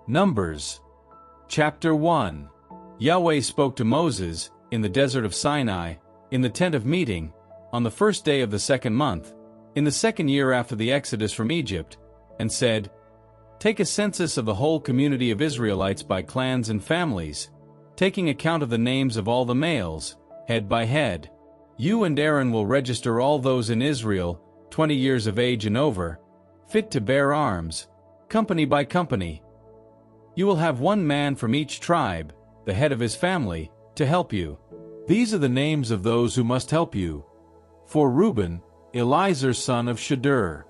Numbers. Chapter 1. Yahweh spoke to Moses, in the desert of Sinai, in the tent of meeting, on the first day of the second month, in the second year after the exodus from Egypt, and said, Take a census of the whole community of Israelites by clans and families, taking account of the names of all the males, head by head. You and Aaron will register all those in Israel, 20 years of age and over, fit to bear arms, company by company. You will have one man from each tribe, the head of his family, to help you. These are the names of those who must help you. For Reuben, Elizur son of Shadur.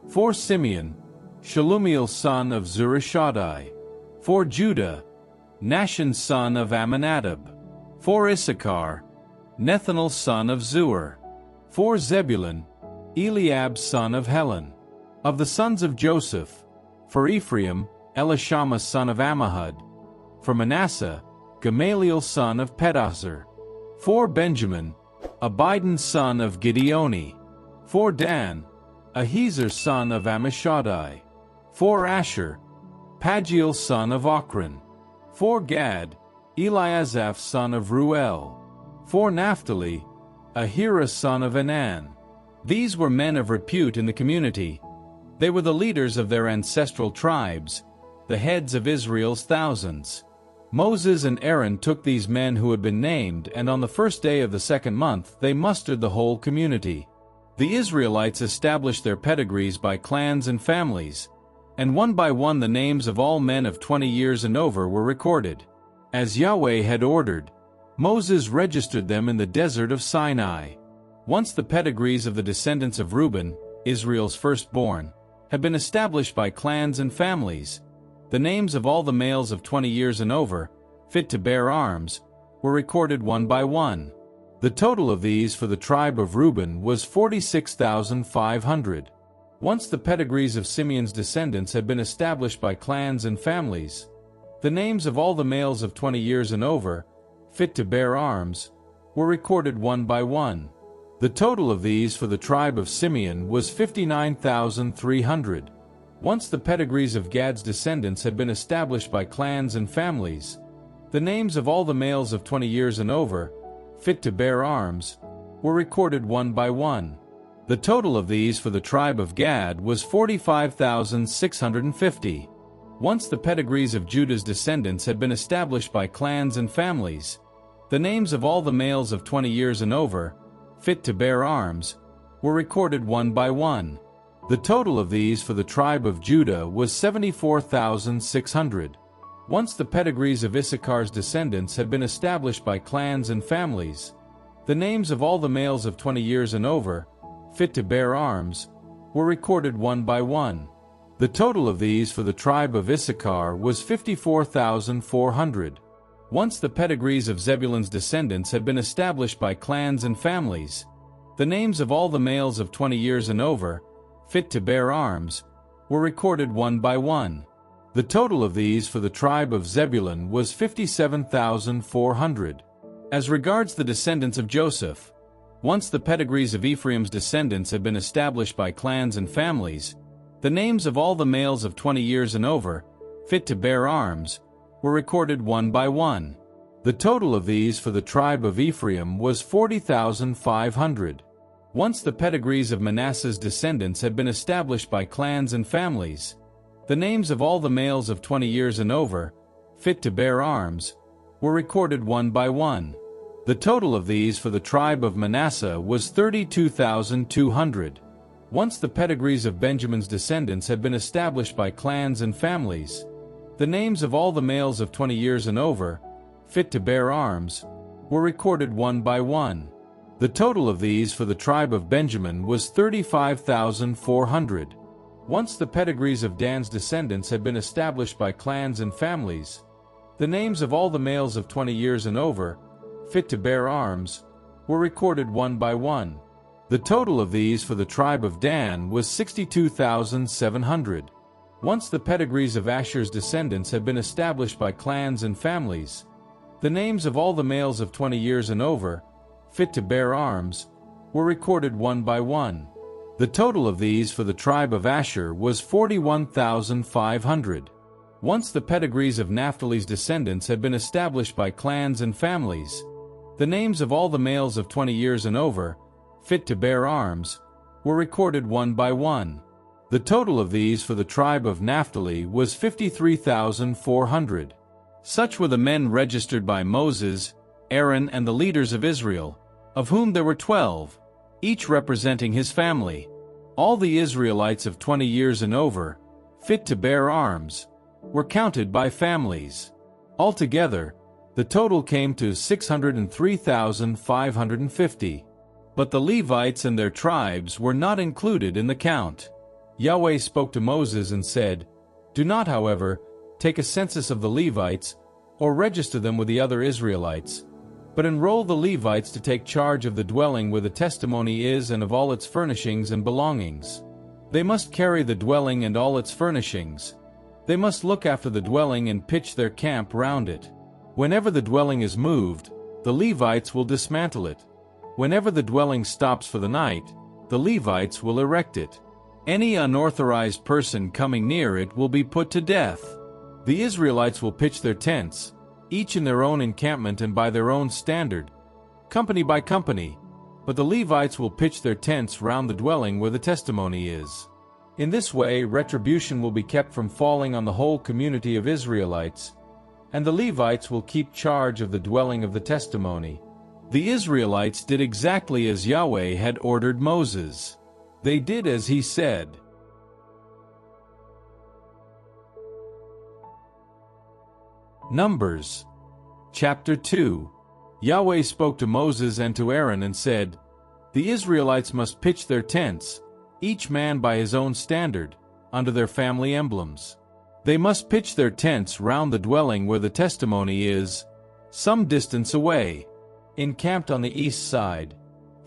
For Simeon, Shalumiel son of Zurishaddai. For Judah, Nahshon son of Amminadab. For Issachar, Nethanel son of Zur. For Zebulun, Eliab son of Helon. Of the sons of Joseph, for Ephraim, Elishama son of Ammihud. For Manasseh, Gamaliel son of Pedahzur. For Benjamin, Abidan son of Gideoni. For Dan, Ahiezer son of Ammishaddai. For Asher, Pagiel son of Ochran. For Gad, Eliasaph son of Ruel. For Naphtali, Ahira son of Enan. These were men of repute in the community. They were the leaders of their ancestral tribes, the heads of Israel's thousands. Moses and Aaron took these men who had been named, and on the first day of the second month they mustered the whole community. The Israelites established their pedigrees by clans and families, and one by one the names of all men of 20 years and over were recorded. As Yahweh had ordered, Moses registered them in the desert of Sinai. Once the pedigrees of the descendants of Reuben, Israel's firstborn, had been established by clans and families, the names of all the males of 20 years and over, fit to bear arms, were recorded one by one. The total of these for the tribe of Reuben was 46,500. Once the pedigrees of Simeon's descendants had been established by clans and families, the names of all the males of 20 years and over, fit to bear arms, were recorded one by one. The total of these for the tribe of Simeon was 59,300. Once the pedigrees of Gad's descendants had been established by clans and families, the names of all the males of 20 years and over, fit to bear arms, were recorded one by one. The total of these for the tribe of Gad was 45,650. Once the pedigrees of Judah's descendants had been established by clans and families, the names of all the males of 20 years and over, fit to bear arms, were recorded one by one. The total of these for the tribe of Judah was 74,600. Once the pedigrees of Issachar's descendants had been established by clans and families, the names of all the males of 20 years and over, fit to bear arms, were recorded one by one. The total of these for the tribe of Issachar was 54,400. Once the pedigrees of Zebulun's descendants had been established by clans and families, the names of all the males of 20 years and over, fit to bear arms, were recorded one by one. The total of these for the tribe of Zebulun was 57,400. As regards the descendants of Joseph, once the pedigrees of Ephraim's descendants had been established by clans and families, the names of all the males of 20 years and over, fit to bear arms, were recorded one by one. The total of these for the tribe of Ephraim was 40,500. Once the pedigrees of Manasseh's descendants had been established by clans and families, the names of all the males of 20 years and over, fit to bear arms, were recorded one by one. The total of these for the tribe of Manasseh was 32,200. Once the pedigrees of Benjamin's descendants had been established by clans and families, the names of all the males of 20 years and over, fit to bear arms, were recorded one by one. The total of these for the tribe of Benjamin was 35,400. Once the pedigrees of Dan's descendants had been established by clans and families, the names of all the males of 20 years and over, fit to bear arms, were recorded one by one. The total of these for the tribe of Dan was 62,700. Once the pedigrees of Asher's descendants had been established by clans and families, the names of all the males of 20 years and over, fit to bear arms, were recorded one by one. The total of these for the tribe of Asher was 41,500. Once the pedigrees of Naphtali's descendants had been established by clans and families, the names of all the males of 20 years and over, fit to bear arms, were recorded one by one. The total of these for the tribe of Naphtali was 53,400. Such were the men registered by Moses, Aaron, and the leaders of Israel, of whom there were 12, each representing his family. All the Israelites of 20 years and over, fit to bear arms, were counted by families. Altogether, the total came to 603,550. But the Levites and their tribes were not included in the count. Yahweh spoke to Moses and said, "Do not, however, take a census of the Levites, or register them with the other Israelites, but enroll the Levites to take charge of the dwelling where the testimony is and of all its furnishings and belongings. They must carry the dwelling and all its furnishings. They must look after the dwelling and pitch their camp round it. Whenever the dwelling is moved, the Levites will dismantle it. Whenever the dwelling stops for the night, the Levites will erect it. Any unauthorized person coming near it will be put to death. The Israelites will pitch their tents, each in their own encampment and by their own standard, company by company, but the Levites will pitch their tents round the dwelling where the testimony is. In this way, retribution will be kept from falling on the whole community of Israelites, and the Levites will keep charge of the dwelling of the testimony." The Israelites did exactly as Yahweh had ordered Moses. They did as he said. Numbers chapter 2. Yahweh spoke to Moses and to Aaron and said, "The Israelites must pitch their tents, each man by his own standard, under their family emblems. They must pitch their tents round the dwelling where the testimony is, some distance away, encamped on the east side.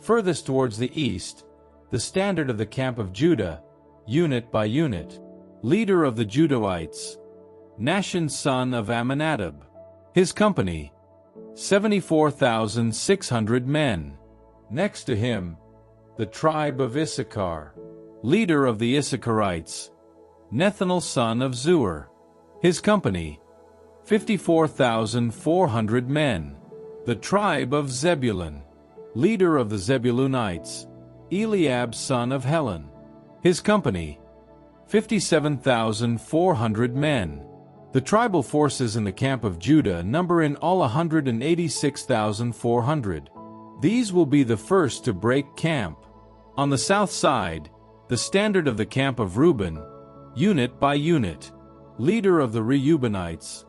Furthest towards the east, the standard of the camp of Judah, unit by unit. Leader of the Judahites, Nahshon son of Amminadab. His company, 74,600 men. Next to him, the tribe of Issachar. Leader of the Issacharites, Nethanel son of Zuar. His company, 54,400 men. The tribe of Zebulun. Leader of the Zebulunites, Eliab son of Helon. His company, 57,400 men. The tribal forces in the camp of Judah number in all 186,400. These will be the first to break camp. On the south side, the standard of the camp of Reuben, unit by unit. Leader of the Reubenites,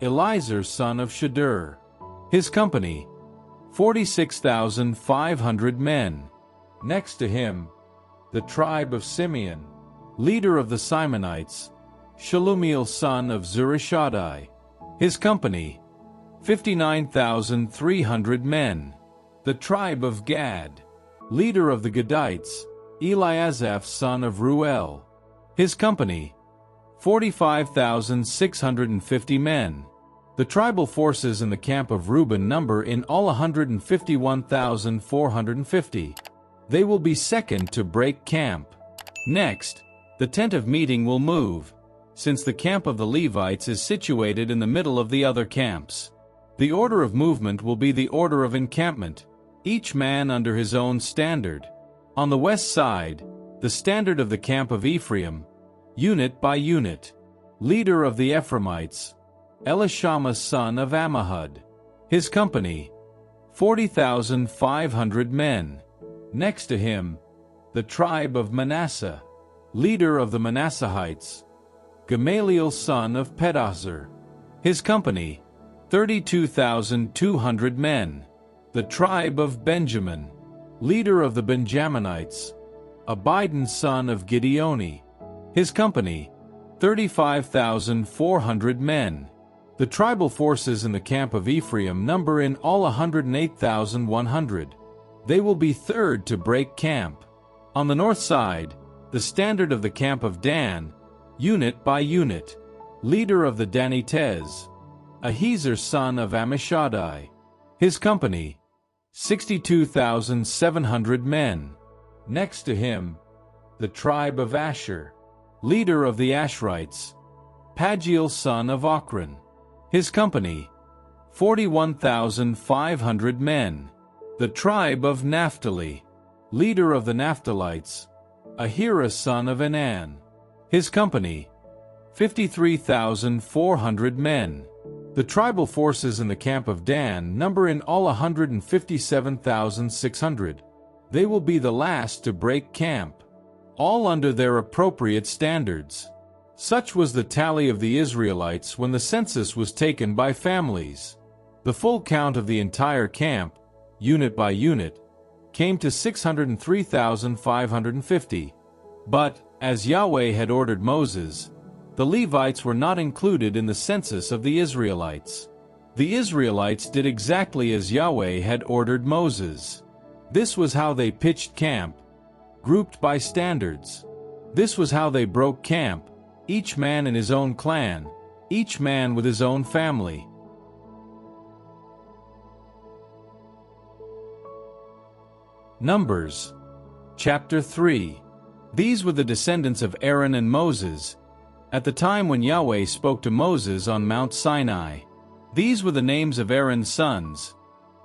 Elizur son of Shadur. His company, 46,500 men. Next to him, the tribe of Simeon. Leader of the Simonites, Shalumiel son of Zurishaddai. His company, 59,300 men. The tribe of Gad. Leader of the Gadites, Eliasaph son of Ruel. His company, 45,650 men. The tribal forces in the camp of Reuben number in all 151,450. They will be second to break camp. Next, the tent of meeting will move, since the camp of the Levites is situated in the middle of the other camps. The order of movement will be the order of encampment, each man under his own standard. On the west side, the standard of the camp of Ephraim, unit by unit. Leader of the Ephraimites, Elishama son of Ammihud. His company, 40,500 men. Next to him, the tribe of Manasseh. Leader of the Manasseites, Gamaliel son of Pedahzur. His company, 32,200 men. The tribe of Benjamin. Leader of the Benjaminites, Abidan son of Gideoni. His company, 35,400 men. The tribal forces in the camp of Ephraim number in all 108,100. They will be third to break camp. On the north side, the standard of the camp of Dan, unit by unit. Leader of the Danites, Ahiezer son of Ammishaddai. His company, 62,700 men. Next to him, the tribe of Asher. Leader of the Asherites, Pagiel son of Ochran. His company, 41,500 men. The tribe of Naphtali. Leader of the Naphtalites, Ahira son of Enan. His company, 53,400 men. The tribal forces in the camp of Dan number in all 157,600. They will be the last to break camp, all under their appropriate standards. Such was the tally of the Israelites when the census was taken by families. The full count of the entire camp, unit by unit, came to 603,550. But, as Yahweh had ordered Moses, the Levites were not included in the census of the Israelites. The Israelites did exactly as Yahweh had ordered Moses. This was how they pitched camp, grouped by standards. This was how they broke camp, each man in his own clan, each man with his own family. Numbers, chapter 3. These were the descendants of Aaron and Moses, at the time when Yahweh spoke to Moses on Mount Sinai. These were the names of Aaron's sons: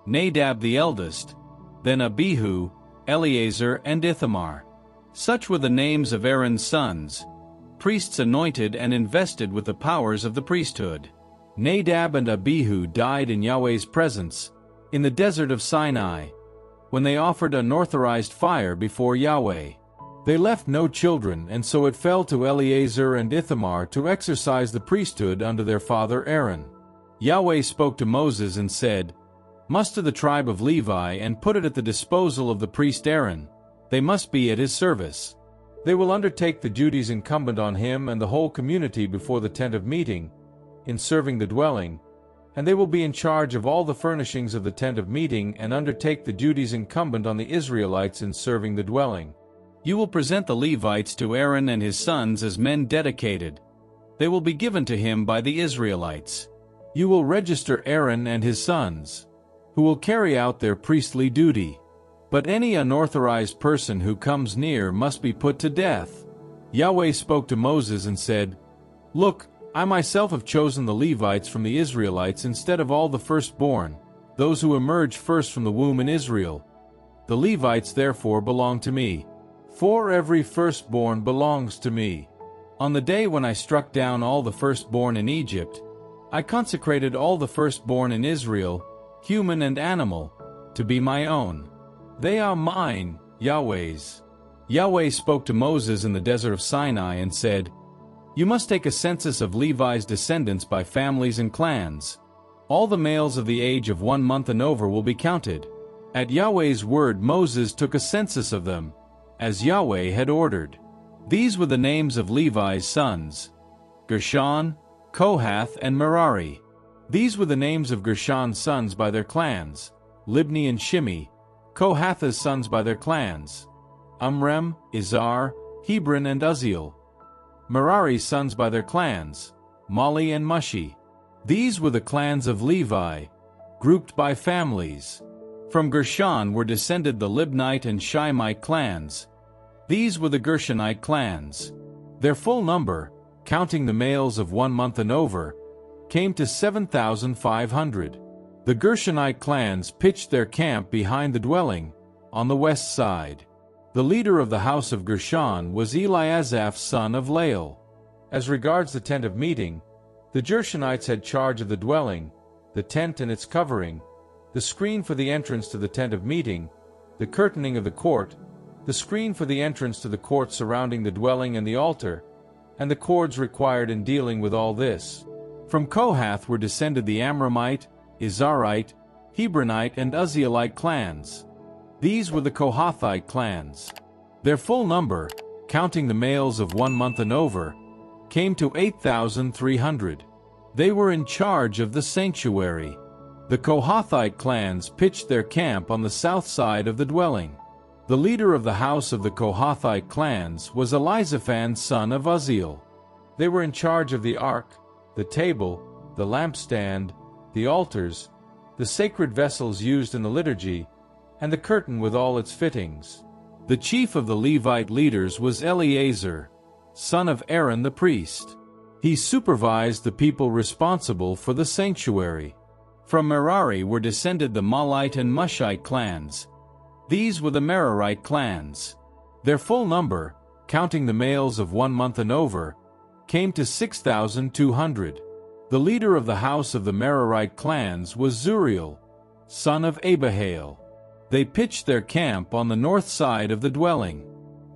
Nadab the eldest, then Abihu, Eleazar, and Ithamar. Such were the names of Aaron's sons, priests anointed and invested with the powers of the priesthood. Nadab and Abihu died in Yahweh's presence, in the desert of Sinai, when they offered unauthorized fire before Yahweh. They left no children, and so it fell to Eleazar and Ithamar to exercise the priesthood under their father Aaron. Yahweh spoke to Moses and said, "Muster the tribe of Levi and put it at the disposal of the priest Aaron. They must be at his service. They will undertake the duties incumbent on him and the whole community before the tent of meeting, in serving the dwelling, and they will be in charge of all the furnishings of the tent of meeting and undertake the duties incumbent on the Israelites in serving the dwelling. You will present the Levites to Aaron and his sons as men dedicated. They will be given to him by the Israelites. You will register Aaron and his sons, who will carry out their priestly duty. But any unauthorized person who comes near must be put to death." Yahweh spoke to Moses and said, "Look, I myself have chosen the Levites from the Israelites instead of all the firstborn, those who emerge first from the womb in Israel. The Levites therefore belong to me. For every firstborn belongs to me. On the day when I struck down all the firstborn in Egypt, I consecrated all the firstborn in Israel, human and animal, to be my own. They are mine, Yahweh's." Yahweh spoke to Moses in the desert of Sinai and said, "You must take a census of Levi's descendants by families and clans. All the males of the age of 1 month and over will be counted." At Yahweh's word Moses took a census of them, as Yahweh had ordered. These were the names of Levi's sons: Gershon, Kohath, and Merari. These were the names of Gershon's sons by their clans: Libni and Shimei. Kohath's sons by their clans: Amram, Izhar, Hebron, and Uzziel. Merari's sons by their clans: Mali and Mushi. These were the clans of Levi, grouped by families. From Gershon were descended the Libnite and Shimite clans. These were the Gershonite clans. Their full number, counting the males of 1 month and over, came to 7,500. The Gershonite clans pitched their camp behind the dwelling, on the west side. The leader of the house of Gershon was Eliasaph son of Lael. As regards the tent of meeting, the Gershonites had charge of the dwelling, the tent and its covering, the screen for the entrance to the tent of meeting, the curtaining of the court, the screen for the entrance to the court surrounding the dwelling and the altar, and the cords required in dealing with all this. From Kohath were descended the Amramite, Izharite, Hebronite, and Uzzielite clans. These were the Kohathite clans. Their full number, counting the males of 1 month and over, came to 8,300. They were in charge of the sanctuary. The Kohathite clans pitched their camp on the south side of the dwelling. The leader of the house of the Kohathite clans was Elizaphan son of Uzziel. They were in charge of the ark, the table, the lampstand, the altars, the sacred vessels used in the liturgy, and the curtain with all its fittings. The chief of the Levite leaders was Eleazar, son of Aaron the priest. He supervised the people responsible for the sanctuary. From Merari were descended the Malite and Mushite clans. These were the Merarite clans. Their full number, counting the males of 1 month and over, came to 6,200. The leader of the house of the Merarite clans was Zuriel, son of Abihail. They pitched their camp on the north side of the dwelling.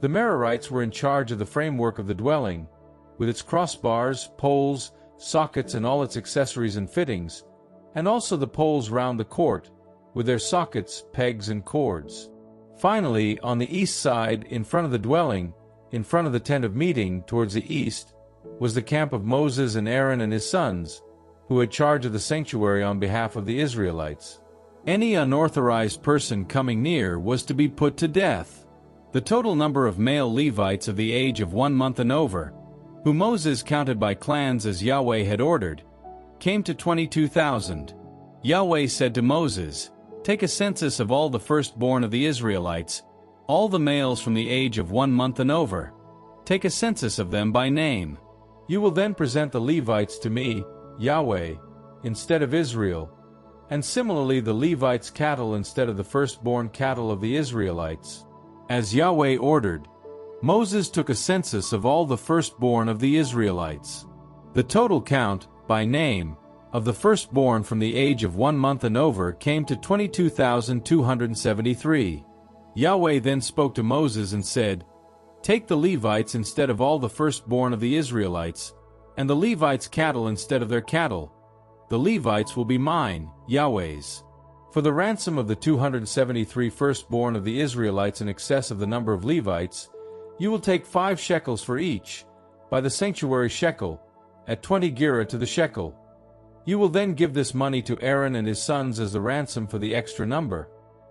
The Merarites were in charge of the framework of the dwelling, with its crossbars, poles, sockets and all its accessories and fittings, and also the poles round the court, with their sockets, pegs and cords. Finally, on the east side, in front of the dwelling, in front of the tent of meeting, towards the east, was the camp of Moses and Aaron and his sons, who had charge of the sanctuary on behalf of the Israelites. Any unauthorized person coming near was to be put to death. The total number of male Levites of the age of 1 month and over, who Moses counted by clans as Yahweh had ordered, came to 22,000. Yahweh said to Moses, "Take a census of all the firstborn of the Israelites, all the males from the age of 1 month and over. Take a census of them by name. You will then present the Levites to me, Yahweh, instead of Israel, and similarly the Levites' cattle instead of the firstborn cattle of the Israelites." As Yahweh ordered, Moses took a census of all the firstborn of the Israelites. The total count, by name, of the firstborn from the age of 1 month and over came to 22,273. Yahweh then spoke to Moses and said, "Take the Levites instead of all the firstborn of the Israelites, and the Levites' cattle instead of their cattle. The Levites will be mine, Yahweh's. For the ransom of the 273 firstborn of the Israelites in excess of the number of Levites, you will take 5 shekels for each, by the sanctuary shekel, at 20 gerah to the shekel. You will then give this money to Aaron and his sons as the ransom for the extra number."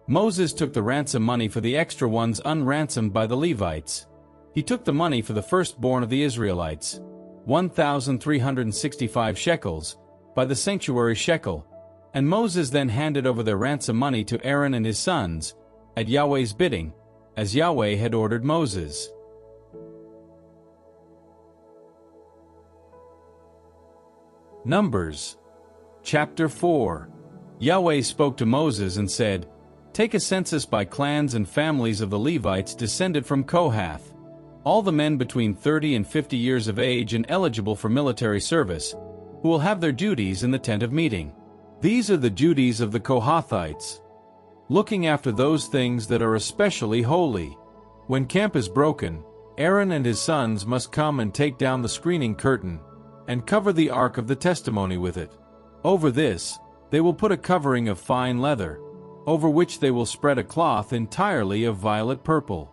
Moses took the ransom money for the extra ones unransomed by the Levites. He took the money for the firstborn of the Israelites, 1,365 shekels, by the sanctuary shekel, and Moses then handed over their ransom money to Aaron and his sons, at Yahweh's bidding, as Yahweh had ordered Moses. Numbers chapter 4. Yahweh spoke to Moses and said, "Take a census by clans and families of the Levites descended from Kohath, all the men between 30 and 50 years of age and eligible for military service, who will have their duties in the tent of meeting. These are the duties of the Kohathites, looking after those things that are especially holy. When camp is broken, Aaron and his sons must come and take down the screening curtain, and cover the ark of the testimony with it. Over this, they will put a covering of fine leather, over which they will spread a cloth entirely of violet purple.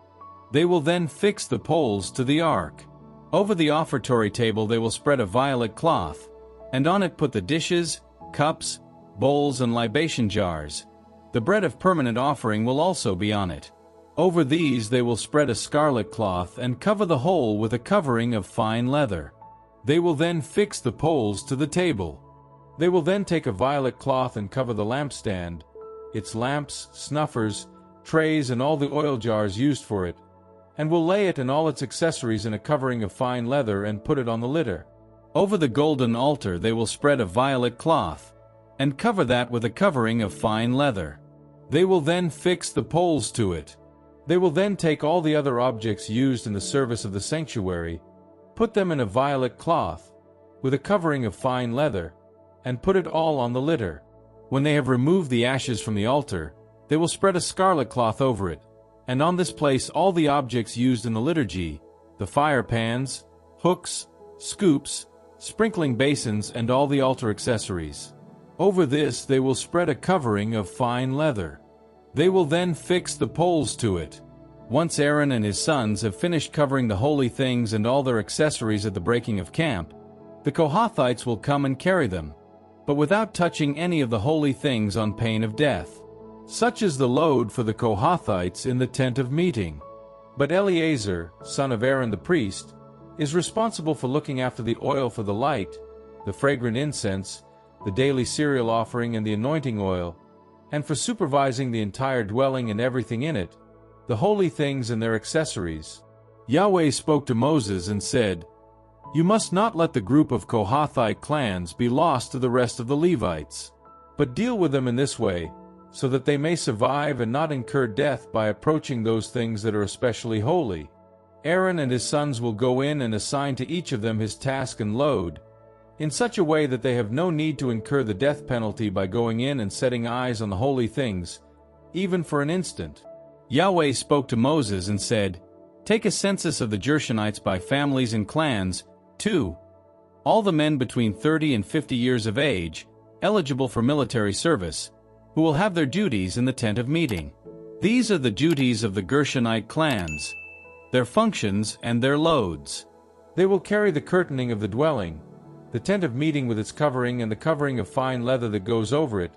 They will then fix the poles to the ark. Over the offertory table they will spread a violet cloth, and on it put the dishes, cups, bowls and libation jars. The bread of permanent offering will also be on it. Over these they will spread a scarlet cloth and cover the whole with a covering of fine leather. They will then fix the poles to the table. They will then take a violet cloth and cover the lampstand, its lamps, snuffers, trays and all the oil jars used for it, and will lay it and all its accessories in a covering of fine leather and put it on the litter. Over the golden altar they will spread a violet cloth, and cover that with a covering of fine leather. They will then fix the poles to it. They will then take all the other objects used in the service of the sanctuary, put them in a violet cloth, with a covering of fine leather, and put it all on the litter. When they have removed the ashes from the altar, they will spread a scarlet cloth over it, and on this place all the objects used in the liturgy, the fire pans, hooks, scoops, sprinkling basins and all the altar accessories. Over this they will spread a covering of fine leather. They will then fix the poles to it. Once Aaron and his sons have finished covering the holy things and all their accessories at the breaking of camp, the Kohathites will come and carry them, but without touching any of the holy things on pain of death. Such is the load for the Kohathites in the tent of meeting. But Eleazar, son of Aaron the priest, is responsible for looking after the oil for the light, the fragrant incense, the daily cereal offering and the anointing oil, and for supervising the entire dwelling and everything in it, the holy things and their accessories. Yahweh spoke to Moses and said, You must not let the group of Kohathite clans be lost to the rest of the Levites, but deal with them in this way, so that they may survive and not incur death by approaching those things that are especially holy. Aaron and his sons will go in and assign to each of them his task and load, in such a way that they have no need to incur the death penalty by going in and setting eyes on the holy things, even for an instant. Yahweh spoke to Moses and said, "Take a census of the Gershonites by families and clans, 2. All the men between 30 and 50 years of age, eligible for military service, who will have their duties in the tent of meeting. These are the duties of the Gershonite clans, their functions and their loads. They will carry the curtaining of the dwelling, the tent of meeting with its covering and the covering of fine leather that goes over it,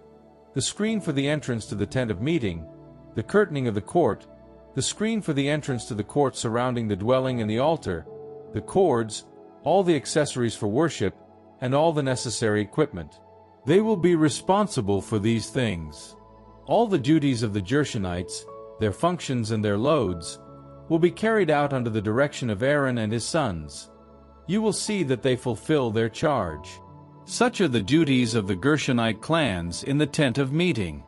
the screen for the entrance to the tent of meeting, the curtaining of the court, the screen for the entrance to the court surrounding the dwelling and the altar, the cords, all the accessories for worship, and all the necessary equipment. They will be responsible for these things. All the duties of the Gershonites, their functions and their loads, will be carried out under the direction of Aaron and his sons. You will see that they fulfill their charge. Such are the duties of the Gershonite clans in the tent of meeting.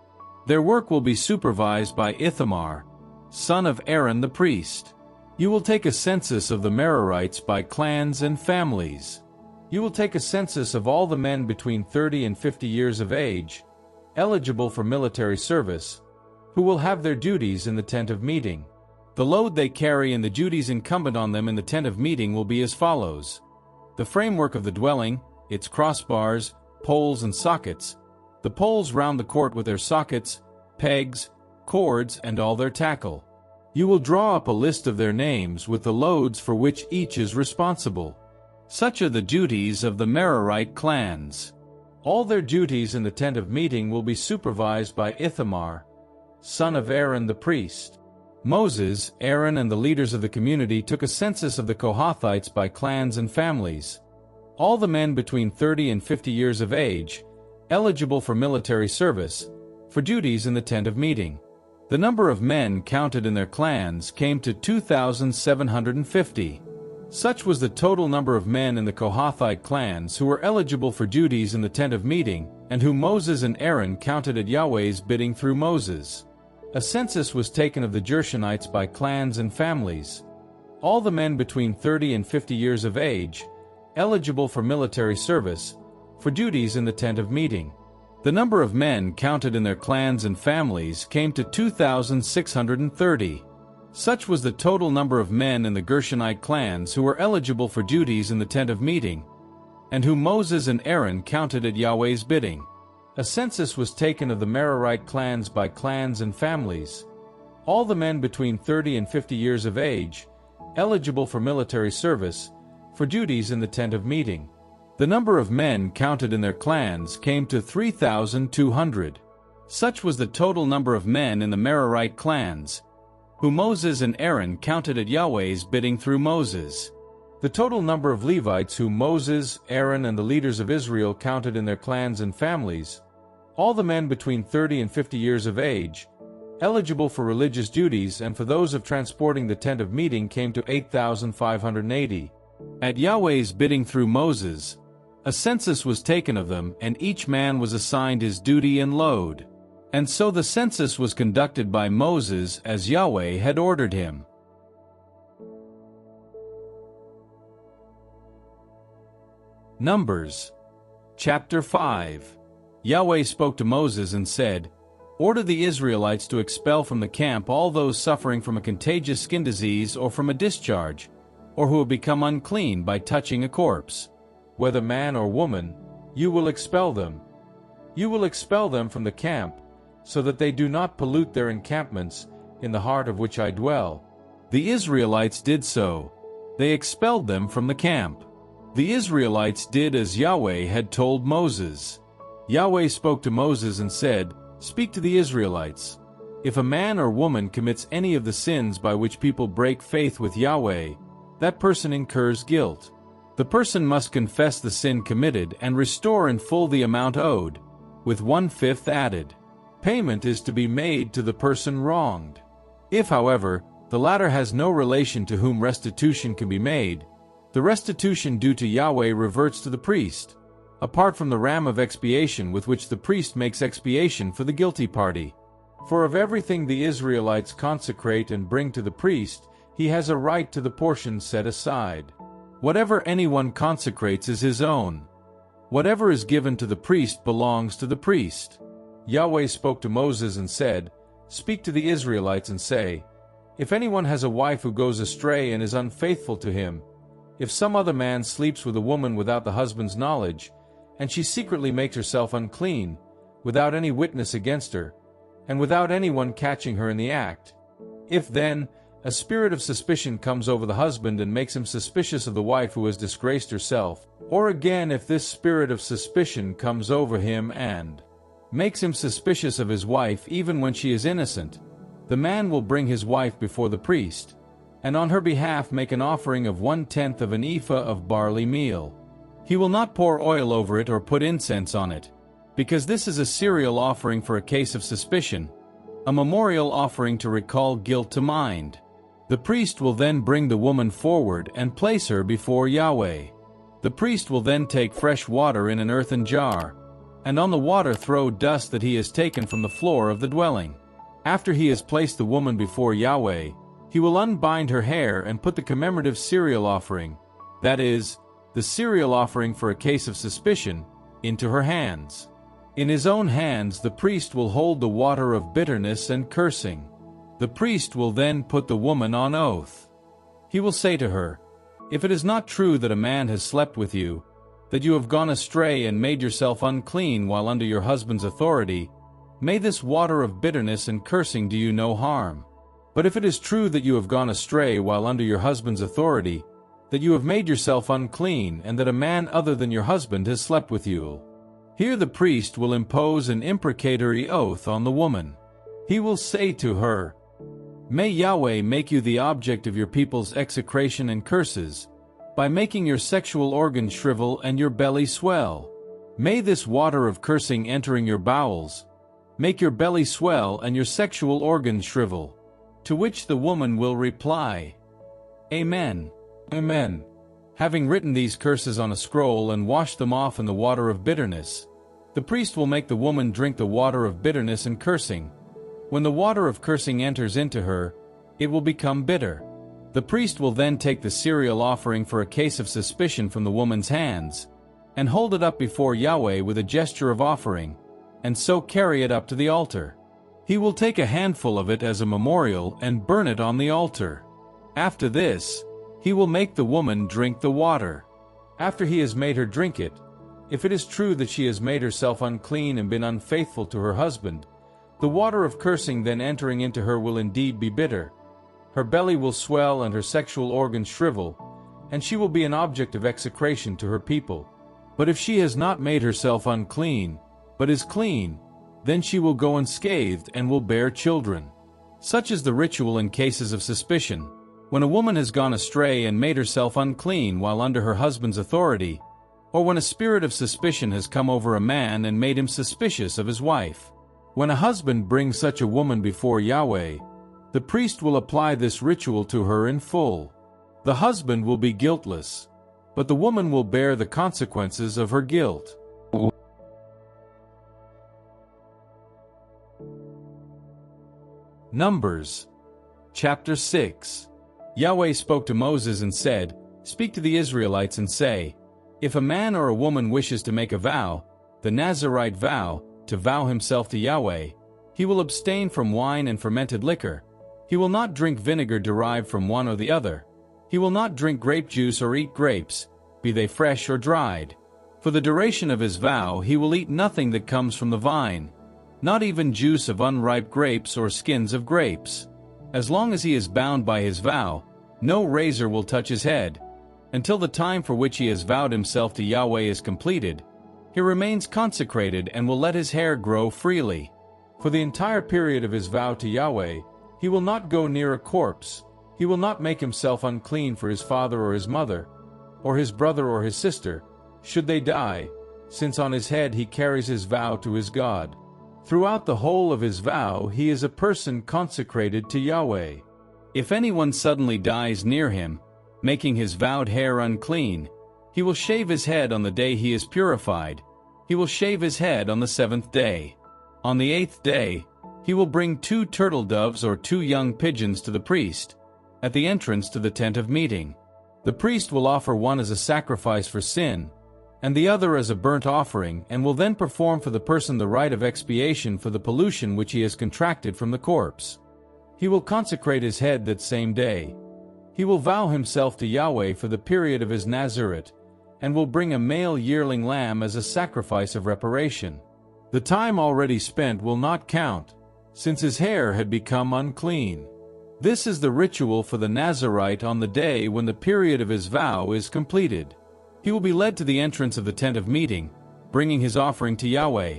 Their work will be supervised by Ithamar, son of Aaron the priest. You will take a census of the Mararites by clans and families. You will take a census of all the men between 30 and 50 years of age, eligible for military service, who will have their duties in the tent of meeting. The load they carry and the duties incumbent on them in the tent of meeting will be as follows: the framework of the dwelling, its crossbars, poles and sockets, the poles round the court with their sockets, pegs, cords and all their tackle. You will draw up a list of their names with the loads for which each is responsible. Such are the duties of the Mararite clans. All their duties in the tent of meeting will be supervised by Ithamar, son of Aaron the priest. Moses, Aaron and the leaders of the community took a census of the Kohathites by clans and families. All the men between 30 and 50 years of age, eligible for military service, for duties in the tent of meeting. The number of men counted in their clans came to 2,750. Such was the total number of men in the Kohathite clans who were eligible for duties in the tent of meeting, and whom Moses and Aaron counted at Yahweh's bidding through Moses. A census was taken of the Gershonites by clans and families. All the men between 30 and 50 years of age, eligible for military service, for duties in the tent of meeting. The number of men counted in their clans and families came to 2,630. Such was the total number of men in the Gershonite clans who were eligible for duties in the tent of meeting, and whom Moses and Aaron counted at Yahweh's bidding. A census was taken of the Mararite clans by clans and families. All the men between 30 and 50 years of age, eligible for military service, for duties in the tent of meeting. The number of men counted in their clans came to 3,200. Such was the total number of men in the Mararite clans, whom Moses and Aaron counted at Yahweh's bidding through Moses. The total number of Levites whom Moses, Aaron, and the leaders of Israel counted in their clans and families, all the men between 30 and 50 years of age, eligible for religious duties and for those of transporting the tent of meeting, came to 8,580. At Yahweh's bidding through Moses, a census was taken of them, and each man was assigned his duty and load. And so the census was conducted by Moses as Yahweh had ordered him. Numbers chapter 5. Yahweh spoke to Moses and said, "Order the Israelites to expel from the camp all those suffering from a contagious skin disease or from a discharge, or who have become unclean by touching a corpse. Whether man or woman, you will expel them. You will expel them from the camp, so that they do not pollute their encampments, in the heart of which I dwell." The Israelites did so. They expelled them from the camp. The Israelites did as Yahweh had told Moses. Yahweh spoke to Moses and said, "Speak to the Israelites. If a man or woman commits any of the sins by which people break faith with Yahweh, that person incurs guilt. The person must confess the sin committed and restore in full the amount owed, with 1/5 added. Payment is to be made to the person wronged. If, however, the latter has no relation to whom restitution can be made, The restitution due to Yahweh reverts to the priest, apart from the ram of expiation with which the priest makes expiation for the guilty party. For of everything the Israelites consecrate and bring to the priest, he has a right to the portion set aside. Whatever anyone consecrates is his own. Whatever is given to the priest belongs to the priest. Yahweh spoke to Moses and said, "Speak to the Israelites and say, if anyone has a wife who goes astray and is unfaithful to him, if some other man sleeps with a woman without the husband's knowledge, and she secretly makes herself unclean, without any witness against her, and without anyone catching her in the act, if then a spirit of suspicion comes over the husband and makes him suspicious of the wife who has disgraced herself, or again if this spirit of suspicion comes over him and makes him suspicious of his wife even when she is innocent, the man will bring his wife before the priest, and on her behalf make an offering of 1/10 of an ephah of barley meal. He will not pour oil over it or put incense on it, because this is a cereal offering for a case of suspicion, a memorial offering to recall guilt to mind. The priest will then bring the woman forward and place her before Yahweh. The priest will then take fresh water in an earthen jar, and on the water throw dust that he has taken from the floor of the dwelling. After he has placed the woman before Yahweh, he will unbind her hair and put the commemorative cereal offering, that is, the cereal offering for a case of suspicion, into her hands. In his own hands the priest will hold the water of bitterness and cursing. The priest will then put the woman on oath. He will say to her, "If it is not true that a man has slept with you, that you have gone astray and made yourself unclean while under your husband's authority, may this water of bitterness and cursing do you no harm. But if it is true that you have gone astray while under your husband's authority, that you have made yourself unclean and that a man other than your husband has slept with you," here the priest will impose an imprecatory oath on the woman. He will say to her, "May Yahweh make you the object of your people's execration and curses, by making your sexual organs shrivel and your belly swell. May this water of cursing entering your bowels make your belly swell and your sexual organs shrivel." To which the woman will reply, "Amen, Amen," having written these curses on a scroll and washed them off in the water of bitterness. The priest will make the woman drink the water of bitterness and cursing. When the water of cursing enters into her, it will become bitter. The priest will then take the cereal offering for a case of suspicion from the woman's hands, and hold it up before Yahweh with a gesture of offering, and so carry it up to the altar. He will take a handful of it as a memorial and burn it on the altar. After this, he will make the woman drink the water. After he has made her drink it, if it is true that she has made herself unclean and been unfaithful to her husband, the water of cursing then entering into her will indeed be bitter. Her belly will swell and her sexual organs shrivel, and she will be an object of execration to her people. But if she has not made herself unclean, but is clean, then she will go unscathed and will bear children. Such is the ritual in cases of suspicion. When a woman has gone astray and made herself unclean while under her husband's authority, or when a spirit of suspicion has come over a man and made him suspicious of his wife. When a husband brings such a woman before Yahweh, the priest will apply this ritual to her in full. The husband will be guiltless, but the woman will bear the consequences of her guilt. Numbers chapter 6. Yahweh spoke to Moses and said, "Speak to the Israelites and say, if a man or a woman wishes to make a vow, the Nazarite vow, to vow himself to Yahweh, he will abstain from wine and fermented liquor. He will not drink vinegar derived from one or the other. He will not drink grape juice or eat grapes, be they fresh or dried. For the duration of his vow he will eat nothing that comes from the vine, not even juice of unripe grapes or skins of grapes. As long as he is bound by his vow, no razor will touch his head. Until the time for which he has vowed himself to Yahweh is completed, he remains consecrated and will let his hair grow freely. For the entire period of his vow to Yahweh, he will not go near a corpse. He will not make himself unclean for his father or his mother, or his brother or his sister, should they die, since on his head he carries his vow to his God. Throughout the whole of his vow he is a person consecrated to Yahweh. If anyone suddenly dies near him, making his vowed hair unclean. He will shave his head on the day he is purified. He will shave his head on the 7th day. On the 8th day, he will bring 2 turtle doves or 2 young pigeons to the priest, at the entrance to the tent of meeting. The priest will offer one as a sacrifice for sin, and the other as a burnt offering, and will then perform for the person the rite of expiation for the pollution which he has contracted from the corpse. He will consecrate his head that same day. He will vow himself to Yahweh for the period of his Nazarite, and will bring a male yearling lamb as a sacrifice of reparation. The time already spent will not count, since his hair had become unclean. This is the ritual for the Nazarite on the day when the period of his vow is completed. He will be led to the entrance of the tent of meeting, bringing his offering to Yahweh,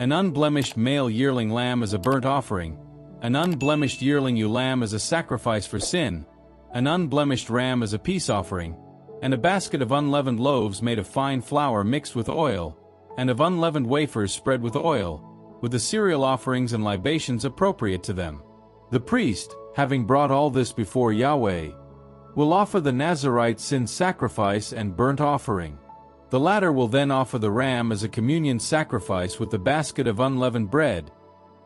an unblemished male yearling lamb as a burnt offering, an unblemished yearling ewe lamb as a sacrifice for sin, an unblemished ram as a peace offering, and a basket of unleavened loaves made of fine flour mixed with oil, and of unleavened wafers spread with oil, with the cereal offerings and libations appropriate to them. The priest, having brought all this before Yahweh, will offer the Nazarite sin sacrifice and burnt offering. The latter will then offer the ram as a communion sacrifice with the basket of unleavened bread,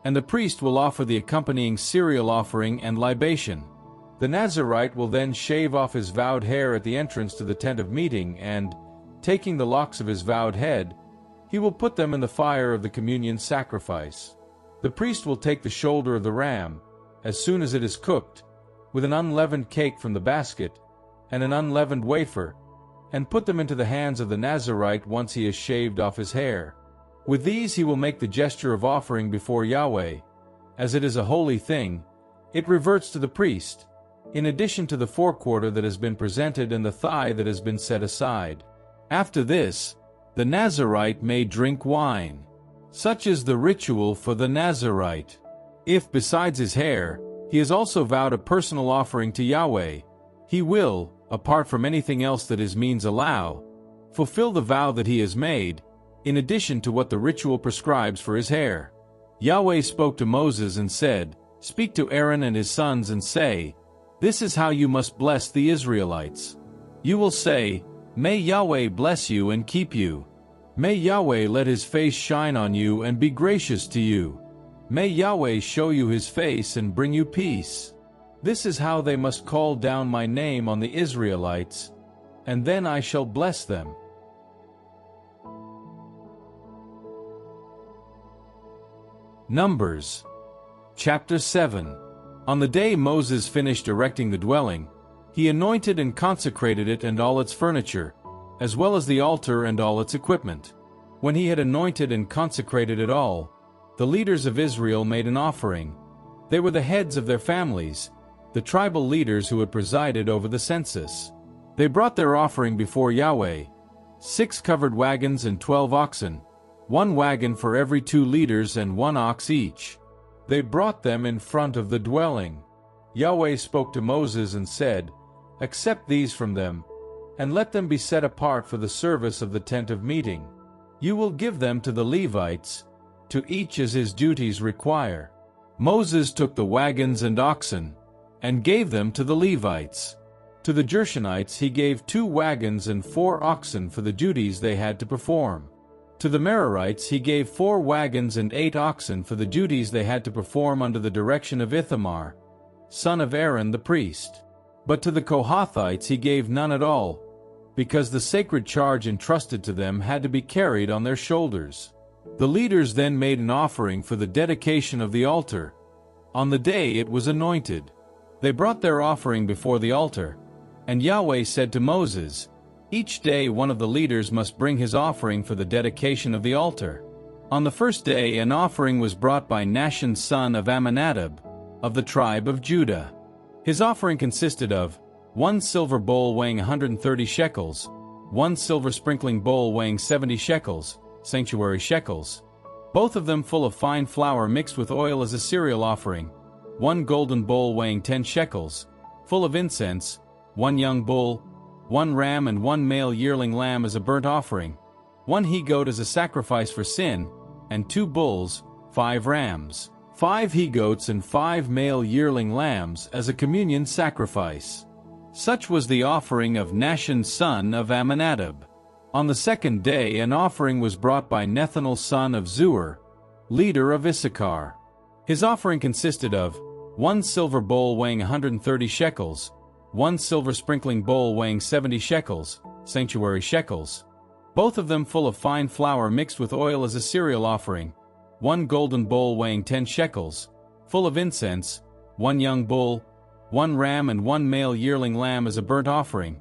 and the priest will offer the accompanying cereal offering and libation. The Nazarite will then shave off his vowed hair at the entrance to the tent of meeting and, taking the locks of his vowed head, he will put them in the fire of the communion sacrifice. The priest will take the shoulder of the ram, as soon as it is cooked, with an unleavened cake from the basket, and an unleavened wafer, and put them into the hands of the Nazarite once he has shaved off his hair. With these he will make the gesture of offering before Yahweh. As it is a holy thing, it reverts to the priest, in addition to the forequarter that has been presented and the thigh that has been set aside. After this, the Nazarite may drink wine. Such is the ritual for the Nazarite. If, besides his hair, he has also vowed a personal offering to Yahweh, he will, apart from anything else that his means allow, fulfill the vow that he has made, in addition to what the ritual prescribes for his hair. Yahweh spoke to Moses and said, "Speak to Aaron and his sons and say, this is how you must bless the Israelites. You will say, May Yahweh bless you and keep you. May Yahweh let his face shine on you and be gracious to you. May Yahweh show you his face and bring you peace. This is how they must call down my name on the Israelites, and then I shall bless them." Numbers chapter 7. On the day Moses finished erecting the dwelling, he anointed and consecrated it and all its furniture, as well as the altar and all its equipment. When he had anointed and consecrated it all, the leaders of Israel made an offering. They were the heads of their families, the tribal leaders who had presided over the census. They brought their offering before Yahweh, 6 covered wagons and 12 oxen, 1 wagon for every 2 leaders and 1 ox each. They brought them in front of the dwelling. Yahweh spoke to Moses and said, "Accept these from them, and let them be set apart for the service of the tent of meeting. You will give them to the Levites, to each as his duties require." Moses took the wagons and oxen, and gave them to the Levites. To the Gershonites he gave 2 wagons and 4 oxen for the duties they had to perform. To the Merites he gave 4 wagons and 8 oxen for the duties they had to perform under the direction of Ithamar, son of Aaron the priest. But to the Kohathites he gave none at all, because the sacred charge entrusted to them had to be carried on their shoulders. The leaders then made an offering for the dedication of the altar. On the day it was anointed, they brought their offering before the altar, and Yahweh said to Moses, "Each day one of the leaders must bring his offering for the dedication of the altar." On the first day an offering was brought by Nahshon son of Amminadab, of the tribe of Judah. His offering consisted of 1 silver bowl weighing 130 shekels, 1 silver sprinkling bowl weighing 70 shekels, sanctuary shekels, both of them full of fine flour mixed with oil as a cereal offering, 1 golden bowl weighing 10 shekels, full of incense, 1 young bull, 1 ram and 1 male yearling lamb as a burnt offering, 1 he-goat as a sacrifice for sin, and 2 bulls, 5 rams, 5 he-goats and 5 male yearling lambs as a communion sacrifice. Such was the offering of Nahshon son of Amminadab. On the second day an offering was brought by Nethanel son of Zuar, leader of Issachar. His offering consisted of 1 silver bowl weighing 130 shekels, 1 silver sprinkling bowl weighing 70 shekels, sanctuary shekels, both of them full of fine flour mixed with oil as a cereal offering, 1 golden bowl weighing 10 shekels, full of incense, 1 young bull, 1 ram and 1 male yearling lamb as a burnt offering,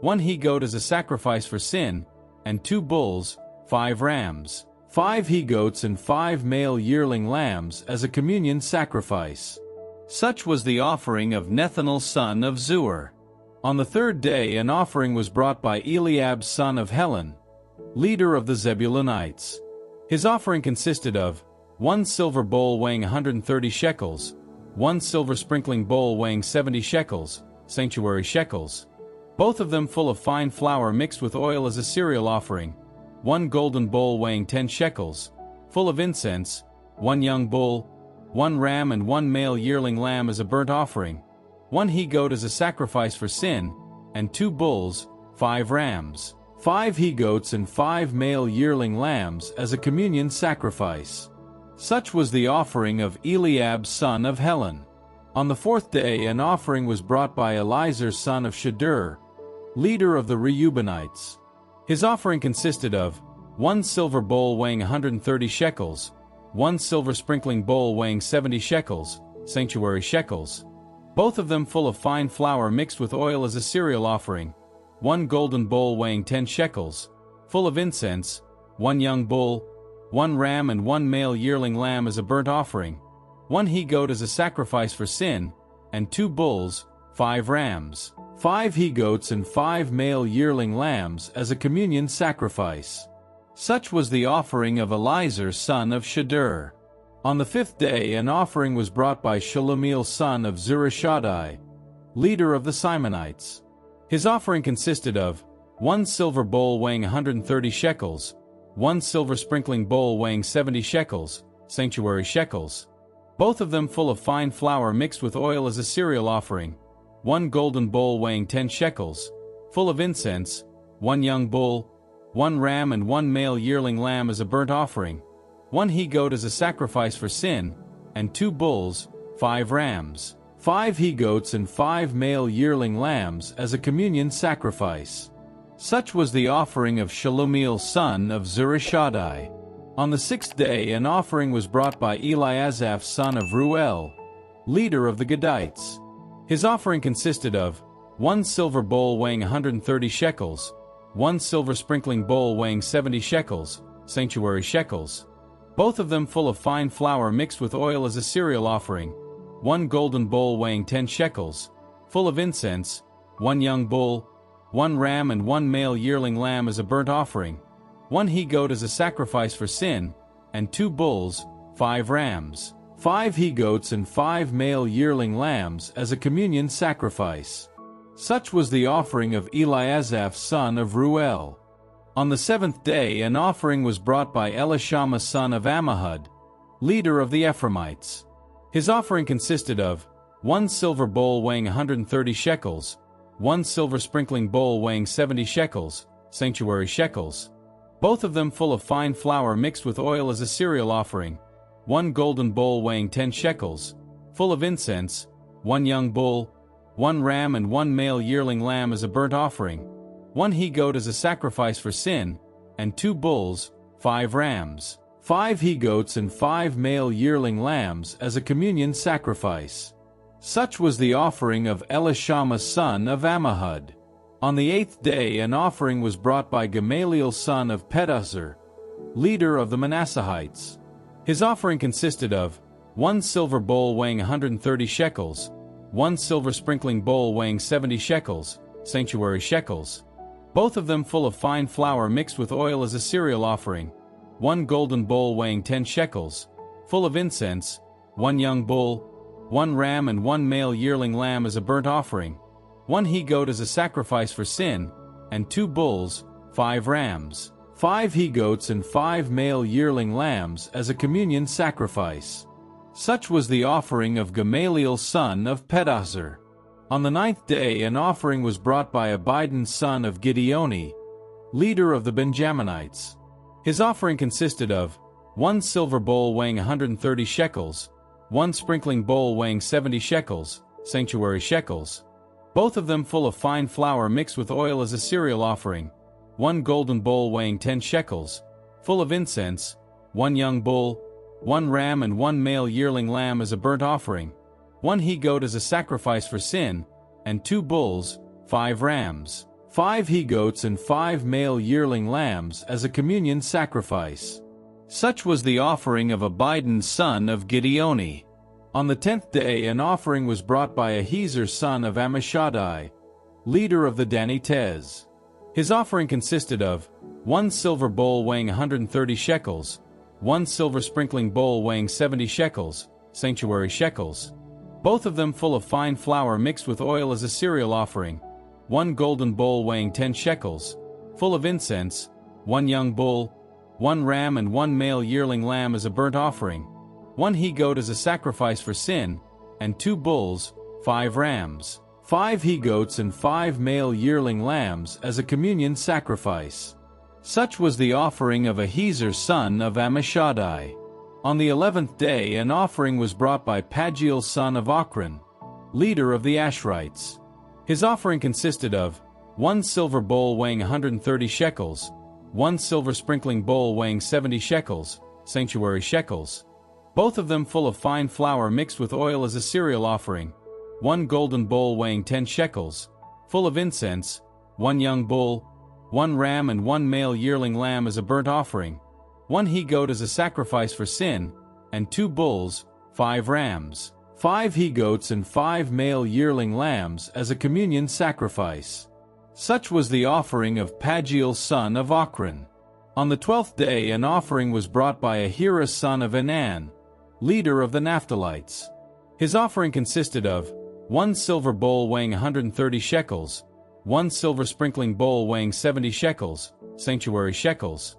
1 he-goat as a sacrifice for sin, and 2 bulls, 5 rams, 5 he-goats and 5 male yearling lambs as a communion sacrifice. Such was the offering of Nethanel son of Zuar. On the third day an offering was brought by Eliab son of Helon, leader of the Zebulunites. His offering consisted of 1 silver bowl weighing 130 shekels, 1 silver sprinkling bowl weighing 70 shekels, sanctuary shekels, both of them full of fine flour mixed with oil as a cereal offering, 1 golden bowl weighing 10 shekels, full of incense, 1 young bull, 1 ram and 1 male yearling lamb as a burnt offering, 1 he-goat as a sacrifice for sin, and 2 bulls, 5 rams, 5 he-goats and 5 male yearling lambs as a communion sacrifice. Such was the offering of Eliab son of Helon. On the fourth day an offering was brought by Elizur son of Shedeur, leader of the Reubenites. His offering consisted of 1 silver bowl weighing 130 shekels, 1 silver sprinkling bowl weighing 70 shekels, sanctuary shekels, both of them full of fine flour mixed with oil as a cereal offering, 1 golden bowl weighing 10 shekels, full of incense, 1 young bull, 1 ram and 1 male yearling lamb as a burnt offering, 1 he-goat as a sacrifice for sin, and 2 bulls, 5 rams, 5 he-goats and 5 male yearling lambs as a communion sacrifice. Such was the offering of Elizur son of Shedeur. On the fifth day an offering was brought by Shelumiel son of Zurishaddai, leader of the Simonites. His offering consisted of 1 silver bowl weighing 130 shekels, 1 silver sprinkling bowl weighing 70 shekels, sanctuary shekels, both of them full of fine flour mixed with oil as a cereal offering, 1 golden bowl weighing 10 shekels, full of incense, 1 young bull, 1 ram and 1 male yearling lamb as a burnt offering, 1 he-goat as a sacrifice for sin, and 2 bulls, 5 rams, 5 he-goats and 5 male yearling lambs as a communion sacrifice. Such was the offering of Shelumiel son of Zurishaddai. On the sixth day an offering was brought by Eliasaph son of Ruel, leader of the Gadites. His offering consisted of 1 silver bowl weighing 130 shekels, 1 silver sprinkling bowl weighing 70 shekels, sanctuary shekels, both of them full of fine flour mixed with oil as a cereal offering, 1 golden bowl weighing 10 shekels, full of incense, 1 young bull, 1 ram and 1 male yearling lamb as a burnt offering, 1 he-goat as a sacrifice for sin, and 2 bulls, 5 rams, 5 he-goats and 5 male yearling lambs as a communion sacrifice. Such was the offering of Eliasaph son of Ruel. On the seventh day an offering was brought by Elishama son of Ammihud, leader of the Ephraimites. His offering consisted of 1 silver bowl weighing 130 shekels, 1 silver sprinkling bowl weighing 70 shekels, sanctuary shekels, both of them full of fine flour mixed with oil as a cereal offering, 1 golden bowl weighing 10 shekels, full of incense, 1 young bull, 1 ram and 1 male yearling lamb as a burnt offering, 1 he-goat as a sacrifice for sin, and 2 bulls, 5 rams, 5 he-goats and 5 male yearling lambs as a communion sacrifice. Such was the offering of Elishama son of Ammihud. On the eighth day an offering was brought by Gamaliel son of Pedahzur, leader of the Manasseites. His offering consisted of 1 silver bowl weighing 130 shekels, 1 silver sprinkling bowl weighing 70 shekels, sanctuary shekels, both of them full of fine flour mixed with oil as a cereal offering, 1 golden bowl weighing 10 shekels, full of incense, 1 young bull, 1 ram and 1 male yearling lamb as a burnt offering, 1 he-goat as a sacrifice for sin, and 2 bulls, 5 rams, 5 he-goats and 5 male yearling lambs as a communion sacrifice. Such was the offering of Gamaliel son of Pedahzur. On the 9th day an offering was brought by Abidan son of Gideoni, leader of the Benjaminites. His offering consisted of 1 silver bowl weighing 130 shekels, 1 sprinkling bowl weighing 70 shekels, sanctuary shekels, both of them full of fine flour mixed with oil as a cereal offering, 1 golden bowl weighing 10 shekels, full of incense, 1 young bull, 1 ram and 1 male yearling lamb as a burnt offering, 1 he-goat as a sacrifice for sin, and 2 bulls, 5 rams, 5 he-goats and 5 male yearling lambs as a communion sacrifice. Such was the offering of Abidan son of Gideoni. On the 10th day an offering was brought by Ahiezer son of Ammishaddai, leader of the Danites. His offering consisted of 1 silver bowl weighing 130 shekels, 1 silver sprinkling bowl weighing 70 shekels, sanctuary shekels, both of them full of fine flour mixed with oil as a cereal offering, 1 golden bowl weighing 10 shekels, full of incense, 1 young bull, 1 ram and 1 male yearling lamb as a burnt offering, 1 he-goat as a sacrifice for sin, and 2 bulls, 5 rams, 5 he-goats and 5 male yearling lambs as a communion sacrifice. Such was the offering of Ahiezer son of Ammishaddai. On the 11th day an offering was brought by Pagiel son of Ochran, leader of the Asherites. His offering consisted of 1 silver bowl weighing 130 shekels, 1 silver sprinkling bowl weighing 70 shekels, sanctuary shekels, both of them full of fine flour mixed with oil as a cereal offering, 1 golden bowl weighing 10 shekels, full of incense, 1 young bull, 1 ram and 1 male yearling lamb as a burnt offering, 1 he-goat as a sacrifice for sin, and 2 bulls, 5 rams, 5 he-goats and 5 male yearling lambs as a communion sacrifice. Such was the offering of Pagiel son of Ochran. On the 12th day an offering was brought by Ahira son of Enan, leader of the Naphtalites. His offering consisted of 1 silver bowl weighing 130 shekels, 1 silver sprinkling bowl weighing 70 shekels, sanctuary shekels,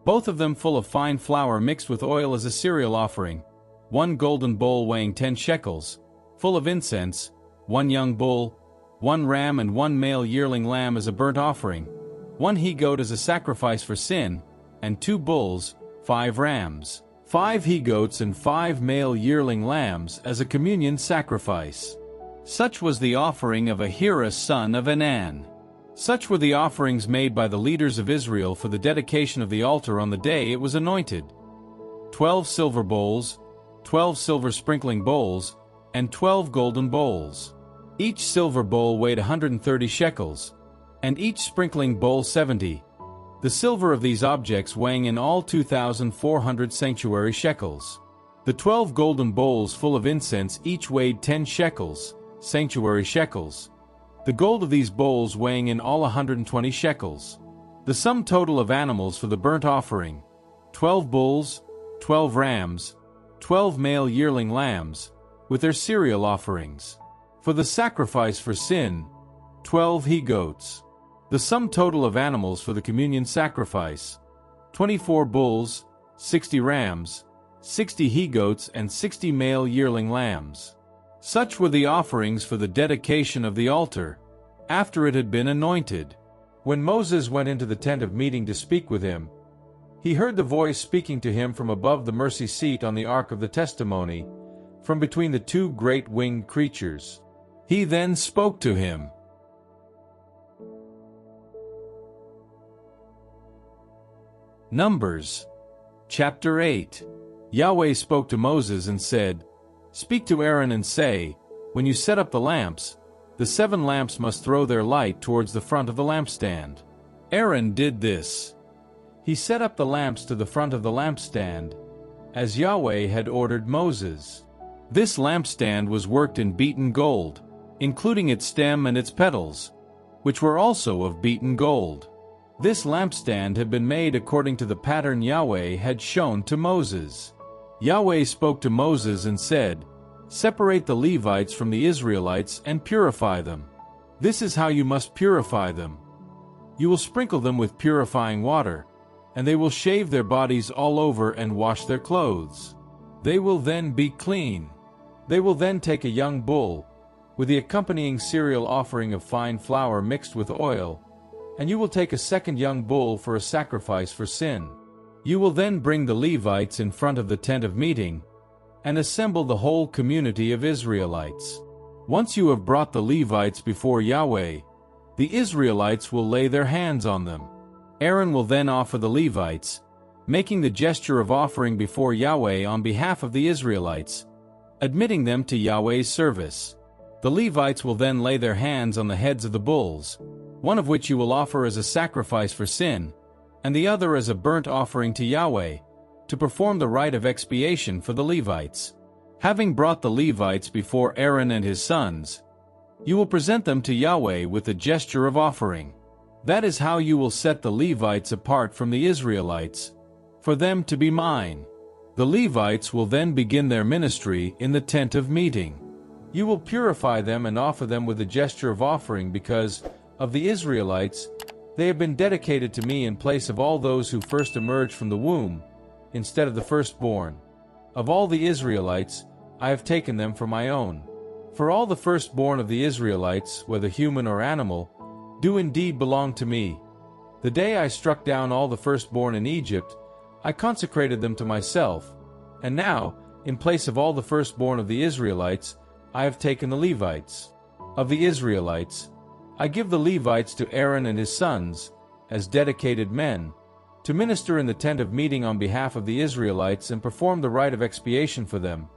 both of them full of fine flour mixed with oil as a cereal offering, 1 golden bowl weighing 10 shekels, full of incense, 1 young bull, 1 ram and 1 male yearling lamb as a burnt offering, 1 he-goat as a sacrifice for sin, and 2 bulls, 5 rams, 5 he-goats and 5 male yearling lambs as a communion sacrifice. Such was the offering of Ahira son of Enan. Such were the offerings made by the leaders of Israel for the dedication of the altar on the day it was anointed: 12 silver bowls, 12 silver sprinkling bowls, and 12 golden bowls. Each silver bowl weighed 130 shekels, and each sprinkling bowl 70. The silver of these objects weighing in all 2,400 sanctuary shekels. The 12 golden bowls full of incense each weighed 10 shekels, sanctuary shekels. The gold of these bowls weighing in all 120 shekels. The sum total of animals for the burnt offering: 12 bulls, 12 rams, 12 male yearling lambs, with their cereal offerings. For the sacrifice for sin, 12 he-goats. The sum total of animals for the communion sacrifice: 24 bulls, 60 rams, 60 he-goats and 60 male yearling lambs. Such were the offerings for the dedication of the altar, after it had been anointed. When Moses went into the tent of meeting to speak with him, he heard the voice speaking to him from above the mercy seat on the ark of the testimony, from between the 2 great winged creatures. He then spoke to him. Numbers chapter 8. Yahweh spoke to Moses and said, "Speak to Aaron and say, when you set up the lamps, the 7 lamps must throw their light towards the front of the lampstand." Aaron did this. He set up the lamps to the front of the lampstand, as Yahweh had ordered Moses. This lampstand was worked in beaten gold, including its stem and its petals, which were also of beaten gold. This lampstand had been made according to the pattern Yahweh had shown to Moses. Yahweh spoke to Moses and said, "Separate the Levites from the Israelites and purify them. This is how you must purify them. You will sprinkle them with purifying water, and they will shave their bodies all over and wash their clothes. They will then be clean. They will then take a young bull, with the accompanying cereal offering of fine flour mixed with oil, and you will take a second young bull for a sacrifice for sin. You will then bring the Levites in front of the tent of meeting, and assemble the whole community of Israelites. Once you have brought the Levites before Yahweh, the Israelites will lay their hands on them. Aaron will then offer the Levites, making the gesture of offering before Yahweh on behalf of the Israelites, admitting them to Yahweh's service. The Levites will then lay their hands on the heads of the bulls, one of which you will offer as a sacrifice for sin, and the other as a burnt offering to Yahweh, to perform the rite of expiation for the Levites. Having brought the Levites before Aaron and his sons, you will present them to Yahweh with the gesture of offering. That is how you will set the Levites apart from the Israelites, for them to be mine. The Levites will then begin their ministry in the tent of meeting. You will purify them and offer them with a gesture of offering because, of the Israelites, they have been dedicated to me in place of all those who first emerged from the womb, instead of the firstborn. Of all the Israelites, I have taken them for my own. For all the firstborn of the Israelites, whether human or animal, do indeed belong to me. The day I struck down all the firstborn in Egypt, I consecrated them to myself, and now, in place of all the firstborn of the Israelites, I have taken the Levites. Of the Israelites, I give the Levites to Aaron and his sons, as dedicated men, to minister in the tent of meeting on behalf of the Israelites and perform the rite of expiation for them,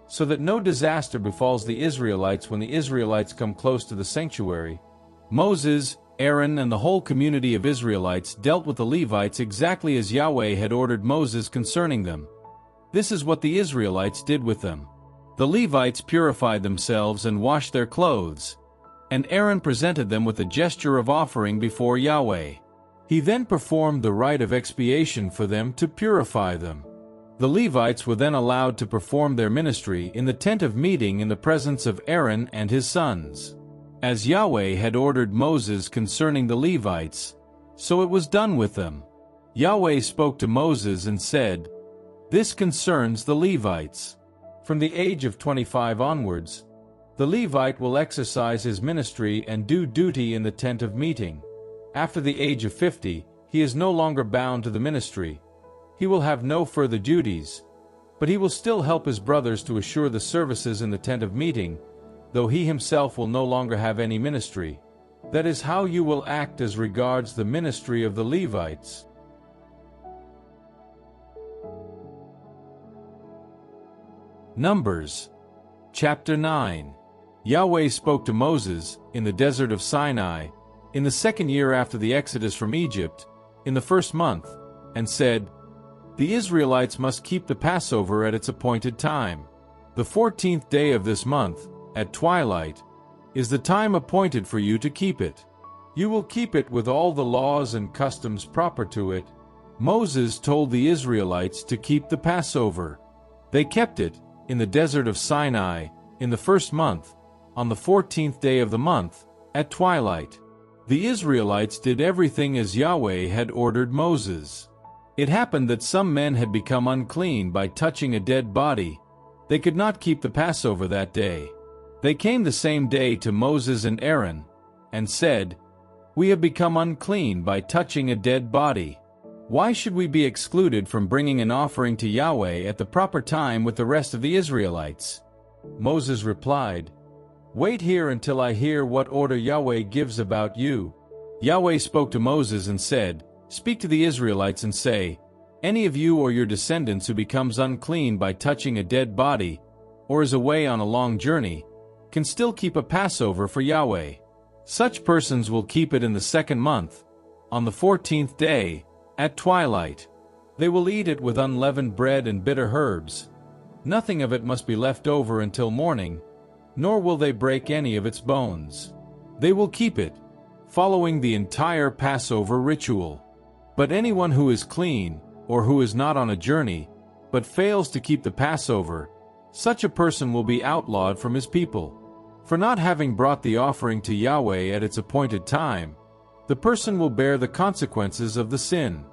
so that no disaster befalls the Israelites when the Israelites come close to the sanctuary. Moses, Aaron, and the whole community of Israelites dealt with the Levites exactly as Yahweh had ordered Moses concerning them. This is what the Israelites did with them. The Levites purified themselves and washed their clothes, and Aaron presented them with a gesture of offering before Yahweh. He then performed the rite of expiation for them to purify them. The Levites were then allowed to perform their ministry in the tent of meeting in the presence of Aaron and his sons. As Yahweh had ordered Moses concerning the Levites, so it was done with them. Yahweh spoke to Moses and said, "This concerns the Levites. From the age of 25 onwards, the Levite will exercise his ministry and do duty in the tent of meeting. After the age of 50, he is no longer bound to the ministry. He will have no further duties, but he will still help his brothers to assure the services in the tent of meeting, though he himself will no longer have any ministry. That is how you will act as regards the ministry of the Levites." Numbers chapter 9. Yahweh spoke to Moses in the desert of Sinai, in the second year after the exodus from Egypt, in the first month, and said, "The Israelites must keep the Passover at its appointed time. The 14th day of this month, at twilight, is the time appointed for you to keep it. You will keep it with all the laws and customs proper to it." Moses told the Israelites to keep the Passover. They kept it in the desert of Sinai, in the first month, on the 14th day of the month, at twilight. The Israelites did everything as Yahweh had ordered Moses. It happened that some men had become unclean by touching a dead body. They could not keep the Passover that day. They came the same day to Moses and Aaron, and said, "We have become unclean by touching a dead body. Why should we be excluded from bringing an offering to Yahweh at the proper time with the rest of the Israelites?" Moses replied, "Wait here until I hear what order Yahweh gives about you." Yahweh spoke to Moses and said, "Speak to the Israelites and say, any of you or your descendants who becomes unclean by touching a dead body, or is away on a long journey, can still keep a Passover for Yahweh. Such persons will keep it in the second month, on the 14th day, at twilight. They will eat it with unleavened bread and bitter herbs. Nothing of it must be left over until morning, nor will they break any of its bones. They will keep it, following the entire Passover ritual. But anyone who is clean, or who is not on a journey, but fails to keep the Passover, such a person will be outlawed from his people. For not having brought the offering to Yahweh at its appointed time, the person will bear the consequences of the sin.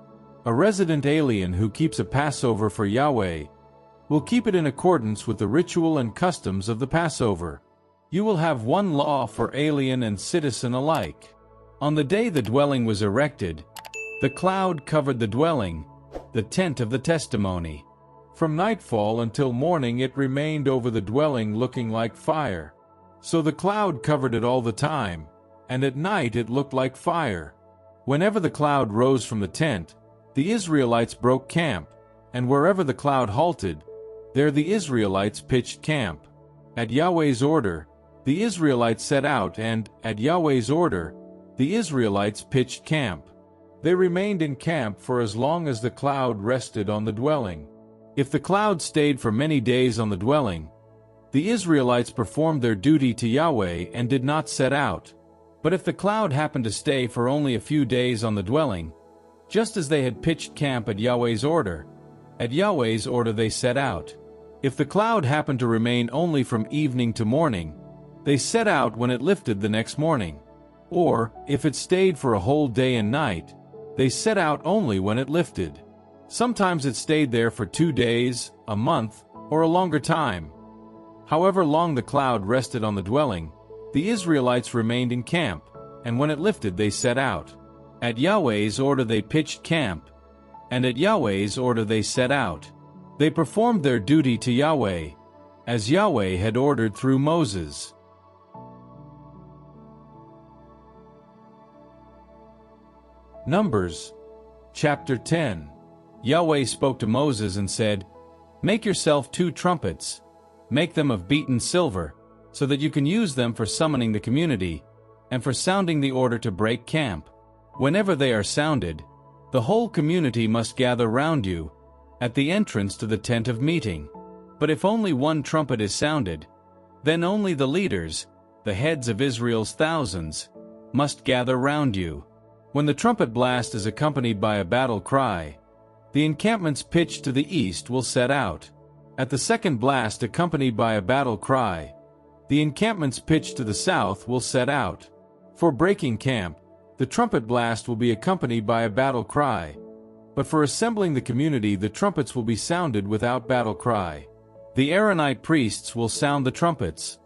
A resident alien who keeps a Passover for Yahweh will keep it in accordance with the ritual and customs of the Passover. You will have one law for alien and citizen alike. On the day the dwelling was erected, the cloud covered the dwelling, the tent of the testimony. From nightfall until morning it remained over the dwelling looking like fire. So the cloud covered it all the time, and at night it looked like fire. Whenever the cloud rose from the tent, the Israelites broke camp, and wherever the cloud halted, there the Israelites pitched camp. At Yahweh's order, the Israelites set out and, at Yahweh's order, the Israelites pitched camp. They remained in camp for as long as the cloud rested on the dwelling. If the cloud stayed for many days on the dwelling, the Israelites performed their duty to Yahweh and did not set out. But if the cloud happened to stay for only a few days on the dwelling, just as they had pitched camp at Yahweh's order they set out. If the cloud happened to remain only from evening to morning, they set out when it lifted the next morning. Or, if it stayed for a whole day and night, they set out only when it lifted. Sometimes it stayed there for 2 days, a month, or a longer time. However long the cloud rested on the dwelling, the Israelites remained in camp, and when it lifted they set out. At Yahweh's order they pitched camp, and at Yahweh's order they set out. They performed their duty to Yahweh, as Yahweh had ordered through Moses. Numbers, chapter 10. Yahweh spoke to Moses and said, "Make yourself 2 trumpets. Make them of beaten silver, so that you can use them for summoning the community, and for sounding the order to break camp. Whenever they are sounded, the whole community must gather round you, at the entrance to the tent of meeting. But if only one trumpet is sounded, then only the leaders, the heads of Israel's thousands, must gather round you. When the trumpet blast is accompanied by a battle cry, the encampments pitched to the east will set out. At the second blast accompanied by a battle cry, the encampments pitched to the south will set out. For breaking camp, the trumpet blast will be accompanied by a battle cry. But for assembling the community the trumpets will be sounded without battle cry. The Aaronite priests will sound the trumpets.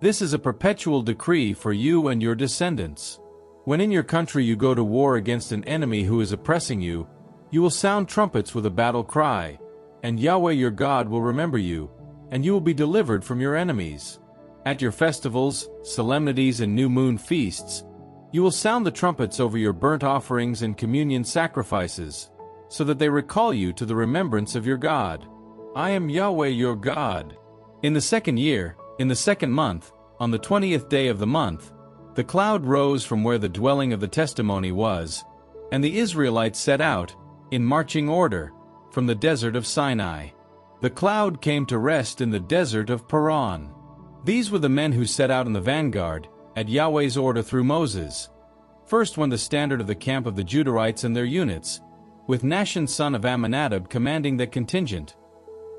This is a perpetual decree for you and your descendants. When in your country you go to war against an enemy who is oppressing you, you will sound trumpets with a battle cry, and Yahweh your God will remember you, and you will be delivered from your enemies. At your festivals, solemnities, and new moon feasts, you will sound the trumpets over your burnt offerings and communion sacrifices, so that they recall you to the remembrance of your God. I am Yahweh your God. In the second year, in the second month, on the 20th day of the month, the cloud rose from where the dwelling of the testimony was, and the Israelites set out, in marching order, from the desert of Sinai. The cloud came to rest in the desert of Paran. These were the men who set out in the vanguard, at Yahweh's order through Moses. First went the standard of the camp of the Judahites and their units, with Nahshon son of Amminadab commanding the contingent,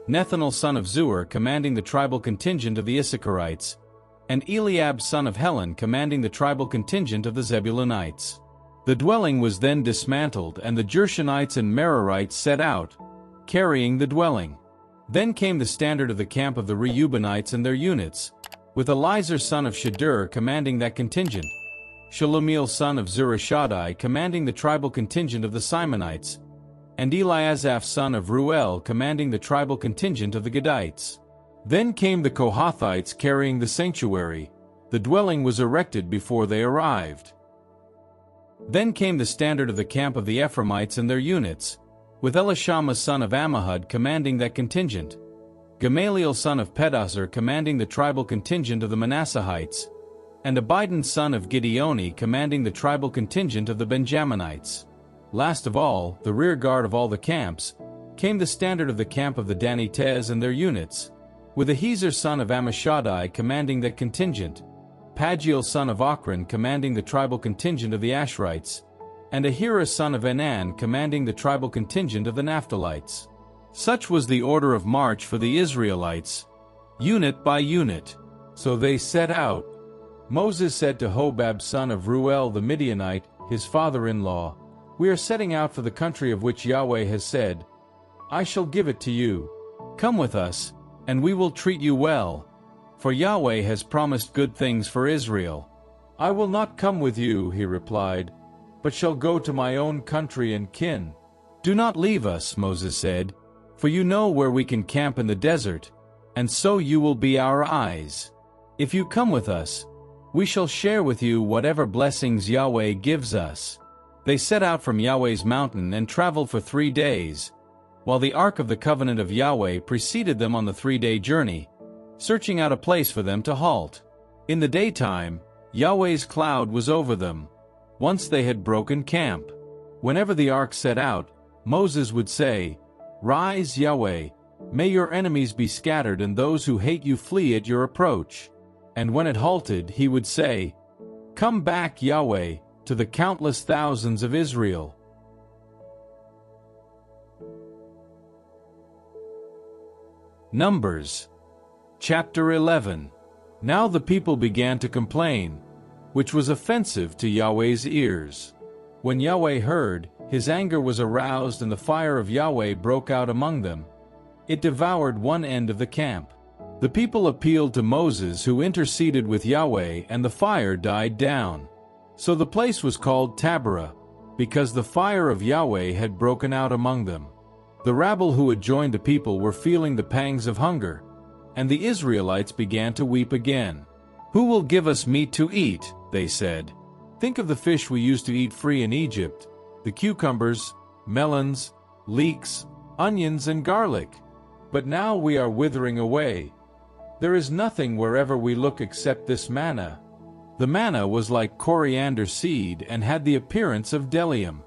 Nethanel son of Zuar commanding the tribal contingent of the Issacharites, and Eliab son of Helon commanding the tribal contingent of the Zebulunites. The dwelling was then dismantled, and the Gershonites and Merarites set out, carrying the dwelling. Then came the standard of the camp of the Reubenites and their units, with Elizur son of Shadur commanding that contingent, Shalumiel son of Zurishaddai commanding the tribal contingent of the Simonites, and Eliasaph son of Ruel commanding the tribal contingent of the Gadites. Then came the Kohathites carrying the sanctuary. The dwelling was erected before they arrived. Then came the standard of the camp of the Ephraimites and their units, with Elishama son of Ammihud commanding that contingent, Gamaliel son of Pedahzur commanding the tribal contingent of the Manasseites, and Abidan son of Gideoni commanding the tribal contingent of the Benjaminites. Last of all, the rear guard of all the camps, came the standard of the camp of the Danites and their units, with Ahiezer son of Ammishaddai commanding that contingent, Pagiel son of Ochran commanding the tribal contingent of the Asherites, and Ahira son of Enan commanding the tribal contingent of the Naphtalites. Such was the order of march for the Israelites, unit by unit. So they set out. Moses said to Hobab son of Ruel the Midianite, his father-in-law, "We are setting out for the country of which Yahweh has said, 'I shall give it to you. Come with us, and we will treat you well.' for Yahweh has promised good things for Israel." "I will not come with you," he replied, "but shall go to my own country and kin." "Do not leave us," Moses said, "for you know where we can camp in the desert, and so you will be our eyes. If you come with us, we shall share with you whatever blessings Yahweh gives us." They set out from Yahweh's mountain and traveled for 3 days, while the Ark of the Covenant of Yahweh preceded them on the 3-day journey, searching out a place for them to halt. In the daytime, Yahweh's cloud was over them, once they had broken camp. Whenever the ark set out, Moses would say, "Rise, Yahweh, may your enemies be scattered and those who hate you flee at your approach." And when it halted, he would say, "Come back, Yahweh, to the countless thousands of Israel." Numbers Chapter 11. Now the people began to complain, which was offensive to Yahweh's ears. When Yahweh heard, his anger was aroused and the fire of Yahweh broke out among them. It devoured one end of the camp. The people appealed to Moses, who interceded with Yahweh, and the fire died down. So the place was called Taberah, because the fire of Yahweh had broken out among them. The rabble who had joined the people were feeling the pangs of hunger, and the Israelites began to weep again. "Who will give us meat to eat?" they said. "Think of the fish we used to eat free in Egypt, the cucumbers, melons, leeks, onions, and garlic. But now we are withering away. There is nothing wherever we look except this manna." The manna was like coriander seed and had the appearance of bdellium.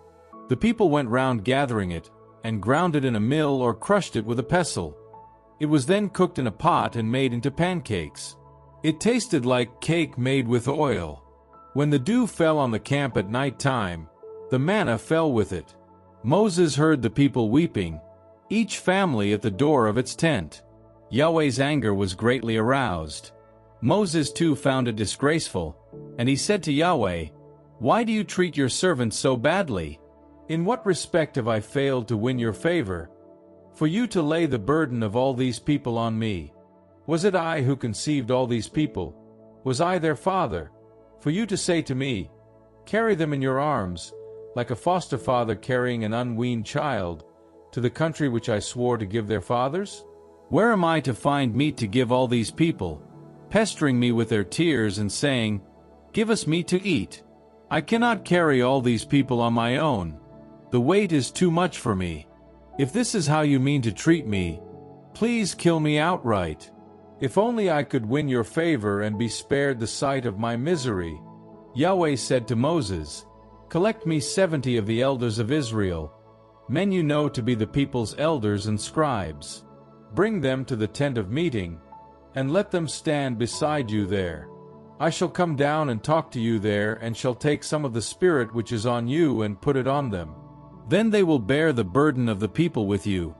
The people went round gathering it, and ground it in a mill or crushed it with a pestle. It was then cooked in a pot and made into pancakes. It tasted like cake made with oil. When the dew fell on the camp at night time, the manna fell with it. Moses heard the people weeping, each family at the door of its tent. Yahweh's anger was greatly aroused. Moses too found it disgraceful, and he said to Yahweh, "Why do you treat your servants so badly? In what respect have I failed to win your favor, for you to lay the burden of all these people on me? Was it I who conceived all these people? Was I their father? For you to say to me, 'Carry them in your arms,' like a foster father carrying an unweaned child, to the country which I swore to give their fathers? Where am I to find meat to give all these people, pestering me with their tears and saying, 'Give us meat to eat'? I cannot carry all these people on my own. The weight is too much for me. If this is how you mean to treat me, please kill me outright. If only I could win your favor and be spared the sight of my misery." Yahweh said to Moses, "Collect me 70 of the elders of Israel, men you know to be the people's elders and scribes. Bring them to the tent of meeting, and let them stand beside you there. I shall come down and talk to you there, and shall take some of the Spirit which is on you and put it on them. Then they will bear the burden of the people with you,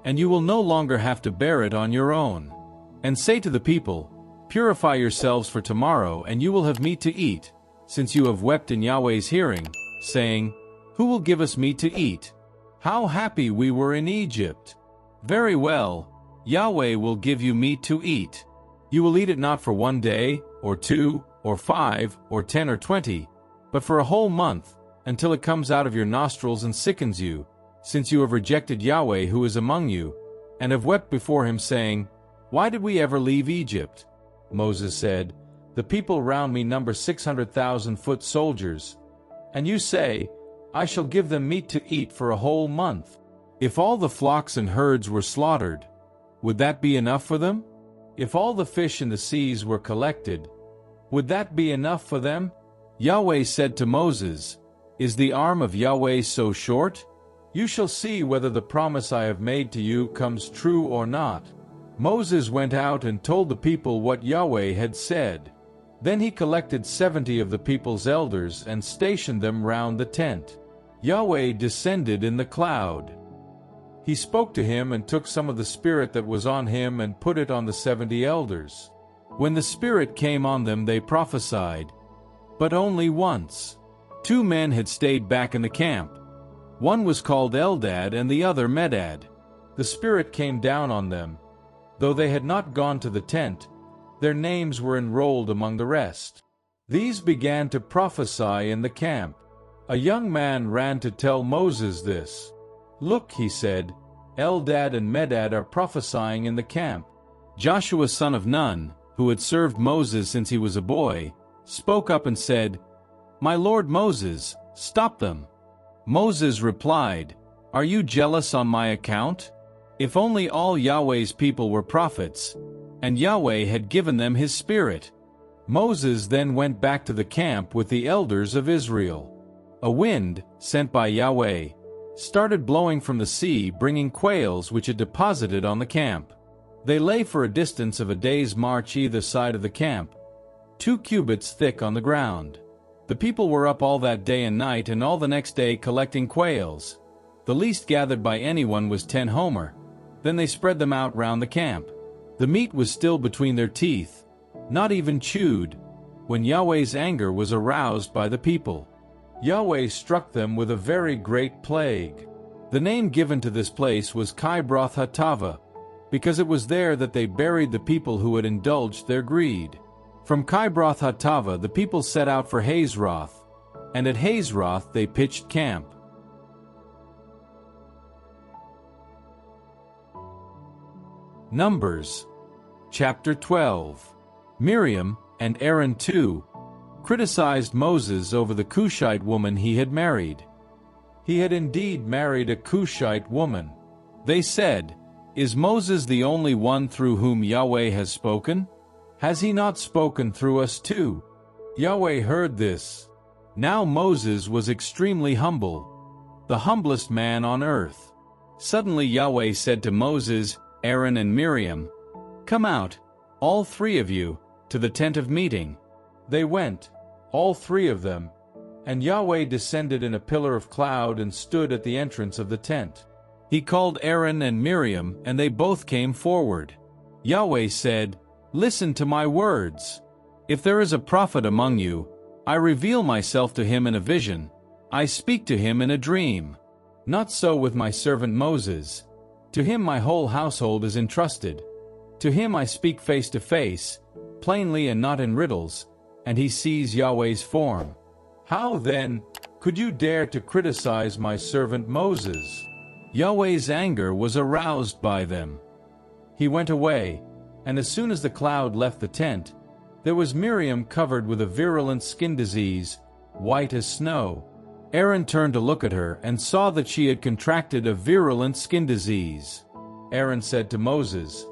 and you will no longer have to bear it on your own. And say to the people, 'Purify yourselves for tomorrow, and you will have meat to eat,' since you have wept in Yahweh's hearing, saying, 'Who will give us meat to eat? How happy we were in Egypt!' Very well, Yahweh will give you meat to eat. You will eat it not for 1 day, or 2, or 5, or 10, or 20, but for a whole month, until it comes out of your nostrils and sickens you, since you have rejected Yahweh who is among you, and have wept before him, saying, 'Why did we ever leave Egypt?' Moses said, 'The people round me number 600,000 foot soldiers. And you say, I shall give them meat to eat for a whole month. If all the flocks and herds were slaughtered, would that be enough for them? If all the fish in the seas were collected, would that be enough for them?' Yahweh said to Moses, 'Is the arm of Yahweh so short? You shall see whether the promise I have made to you comes true or not.' Moses went out and told the people what Yahweh had said. Then he collected 70 of the people's elders and stationed them round the tent. Yahweh descended in the cloud. He spoke to him and took some of the Spirit that was on him and put it on the 70 elders. When the Spirit came on them, they prophesied, but only once. 2 men had stayed back in the camp. One was called Eldad and the other Medad. The Spirit came down on them. Though they had not gone to the tent, Their names were enrolled among the rest. These began to prophesy in the camp. A young man ran to tell Moses this. "Look," he said, "Eldad and Medad are prophesying in the camp." Joshua son of Nun, who had served Moses since he was a boy, spoke up and said, "My lord Moses, stop them." Moses replied, "Are you jealous on my account? If only all Yahweh's people were prophets, and Yahweh had given them his spirit." Moses then went back to the camp with the elders of Israel. A wind, sent by Yahweh, started blowing from the sea, bringing quails which had deposited on the camp. They lay for a distance of a day's march either side of the camp, 2 cubits thick on the ground. The people were up all that day and night and all the next day collecting quails. The least gathered by anyone was 10 homer. Then they spread them out round the camp. The meat was still between their teeth, not even chewed, when Yahweh's anger was aroused by the people. Yahweh struck them with a very great plague. The name given to this place was Kibroth-Hattaavah, because it was there that they buried the people who had indulged their greed. From Kibroth-Hattaavah the people set out for Hazeroth, and at Hazeroth they pitched camp. Numbers chapter 12. Miriam, and Aaron too, criticized Moses over the Cushite woman he had married. He had indeed married a Cushite woman. They said, "Is Moses the only one through whom Yahweh has spoken? Has he not spoken through us too?" Yahweh heard this. Now Moses was extremely humble, the humblest man on earth. Suddenly Yahweh said to Moses, Aaron and Miriam, "Come out, all 3 of you, to the tent of meeting." They went, all 3 of them, and Yahweh descended in a pillar of cloud and stood at the entrance of the tent. He called Aaron and Miriam, and they both came forward. Yahweh said, "Listen to my words. If there is a prophet among you, I reveal myself to him in a vision. I speak to him in a dream. Not so with my servant Moses. To him my whole household is entrusted. To him I speak face to face, plainly and not in riddles, and he sees Yahweh's form. How then could you dare to criticize my servant Moses?" Yahweh's anger was aroused by them. He went away, and as soon as the cloud left the tent, there was Miriam covered with a virulent skin disease, white as snow. Aaron turned to look at her and saw that she had contracted a virulent skin disease. Aaron said to Moses,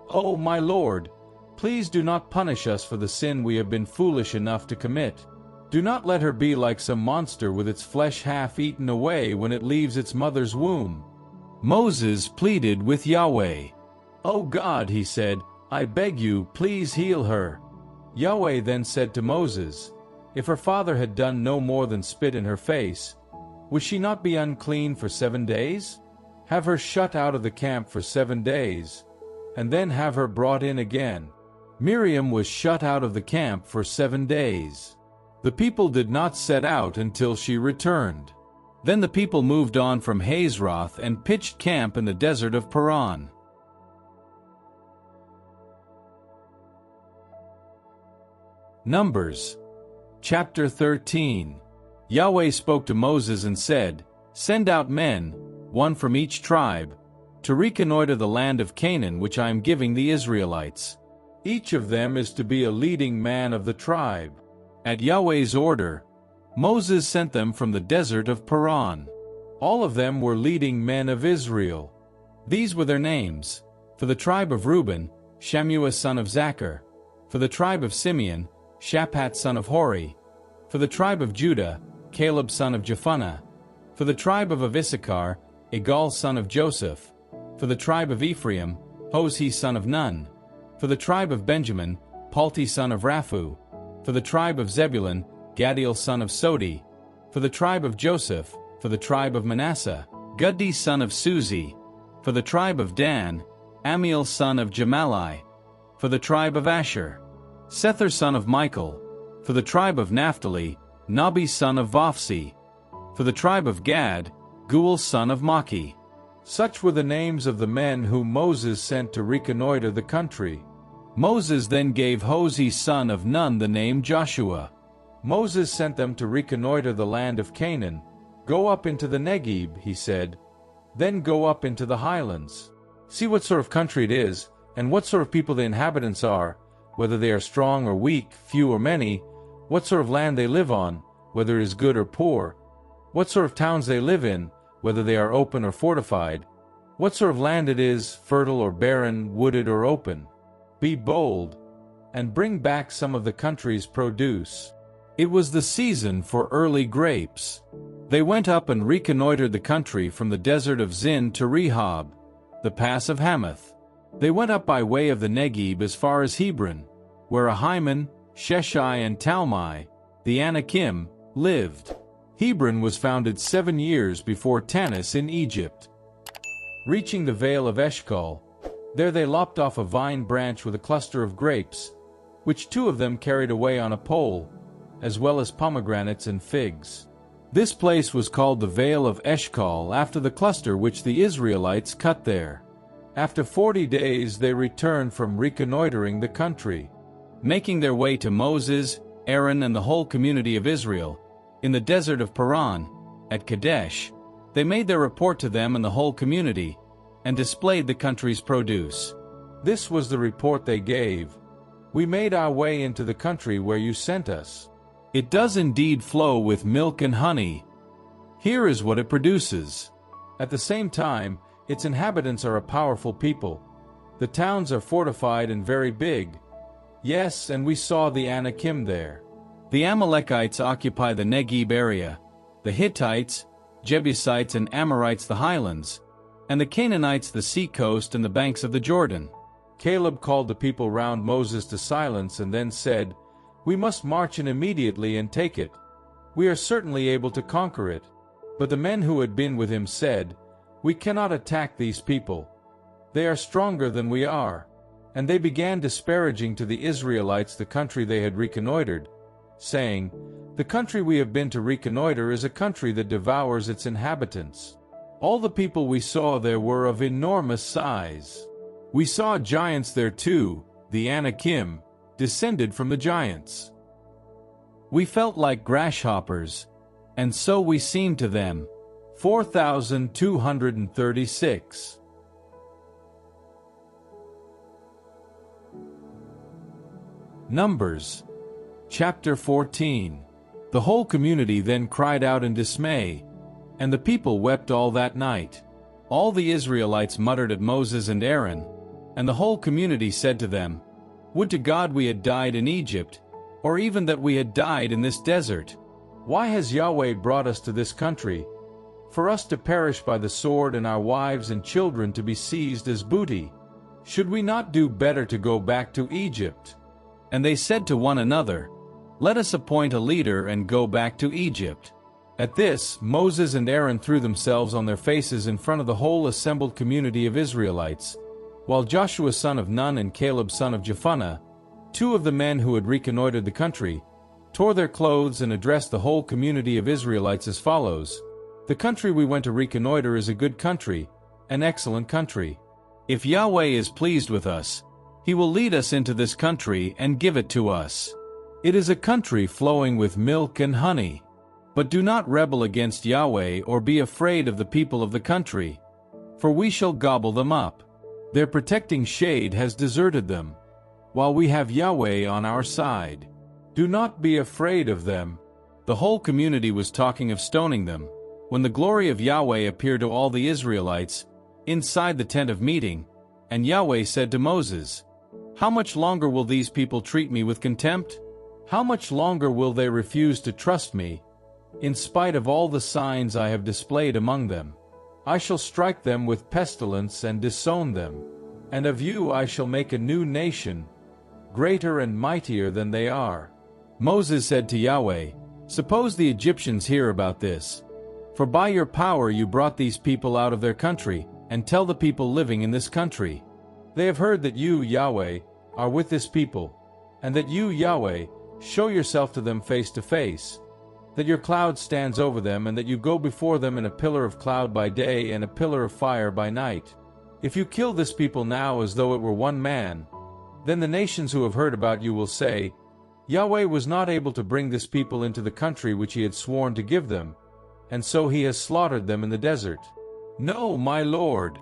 "Oh, my Lord, please do not punish us for the sin we have been foolish enough to commit. Do not let her be like some monster with its flesh half eaten away when it leaves its mother's womb." Moses pleaded with Yahweh. "Oh God," he said, "I beg you, please heal her." Yahweh then said to Moses, "If her father had done no more than spit in her face, would she not be unclean for 7 days? Have her shut out of the camp for 7 days, and then have her brought in again." Miriam was shut out of the camp for 7 days. The people did not set out until she returned. Then the people moved on from Hazeroth and pitched camp in the desert of Paran. Numbers chapter 13. Yahweh spoke to Moses and said, "Send out men, 1 from each tribe, to reconnoiter the land of Canaan which I am giving the Israelites. Each of them is to be a leading man of the tribe." At Yahweh's order, Moses sent them from the desert of Paran. All of them were leading men of Israel. These were their names: for the tribe of Reuben, Shammua son of Zachar; for the tribe of Simeon, Shaphat son of Hori; for the tribe of Judah, Caleb son of Jephunneh; for the tribe of Issachar, Igal son of Joseph; for the tribe of Ephraim, Hosea son of Nun; for the tribe of Benjamin, Palti son of Raphu; for the tribe of Zebulun, Gadiel son of Sodi; for the tribe of Joseph; for the tribe of Manasseh, Guddi son of Suzi; for the tribe of Dan, Amiel son of Gemalli; for the tribe of Asher, Sethur son of Michael; for the tribe of Naphtali, Nabi son of Vophsi; for the tribe of Gad, Guel son of Maki. Such were the names of the men whom Moses sent to reconnoiter the country. Moses then gave Hosea son of Nun the name Joshua. Moses sent them to reconnoiter the land of Canaan. "Go up into the Negeb," he said. "Then go up into the highlands. See what sort of country it is, and what sort of people the inhabitants are, whether they are strong or weak, few or many, what sort of land they live on, whether it is good or poor, what sort of towns they live in, whether they are open or fortified, what sort of land it is, fertile or barren, wooded or open. Be bold, and bring back some of the country's produce." It was the season for early grapes. They went up and reconnoitered the country from the desert of Zin to Rehob, the pass of Hamath. They went up by way of the Negeb as far as Hebron, where Ahiman, Sheshai and Talmai, the Anakim, lived. Hebron was founded 7 years before Tanis in Egypt. Reaching the vale of Eshcol, there they lopped off a vine branch with a cluster of grapes, which 2 of them carried away on a pole, as well as pomegranates and figs. This place was called the Vale of Eshcol after the cluster which the Israelites cut there. After 40 days they returned from reconnoitering the country. Making their way to Moses, Aaron and the whole community of Israel, in the desert of Paran, at Kadesh, they made their report to them and the whole community, and displayed the country's produce. This was the report they gave: "We made our way into the country where you sent us. It does indeed flow with milk and honey. Here is what it produces." At the same time, its inhabitants are a powerful people. The towns are fortified and very big. Yes, and we saw the Anakim there. The Amalekites occupy the Negeb area, the Hittites, Jebusites and Amorites the highlands, and the Canaanites the sea coast and the banks of the Jordan. Caleb called the people round Moses to silence and then said, "We must march in immediately and take it. We are certainly able to conquer it." But the men who had been with him said, "We cannot attack these people. They are stronger than we are." And they began disparaging to the Israelites the country they had reconnoitered, saying, "The country we have been to reconnoiter is a country that devours its inhabitants. All the people we saw there were of enormous size. We saw giants there too, the Anakim, descended from the giants. We felt like grasshoppers, and so we seemed to them." 4,236. Numbers chapter 14. The whole community then cried out in dismay, and the people wept all that night. All the Israelites muttered at Moses and Aaron, and the whole community said to them, "Would to God we had died in Egypt, or even that we had died in this desert. Why has Yahweh brought us to this country, for us to perish by the sword and our wives and children to be seized as booty? Should we not do better to go back to Egypt?" And they said to one another, "Let us appoint a leader and go back to Egypt." At this, Moses and Aaron threw themselves on their faces in front of the whole assembled community of Israelites, while Joshua son of Nun and Caleb son of Jephunneh, 2 of the men who had reconnoitered the country, tore their clothes and addressed the whole community of Israelites as follows: "The country we went to reconnoiter is a good country, an excellent country. If Yahweh is pleased with us, He will lead us into this country and give it to us. It is a country flowing with milk and honey. But do not rebel against Yahweh or be afraid of the people of the country, for we shall gobble them up. Their protecting shade has deserted them, while we have Yahweh on our side. Do not be afraid of them." The whole community was talking of stoning them, when the glory of Yahweh appeared to all the Israelites, inside the tent of meeting, and Yahweh said to Moses, "How much longer will these people treat me with contempt? How much longer will they refuse to trust me, in spite of all the signs I have displayed among them? I shall strike them with pestilence and disown them, and of you I shall make a new nation, greater and mightier than they are." Moses said to Yahweh, "Suppose the Egyptians hear about this, for by your power you brought these people out of their country, and tell the people living in this country. They have heard that you, Yahweh, are with this people, and that you, Yahweh, show yourself to them face to face, that your cloud stands over them, and that you go before them in a pillar of cloud by day and a pillar of fire by night. If you kill this people now as though it were one man, Then the nations who have heard about you will say, Yahweh was not able to bring this people into the country which he had sworn to give them, and so he has slaughtered them in the desert. No, my Lord.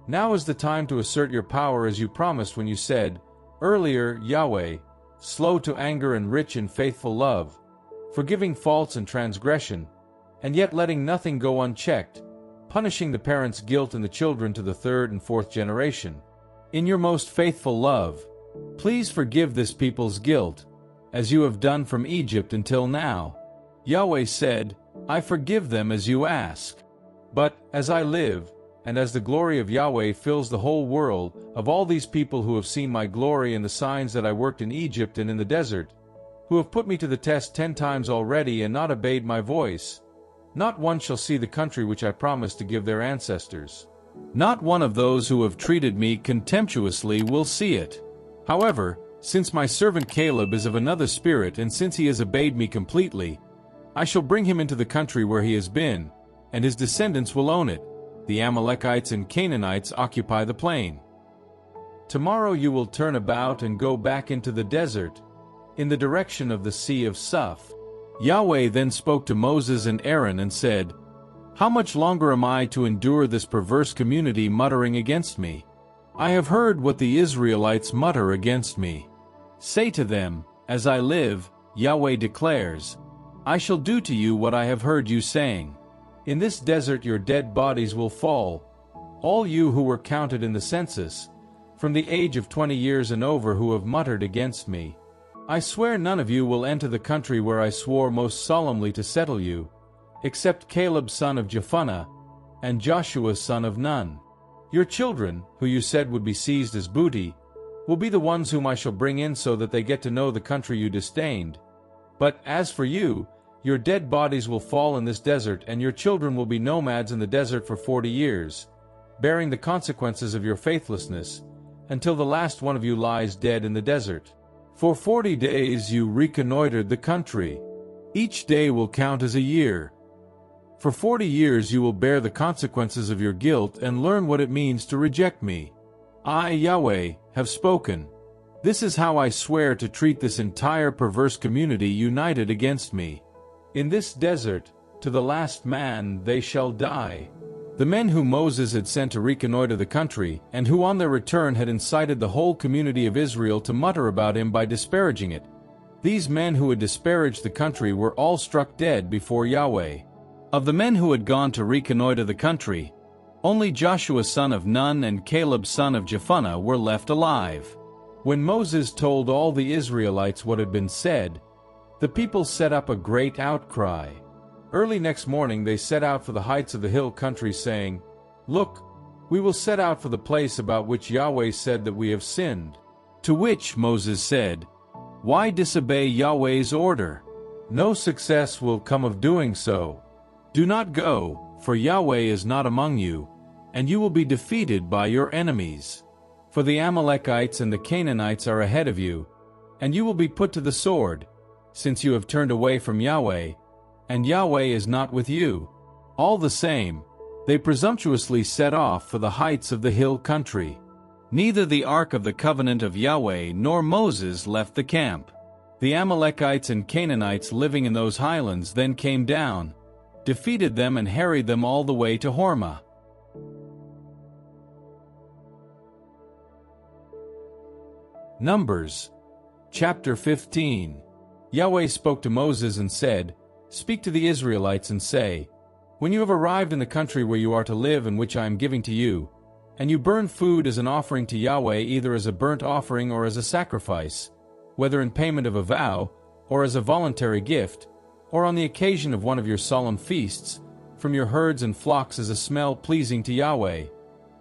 Now is the time to assert your power as you promised when you said, earlier, Yahweh, slow to anger and rich in faithful love, forgiving faults and transgression, and yet letting nothing go unchecked, punishing the parents' guilt and the children to the third and fourth generation. In your most faithful love, please forgive this people's guilt, as you have done from Egypt until now. Yahweh said, I forgive them as you ask. But, as I live, and as the glory of Yahweh fills the whole world, of all these people who have seen my glory and the signs that I worked in Egypt and in the desert, who have put me to the test 10 times already and not obeyed my voice, not one shall see the country which I promised to give their ancestors. Not one of those who have treated me contemptuously will see it. However, since my servant Caleb is of another spirit and since he has obeyed me completely, I shall bring him into the country where he has been, and his descendants will own it. The Amalekites and Canaanites occupy the plain. Tomorrow you will turn about and go back into the desert, in the direction of the Sea of Suph. Yahweh then spoke to Moses and Aaron and said, How much longer am I to endure this perverse community muttering against me? I have heard what the Israelites mutter against me. Say to them, As I live, Yahweh declares, I shall do to you what I have heard you saying. In this desert your dead bodies will fall, all you who were counted in the census, from the age of 20 years and over who have muttered against me. I swear none of you will enter the country where I swore most solemnly to settle you, except Caleb son of Jephunneh, and Joshua son of Nun. Your children, who you said would be seized as booty, will be the ones whom I shall bring in so that they get to know the country you disdained. But as for you, your dead bodies will fall in this desert, and your children will be nomads in the desert for 40 years, bearing the consequences of your faithlessness, until the last one of you lies dead in the desert. For 40 days you reconnoitered the country. Each day will count as a year. For 40 years you will bear the consequences of your guilt and learn what it means to reject me. I, Yahweh, have spoken. This is how I swear to treat this entire perverse community united against me. In this desert, to the last man they shall die. The men whom Moses had sent to reconnoiter the country, and who on their return had incited the whole community of Israel to mutter about him by disparaging it. These men who had disparaged the country were all struck dead before Yahweh. Of the men who had gone to reconnoiter the country, only Joshua son of Nun and Caleb son of Jephunneh were left alive. When Moses told all the Israelites what had been said, the people set up a great outcry. Early next morning they set out for the heights of the hill country, saying, Look, we will set out for the place about which Yahweh said that we have sinned. To which Moses said, Why disobey Yahweh's order? No success will come of doing so. Do not go, for Yahweh is not among you, and you will be defeated by your enemies. For the Amalekites and the Canaanites are ahead of you, and you will be put to the sword, since you have turned away from Yahweh, and Yahweh is not with you. All the same, they presumptuously set off for the heights of the hill country. Neither the ark of the covenant of Yahweh nor Moses left the camp. The Amalekites and Canaanites living in those highlands then came down, defeated them and harried them all the way to Hormah. Numbers, chapter 15. Yahweh spoke to Moses and said, Speak to the Israelites and say, When you have arrived in the country where you are to live and which I am giving to you, and you burn food as an offering to Yahweh either as a burnt offering or as a sacrifice, whether in payment of a vow, or as a voluntary gift, or on the occasion of one of your solemn feasts, from your herds and flocks as a smell pleasing to Yahweh,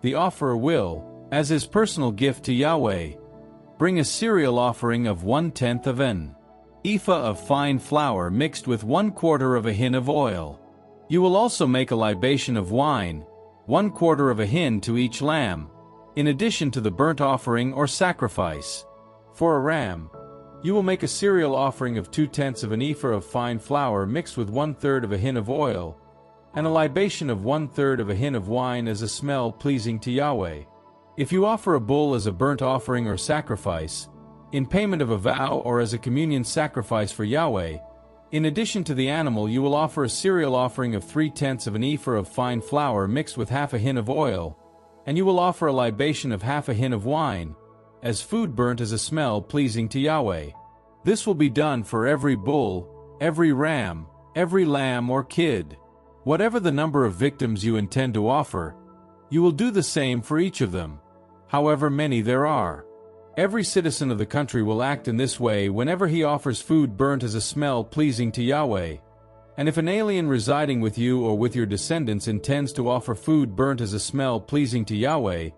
the offerer will, as his personal gift to Yahweh, bring a cereal offering of 1/10 of an ephah of fine flour mixed with 1/4 of a hin of oil. You will also make a libation of wine, 1/4 of a hin to each lamb, in addition to the burnt offering or sacrifice. For a ram, you will make a cereal offering of 2/10 of an ephah of fine flour mixed with 1/3 of a hin of oil, and a libation of 1/3 of a hin of wine as a smell pleasing to Yahweh. If you offer a bull as a burnt offering or sacrifice, in payment of a vow or as a communion sacrifice for Yahweh. In addition to the animal, you will offer a cereal offering of 3/10 of an ephah of fine flour mixed with half a hin of oil, and you will offer a libation of half a hin of wine, as food burnt as a smell pleasing to Yahweh. This will be done for every bull, every ram, every lamb or kid. Whatever the number of victims you intend to offer, you will do the same for each of them, however many there are. Every citizen of the country will act in this way whenever he offers food burnt as a smell pleasing to Yahweh. And if an alien residing with you or with your descendants intends to offer food burnt as a smell pleasing to Yahweh,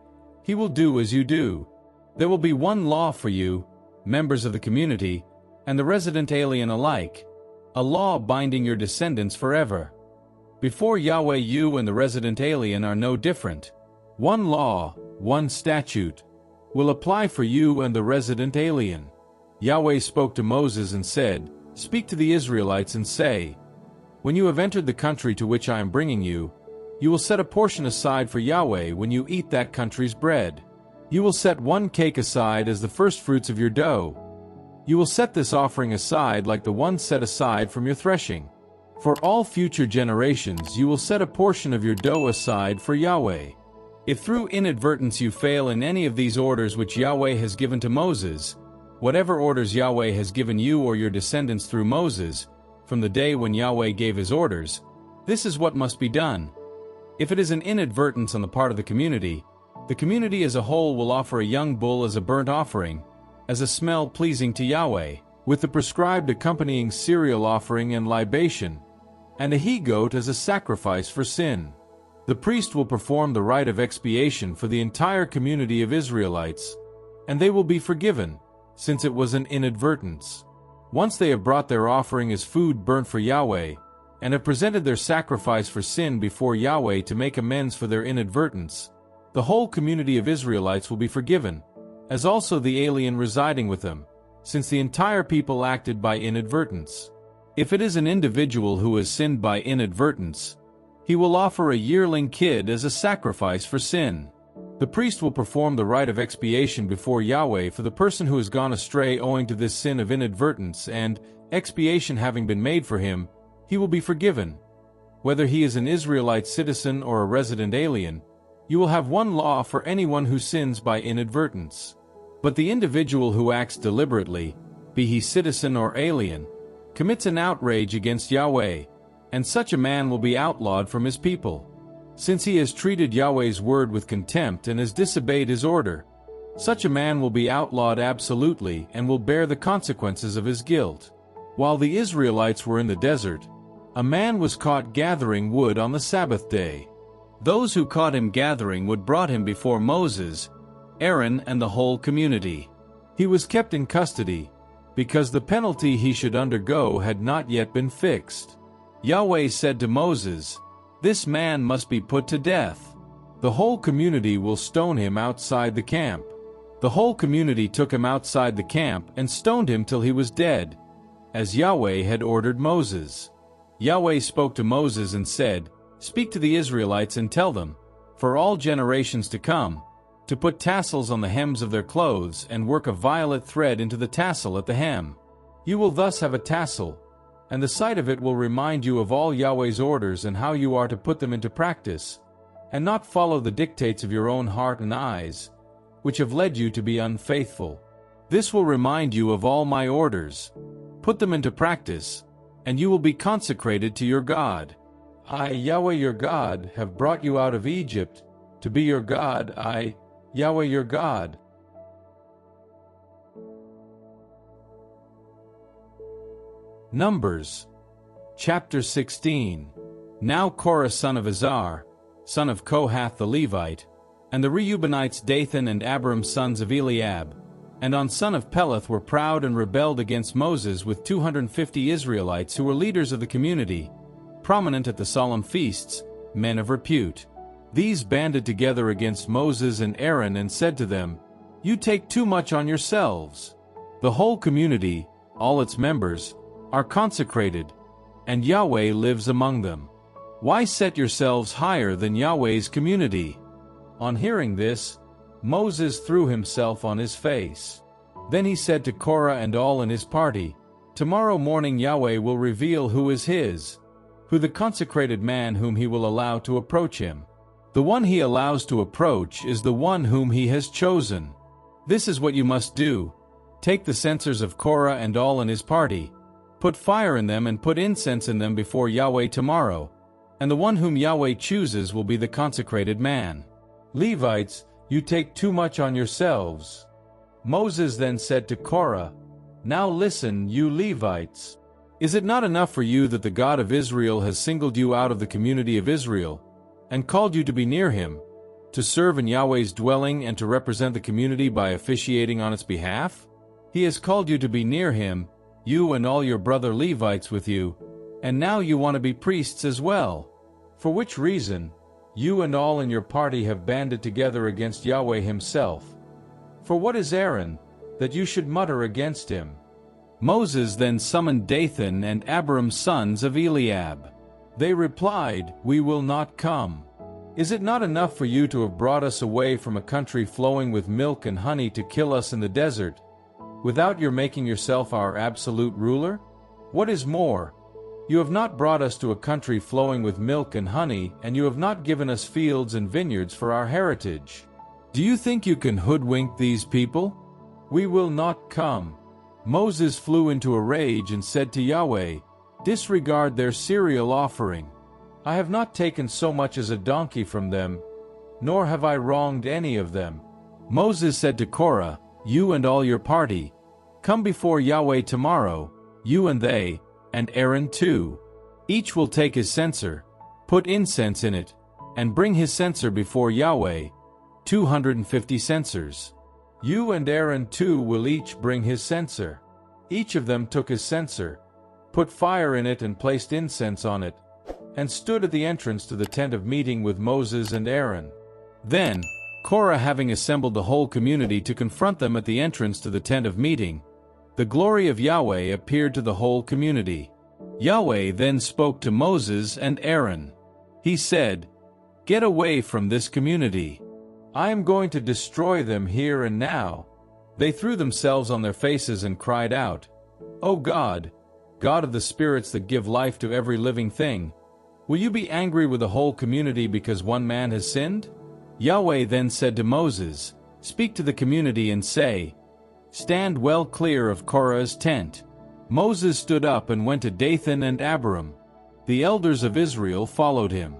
he will do as you do. There will be one law for you, members of the community, and the resident alien alike, a law binding your descendants forever. Before Yahweh, you and the resident alien are no different. One law, one statute, will apply for you and the resident alien. Yahweh spoke to Moses and said, "Speak to the Israelites and say, when you have entered the country to which I am bringing you, you will set a portion aside for Yahweh when you eat that country's bread. You will set one cake aside as the firstfruits of your dough. You will set this offering aside like the one set aside from your threshing. For all future generations you will set a portion of your dough aside for Yahweh. If through inadvertence you fail in any of these orders which Yahweh has given to Moses, whatever orders Yahweh has given you or your descendants through Moses, from the day when Yahweh gave his orders, this is what must be done. If it is an inadvertence on the part of the community as a whole will offer a young bull as a burnt offering, as a smell pleasing to Yahweh, with the prescribed accompanying cereal offering and libation, and a he-goat as a sacrifice for sin. The priest will perform the rite of expiation for the entire community of Israelites, and they will be forgiven, since it was an inadvertence. Once they have brought their offering as food burnt for Yahweh, and have presented their sacrifice for sin before Yahweh to make amends for their inadvertence, the whole community of Israelites will be forgiven, as also the alien residing with them, since the entire people acted by inadvertence. If it is an individual who has sinned by inadvertence, he will offer a yearling kid as a sacrifice for sin. The priest will perform the rite of expiation before Yahweh for the person who has gone astray owing to this sin of inadvertence, and, expiation having been made for him, he will be forgiven. Whether he is an Israelite citizen or a resident alien, you will have one law for anyone who sins by inadvertence. But the individual who acts deliberately, be he citizen or alien, commits an outrage against Yahweh, and such a man will be outlawed from his people. Since he has treated Yahweh's word with contempt and has disobeyed his order, such a man will be outlawed absolutely and will bear the consequences of his guilt. While the Israelites were in the desert, a man was caught gathering wood on the Sabbath day. Those who caught him gathering wood brought him before Moses, Aaron, and the whole community. He was kept in custody, because the penalty he should undergo had not yet been fixed. Yahweh said to Moses, "This man must be put to death. The whole community will stone him outside the camp." The whole community took him outside the camp and stoned him till he was dead, as Yahweh had ordered Moses. Yahweh spoke to Moses and said, "Speak to the Israelites and tell them, for all generations to come, to put tassels on the hems of their clothes and work a violet thread into the tassel at the hem. You will thus have a tassel, and the sight of it will remind you of all Yahweh's orders and how you are to put them into practice, and not follow the dictates of your own heart and eyes, which have led you to be unfaithful. This will remind you of all my orders. Put them into practice, and you will be consecrated to your God. I, Yahweh your God, have brought you out of Egypt to be your God. I, Yahweh your God." Numbers, chapter 16. Now Korah son of Izhar, son of Kohath the Levite, and the Reubenites Dathan and Abiram sons of Eliab, and On son of Peleth were proud and rebelled against Moses with 250 Israelites who were leaders of the community, prominent at the solemn feasts, men of repute. These banded together against Moses and Aaron and said to them, "You take too much on yourselves. The whole community, all its members, are consecrated, and Yahweh lives among them. Why set yourselves higher than Yahweh's community?" On hearing this, Moses threw himself on his face. Then he said to Korah and all in his party, "Tomorrow morning Yahweh will reveal who is his, who the consecrated man whom he will allow to approach him. The one he allows to approach is the one whom he has chosen. This is what you must do. Take the censers of Korah and all in his party, put fire in them and put incense in them before Yahweh tomorrow, and the one whom Yahweh chooses will be the consecrated man. Levites, you take too much on yourselves." Moses then said to Korah, "Now listen, you Levites. Is it not enough for you that the God of Israel has singled you out of the community of Israel, and called you to be near him, to serve in Yahweh's dwelling and to represent the community by officiating on its behalf? He has called you to be near him, you and all your brother Levites with you, and now you want to be priests as well. For which reason, you and all in your party have banded together against Yahweh himself. For what is Aaron, that you should mutter against him?" Moses then summoned Dathan and Abiram's sons of Eliab. They replied, "We will not come. Is it not enough for you to have brought us away from a country flowing with milk and honey to kill us in the desert, without your making yourself our absolute ruler? What is more, you have not brought us to a country flowing with milk and honey, and you have not given us fields and vineyards for our heritage. Do you think you can hoodwink these people? We will not come." Moses flew into a rage and said to Yahweh, "Disregard their cereal offering. I have not taken so much as a donkey from them, nor have I wronged any of them." Moses said to Korah, "You and all your party, come before Yahweh tomorrow, you and they, and Aaron too. Each will take his censer, put incense in it, and bring his censer before Yahweh, 250 censers. You and Aaron too will each bring his censer." Each of them took his censer, put fire in it and placed incense on it, and stood at the entrance to the tent of meeting with Moses and Aaron. Then, Korah having assembled the whole community to confront them at the entrance to the tent of meeting, the glory of Yahweh appeared to the whole community. Yahweh then spoke to Moses and Aaron. He said, "Get away from this community. I am going to destroy them here and now." They threw themselves on their faces and cried out, "O God, God of the spirits that give life to every living thing, will you be angry with the whole community because one man has sinned?" Yahweh then said to Moses, "Speak to the community and say, 'Stand well clear of Korah's tent.'" Moses stood up and went to Dathan and Abiram. The elders of Israel followed him.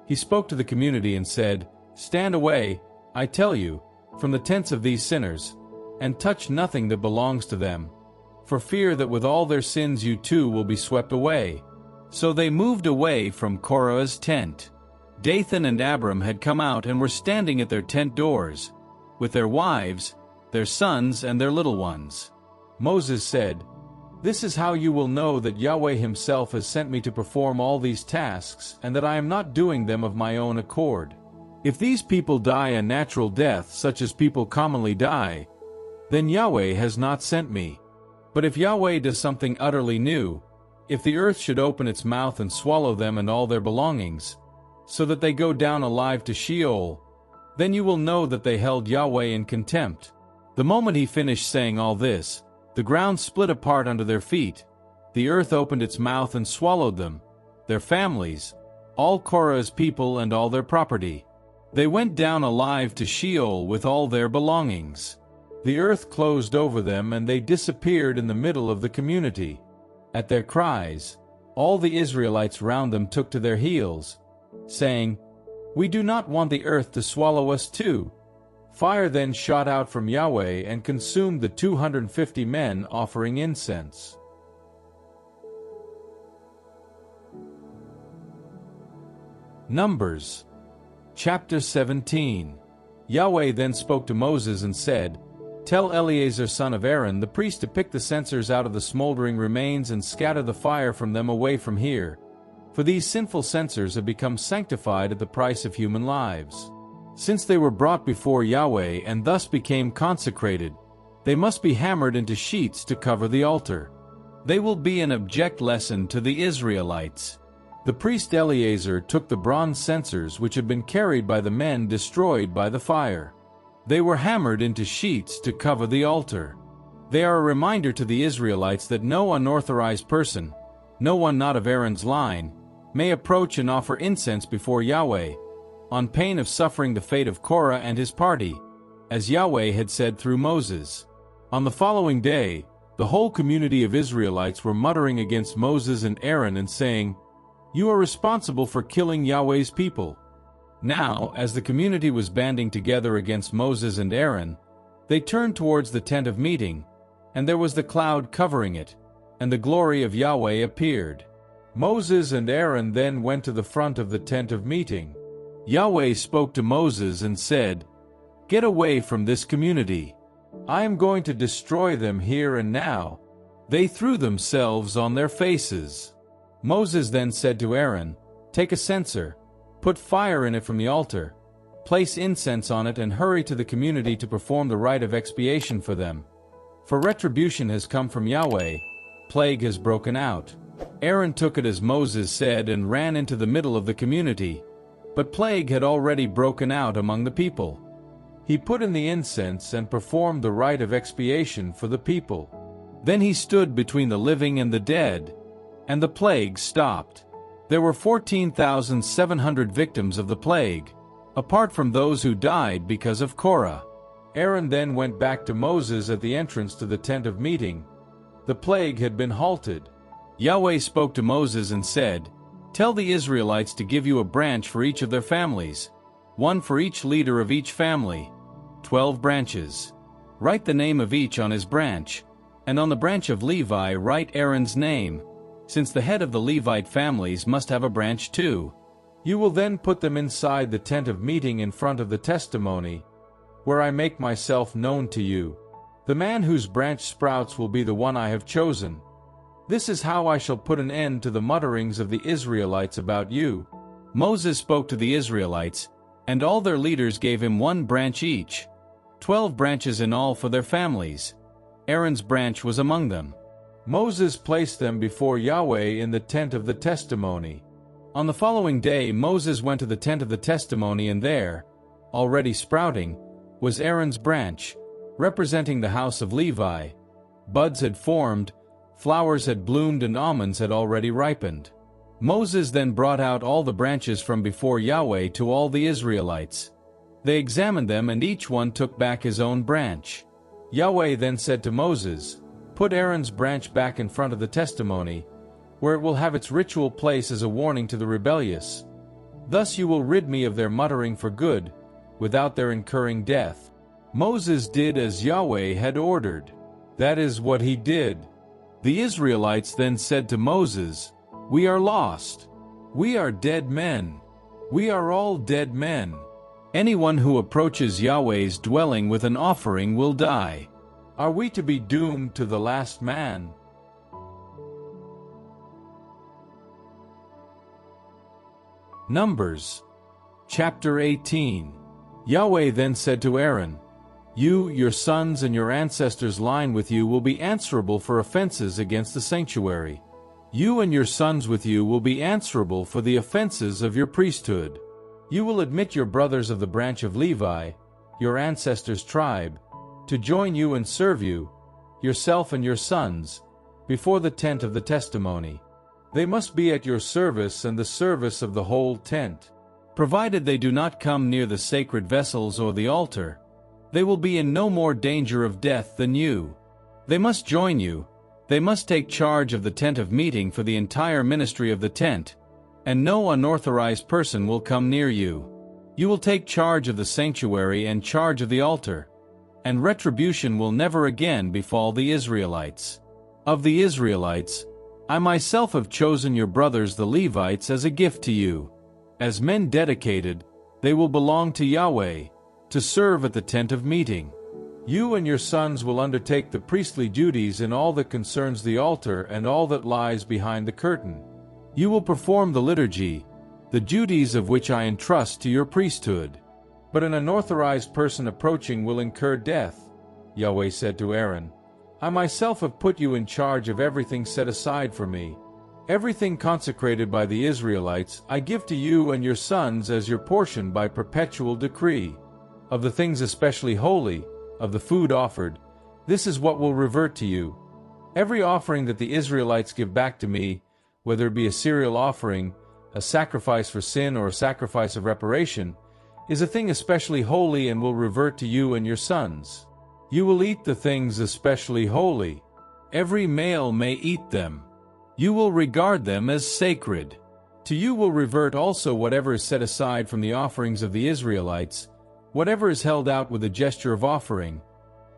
He spoke to the community and said, "Stand away, I tell you, from the tents of these sinners, and touch nothing that belongs to them, for fear that with all their sins you too will be swept away." So they moved away from Korah's tent. Dathan and Abiram had come out and were standing at their tent doors, with their wives, their sons, and their little ones. Moses said, "This is how you will know that Yahweh himself has sent me to perform all these tasks, and that I am not doing them of my own accord. If these people die a natural death such as people commonly die, then Yahweh has not sent me. But if Yahweh does something utterly new, if the earth should open its mouth and swallow them and all their belongings, so that they go down alive to Sheol, then you will know that they held Yahweh in contempt." The moment he finished saying all this, the ground split apart under their feet. The earth opened its mouth and swallowed them, their families, all Korah's people and all their property. They went down alive to Sheol with all their belongings. The earth closed over them and they disappeared in the middle of the community. At their cries, all the Israelites round them took to their heels, saying, "We do not want the earth to swallow us too." Fire then shot out from Yahweh and consumed the 250 men offering incense. Numbers Chapter 17. Yahweh then spoke to Moses and said, "Tell Eleazar son of Aaron the priest to pick the censers out of the smoldering remains and scatter the fire from them away from here, for these sinful censers have become sanctified at the price of human lives. Since they were brought before Yahweh and thus became consecrated, they must be hammered into sheets to cover the altar. They will be an object lesson to the Israelites." The priest Eleazar took the bronze censers which had been carried by the men destroyed by the fire. They were hammered into sheets to cover the altar. They are a reminder to the Israelites that no unauthorized person, no one not of Aaron's line, may approach and offer incense before Yahweh, on pain of suffering the fate of Korah and his party, as Yahweh had said through Moses. On the following day, the whole community of Israelites were muttering against Moses and Aaron and saying, "You are responsible for killing Yahweh's people." Now, as the community was banding together against Moses and Aaron, they turned towards the tent of meeting, and there was the cloud covering it, and the glory of Yahweh appeared. Moses and Aaron then went to the front of the tent of meeting. Yahweh spoke to Moses and said, "Get away from this community. I am going to destroy them here and now." They threw themselves on their faces. Moses then said to Aaron, "Take a censer, put fire in it from the altar, place incense on it and hurry to the community to perform the rite of expiation for them. For retribution has come from Yahweh, plague has broken out." Aaron took it as Moses said and ran into the middle of the community, but plague had already broken out among the people. He put in the incense and performed the rite of expiation for the people. Then he stood between the living and the dead, and the plague stopped. There were 14,700 victims of the plague, apart from those who died because of Korah. Aaron then went back to Moses at the entrance to the tent of meeting. The plague had been halted. Yahweh spoke to Moses and said, "Tell the Israelites to give you a branch for each of their families, one for each leader of each family, 12 branches. Write the name of each on his branch, and on the branch of Levi write Aaron's name, since the head of the Levite families must have a branch too. You will then put them inside the tent of meeting in front of the testimony, where I make myself known to you. The man whose branch sprouts will be the one I have chosen. This is how I shall put an end to the mutterings of the Israelites about you." Moses spoke to the Israelites, and all their leaders gave him one branch each, 12 branches in all for their families. Aaron's branch was among them. Moses placed them before Yahweh in the tent of the testimony. On the following day Moses went to the tent of the testimony, and there, already sprouting, was Aaron's branch, representing the house of Levi. Buds had formed, flowers had bloomed, and almonds had already ripened. Moses then brought out all the branches from before Yahweh to all the Israelites. They examined them, and each one took back his own branch. Yahweh then said to Moses, "Put Aaron's branch back in front of the testimony, where it will have its ritual place as a warning to the rebellious. Thus you will rid me of their muttering for good, without their incurring death." Moses did as Yahweh had ordered. That is what he did. The Israelites then said to Moses, "We are lost. We are dead men. We are all dead men. Anyone who approaches Yahweh's dwelling with an offering will die. Are we to be doomed to the last man?" Numbers chapter 18. Yahweh then said to Aaron, "You, your sons, and your ancestors' line with you will be answerable for offenses against the sanctuary. You and your sons with you will be answerable for the offenses of your priesthood. You will admit your brothers of the branch of Levi, your ancestors' tribe, to join you and serve you, yourself and your sons, before the tent of the testimony. They must be at your service and the service of the whole tent. Provided they do not come near the sacred vessels or the altar, they will be in no more danger of death than you. They must join you. They must take charge of the tent of meeting for the entire ministry of the tent, and no unauthorized person will come near you. You will take charge of the sanctuary and charge of the altar, and retribution will never again befall the Israelites. Of the Israelites, I myself have chosen your brothers the Levites as a gift to you. As men dedicated, they will belong to Yahweh, to serve at the tent of meeting. You and your sons will undertake the priestly duties in all that concerns the altar and all that lies behind the curtain. You will perform the liturgy, the duties of which I entrust to your priesthood. But an unauthorized person approaching will incur death." Yahweh said to Aaron, "I myself have put you in charge of everything set aside for me. Everything consecrated by the Israelites I give to you and your sons as your portion by perpetual decree. of the things especially holy, of the food offered, this is what will revert to you. Every offering that the Israelites give back to me, whether it be a cereal offering, a sacrifice for sin, or a sacrifice of reparation, is a thing especially holy and will revert to you and your sons. You will eat the things especially holy. Every male may eat them. You will regard them as sacred. To you will revert also whatever is set aside from the offerings of the Israelites, whatever is held out with a gesture of offering.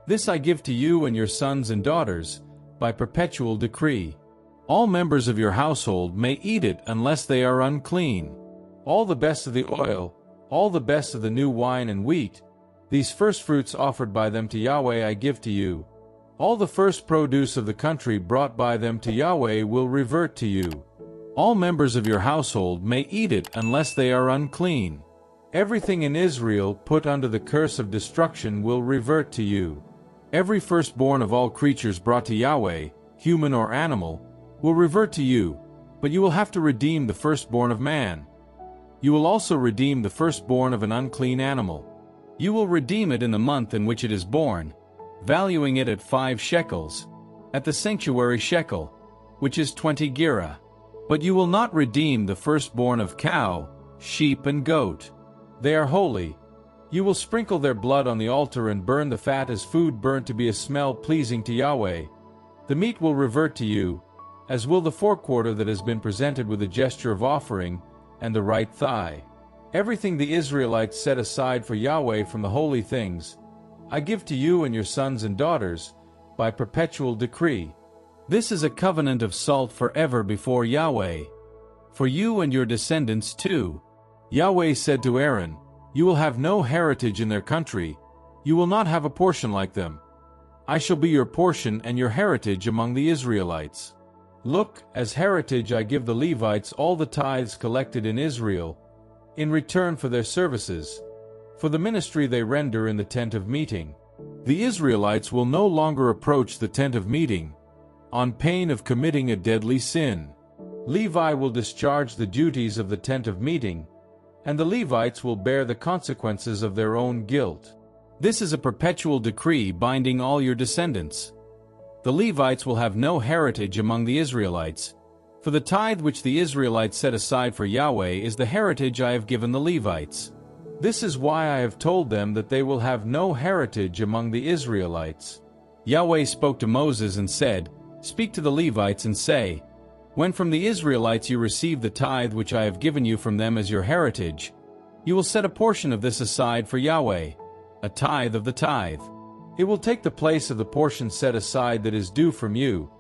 This I give to you and your sons and daughters, by perpetual decree. All members of your household may eat it unless they are unclean. All the best of the oil, all the best of the new wine and wheat, these first fruits offered by them to Yahweh I give to you. All the first produce of the country brought by them to Yahweh will revert to you. All members of your household may eat it unless they are unclean. Everything in Israel put under the curse of destruction will revert to you. Every firstborn of all creatures brought to Yahweh, human or animal, will revert to you, but you will have to redeem the firstborn of man. You will also redeem the firstborn of an unclean animal. You will redeem it in the month in which it is born, valuing it at 5 shekels, at the sanctuary shekel, which is 20 gerah. But you will not redeem the firstborn of cow, sheep, and goat. They are holy. You will sprinkle their blood on the altar and burn the fat as food burnt to be a smell pleasing to Yahweh. The meat will revert to you, as will the forequarter that has been presented with a gesture of offering, and the right thigh. Everything the Israelites set aside for Yahweh from the holy things, I give to you and your sons and daughters, by perpetual decree. This is a covenant of salt forever before Yahweh. For you and your descendants too. Yahweh said to Aaron, you will have no heritage in their country, you will not have a portion like them. I shall be your portion and your heritage among the Israelites. Look, as heritage I give the Levites all the tithes collected in Israel, in return for their services, for the ministry they render in the tent of meeting. The Israelites will no longer approach the tent of meeting, on pain of committing a deadly sin. Levi will discharge the duties of the tent of meeting, and the Levites will bear the consequences of their own guilt. This is a perpetual decree binding all your descendants. The Levites will have no heritage among the Israelites, for the tithe which the Israelites set aside for Yahweh is the heritage I have given the Levites. This is why I have told them that they will have no heritage among the Israelites. Yahweh spoke to Moses and said, Speak to the Levites and say, When from the Israelites you receive the tithe which I have given you from them as your heritage, you will set a portion of this aside for Yahweh, a tithe of the tithe. It will take the place of the portion set aside that is due from you,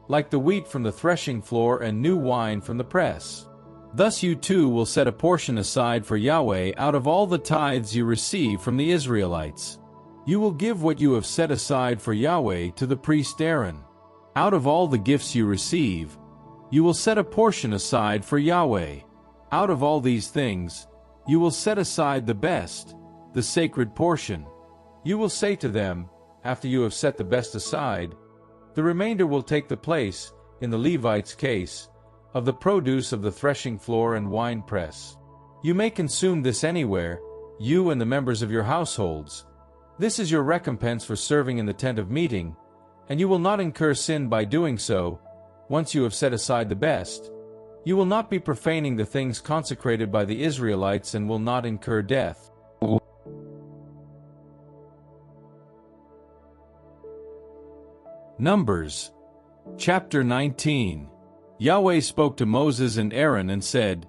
like the wheat from the threshing floor and new wine from the press. Thus you too will set a portion aside for Yahweh out of all the tithes you receive from the Israelites. You will give what you have set aside for Yahweh to the priest Aaron. Out of all the gifts you receive, you will set a portion aside for Yahweh. Out of all these things, you will set aside the best, the sacred portion. You will say to them, after you have set the best aside, the remainder will take the place, in the Levites' case, of the produce of the threshing floor and winepress. You may consume this anywhere, you and the members of your households. This is your recompense for serving in the tent of meeting, and you will not incur sin by doing so, once you have set aside the best. You will not be profaning the things consecrated by the Israelites and will not incur death. Numbers chapter 19. Yahweh spoke to Moses and Aaron and said,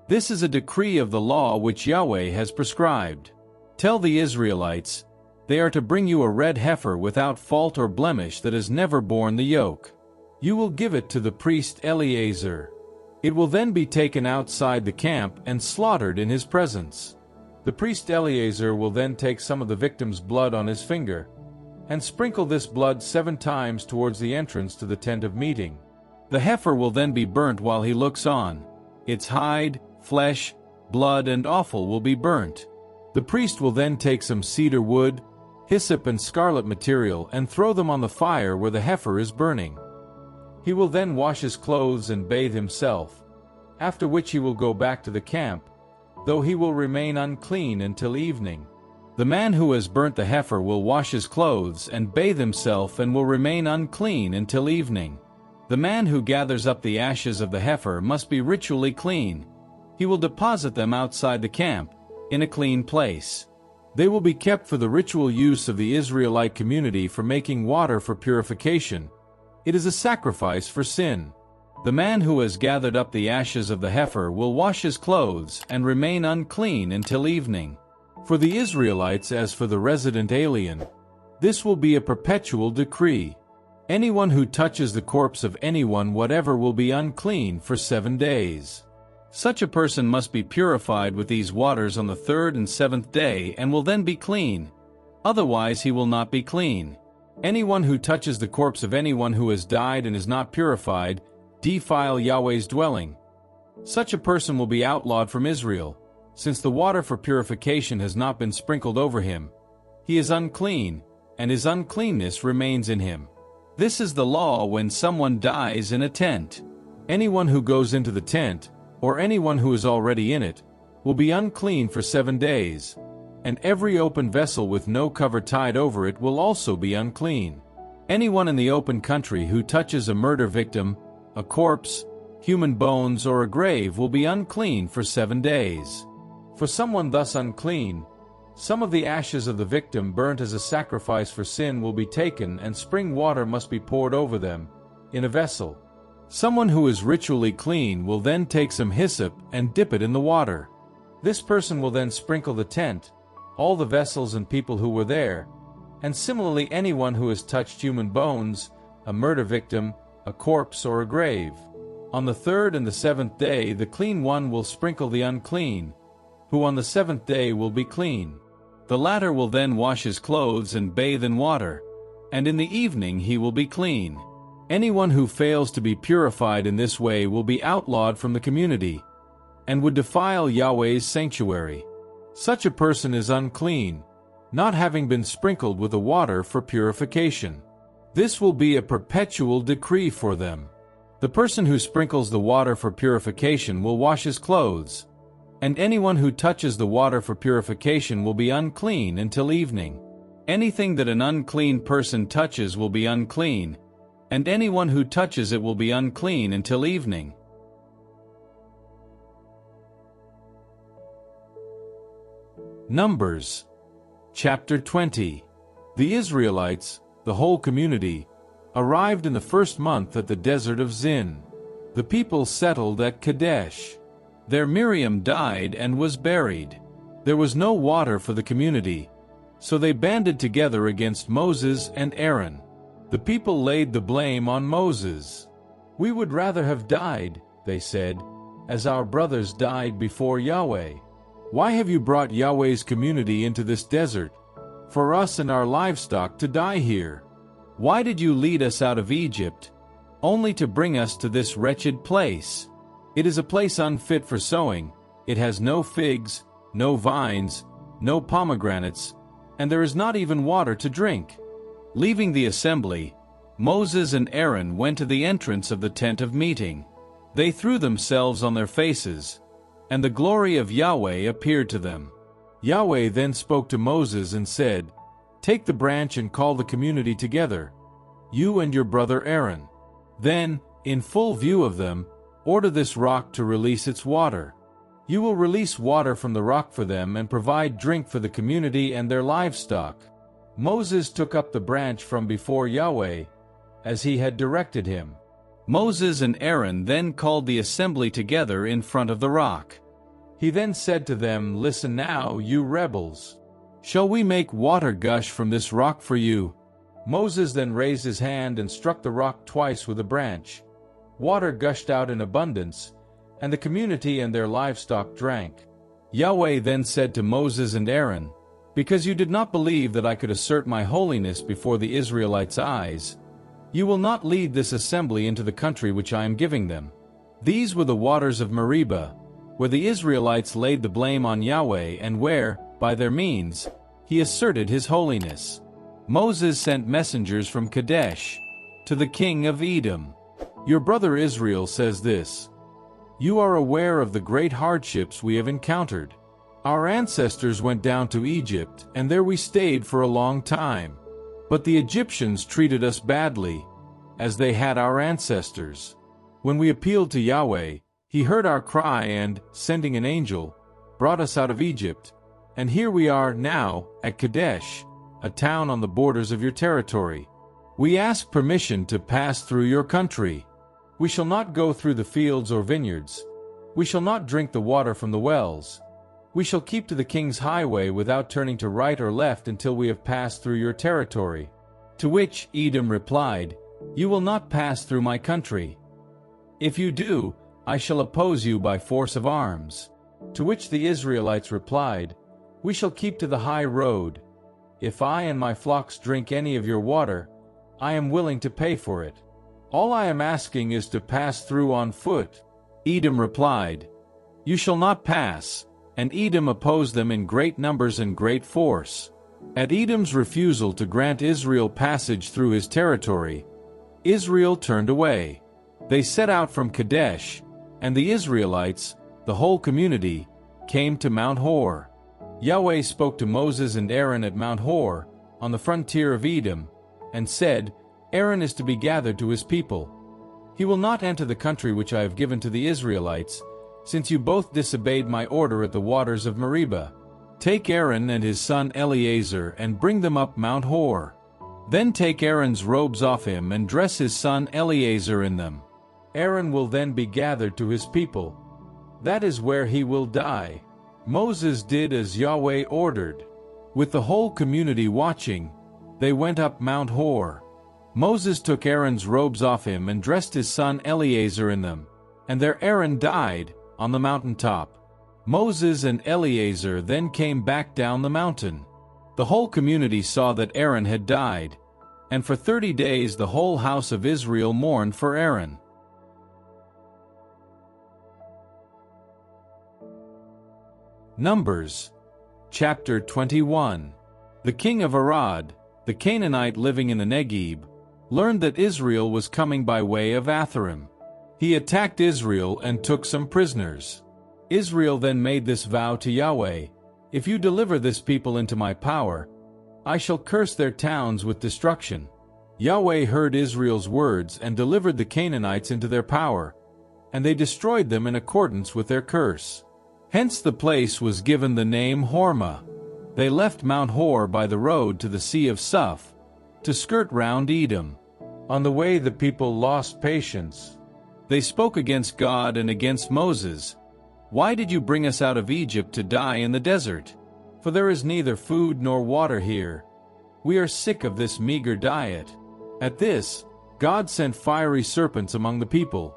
This is a decree of the law which Yahweh has prescribed. Tell the Israelites, they are to bring you a red heifer without fault or blemish that has never borne the yoke. You will give it to the priest Eleazar. It will then be taken outside the camp and slaughtered in his presence. The priest Eleazar will then take some of the victim's blood on his finger, and sprinkle this blood 7 times towards the entrance to the tent of meeting. The heifer will then be burnt while he looks on. Its hide, flesh, blood, and offal will be burnt. The priest will then take some cedar wood, hyssop, and scarlet material and throw them on the fire where the heifer is burning. He will then wash his clothes and bathe himself, after which he will go back to the camp, though he will remain unclean until evening. The man who has burnt the heifer will wash his clothes and bathe himself and will remain unclean until evening. The man who gathers up the ashes of the heifer must be ritually clean. He will deposit them outside the camp, in a clean place. They will be kept for the ritual use of the Israelite community for making water for purification. It is a sacrifice for sin. The man who has gathered up the ashes of the heifer will wash his clothes and remain unclean until evening. For the Israelites as for the resident alien, this will be a perpetual decree. Anyone who touches the corpse of anyone whatever will be unclean for 7 days. Such a person must be purified with these waters on the 3rd and 7th day and will then be clean. Otherwise he will not be clean. Anyone who touches the corpse of anyone who has died and is not purified, defile Yahweh's dwelling. Such a person will be outlawed from Israel, since the water for purification has not been sprinkled over him. He is unclean, and his uncleanness remains in him. This is the law when someone dies in a tent. Anyone who goes into the tent, or anyone who is already in it, will be unclean for 7 days, and every open vessel with no cover tied over it will also be unclean. Anyone in the open country who touches a murder victim, a corpse, human bones, or a grave will be unclean for 7 days. For someone thus unclean, some of the ashes of the victim burnt as a sacrifice for sin will be taken and spring water must be poured over them, in a vessel. Someone who is ritually clean will then take some hyssop and dip it in the water. This person will then sprinkle the tent, all the vessels and people who were there, and similarly anyone who has touched human bones, a murder victim, a corpse, or a grave. On the 3rd and the 7th day the clean one will sprinkle the unclean, who on the 7th day will be clean. The latter will then wash his clothes and bathe in water, and in the evening he will be clean. Anyone who fails to be purified in this way will be outlawed from the community, and would defile Yahweh's sanctuary. Such a person is unclean, not having been sprinkled with the water for purification. This will be a perpetual decree for them. The person who sprinkles the water for purification will wash his clothes, and anyone who touches the water for purification will be unclean until evening. Anything that an unclean person touches will be unclean, and anyone who touches it will be unclean until evening. Numbers chapter 20. The Israelites, the whole community, arrived in the 1st month at the desert of Zin. The people settled at Kadesh. There Miriam died and was buried. There was no water for the community, so they banded together against Moses and Aaron. The people laid the blame on Moses. "We would rather have died," they said, "as our brothers died before Yahweh. Why have you brought Yahweh's community into this desert, for us and our livestock to die here? Why did you lead us out of Egypt, only to bring us to this wretched place? It is a place unfit for sowing, it has no figs, no vines, no pomegranates, and there is not even water to drink." Leaving the assembly, Moses and Aaron went to the entrance of the tent of meeting. They threw themselves on their faces, and the glory of Yahweh appeared to them. Yahweh then spoke to Moses and said, "Take the branch and call the community together, you and your brother Aaron. Then, in full view of them, order this rock to release its water. You will release water from the rock for them and provide drink for the community and their livestock." Moses took up the branch from before Yahweh, as he had directed him. Moses and Aaron then called the assembly together in front of the rock. He then said to them, "Listen now, you rebels. Shall we make water gush from this rock for you?" Moses then raised his hand and struck the rock twice with a branch. Water gushed out in abundance, and the community and their livestock drank. Yahweh then said to Moses and Aaron, "Because you did not believe that I could assert my holiness before the Israelites' eyes, you will not lead this assembly into the country which I am giving them." These were the waters of Meribah, where the Israelites laid the blame on Yahweh and where, by their means, he asserted his holiness. Moses sent messengers from Kadesh to the king of Edom. "Your brother Israel says this: You are aware of the great hardships we have encountered. Our ancestors went down to Egypt, and there we stayed for a long time. But the Egyptians treated us badly, as they had our ancestors. When we appealed to Yahweh, He heard our cry and, sending an angel, brought us out of Egypt. And here we are now, at Kadesh, a town on the borders of your territory. We ask permission to pass through your country. We shall not go through the fields or vineyards. We shall not drink the water from the wells. We shall keep to the king's highway without turning to right or left until we have passed through your territory. To which Edom replied, You will not pass through my country. If you do, I shall oppose you by force of arms. To which the Israelites replied, We shall keep to the high road. If I and my flocks drink any of your water, I am willing to pay for it. All I am asking is to pass through on foot. Edom replied, You shall not pass. And Edom opposed them in great numbers and great force. At Edom's refusal to grant Israel passage through his territory, Israel turned away. They set out from Kadesh, and the Israelites, the whole community, came to Mount Hor. Yahweh spoke to Moses and Aaron at Mount Hor, on the frontier of Edom, and said, Aaron is to be gathered to his people. He will not enter the country which I have given to the Israelites, since you both disobeyed my order at the waters of Meribah. Take Aaron and his son Eleazar and bring them up Mount Hor. Then take Aaron's robes off him and dress his son Eleazar in them. Aaron will then be gathered to his people. That is where he will die. Moses did as Yahweh ordered. With the whole community watching, they went up Mount Hor. Moses took Aaron's robes off him and dressed his son Eleazar in them. And there Aaron died, on the mountaintop. Moses and Eleazar then came back down the mountain. The whole community saw that Aaron had died, and for 30 days the whole house of Israel mourned for Aaron. Numbers, chapter 21. The king of Arad, the Canaanite living in the Negeb, learned that Israel was coming by way of Atharim. He attacked Israel and took some prisoners. Israel then made this vow to Yahweh, If you deliver this people into my power, I shall curse their towns with destruction. Yahweh heard Israel's words and delivered the Canaanites into their power, and they destroyed them in accordance with their curse. Hence the place was given the name Hormah. They left Mount Hor by the road to the Sea of Suph, to skirt round Edom. On the way the people lost patience. They spoke against God and against Moses. Why did you bring us out of Egypt to die in the desert? For there is neither food nor water here. We are sick of this meager diet. At this, God sent fiery serpents among the people.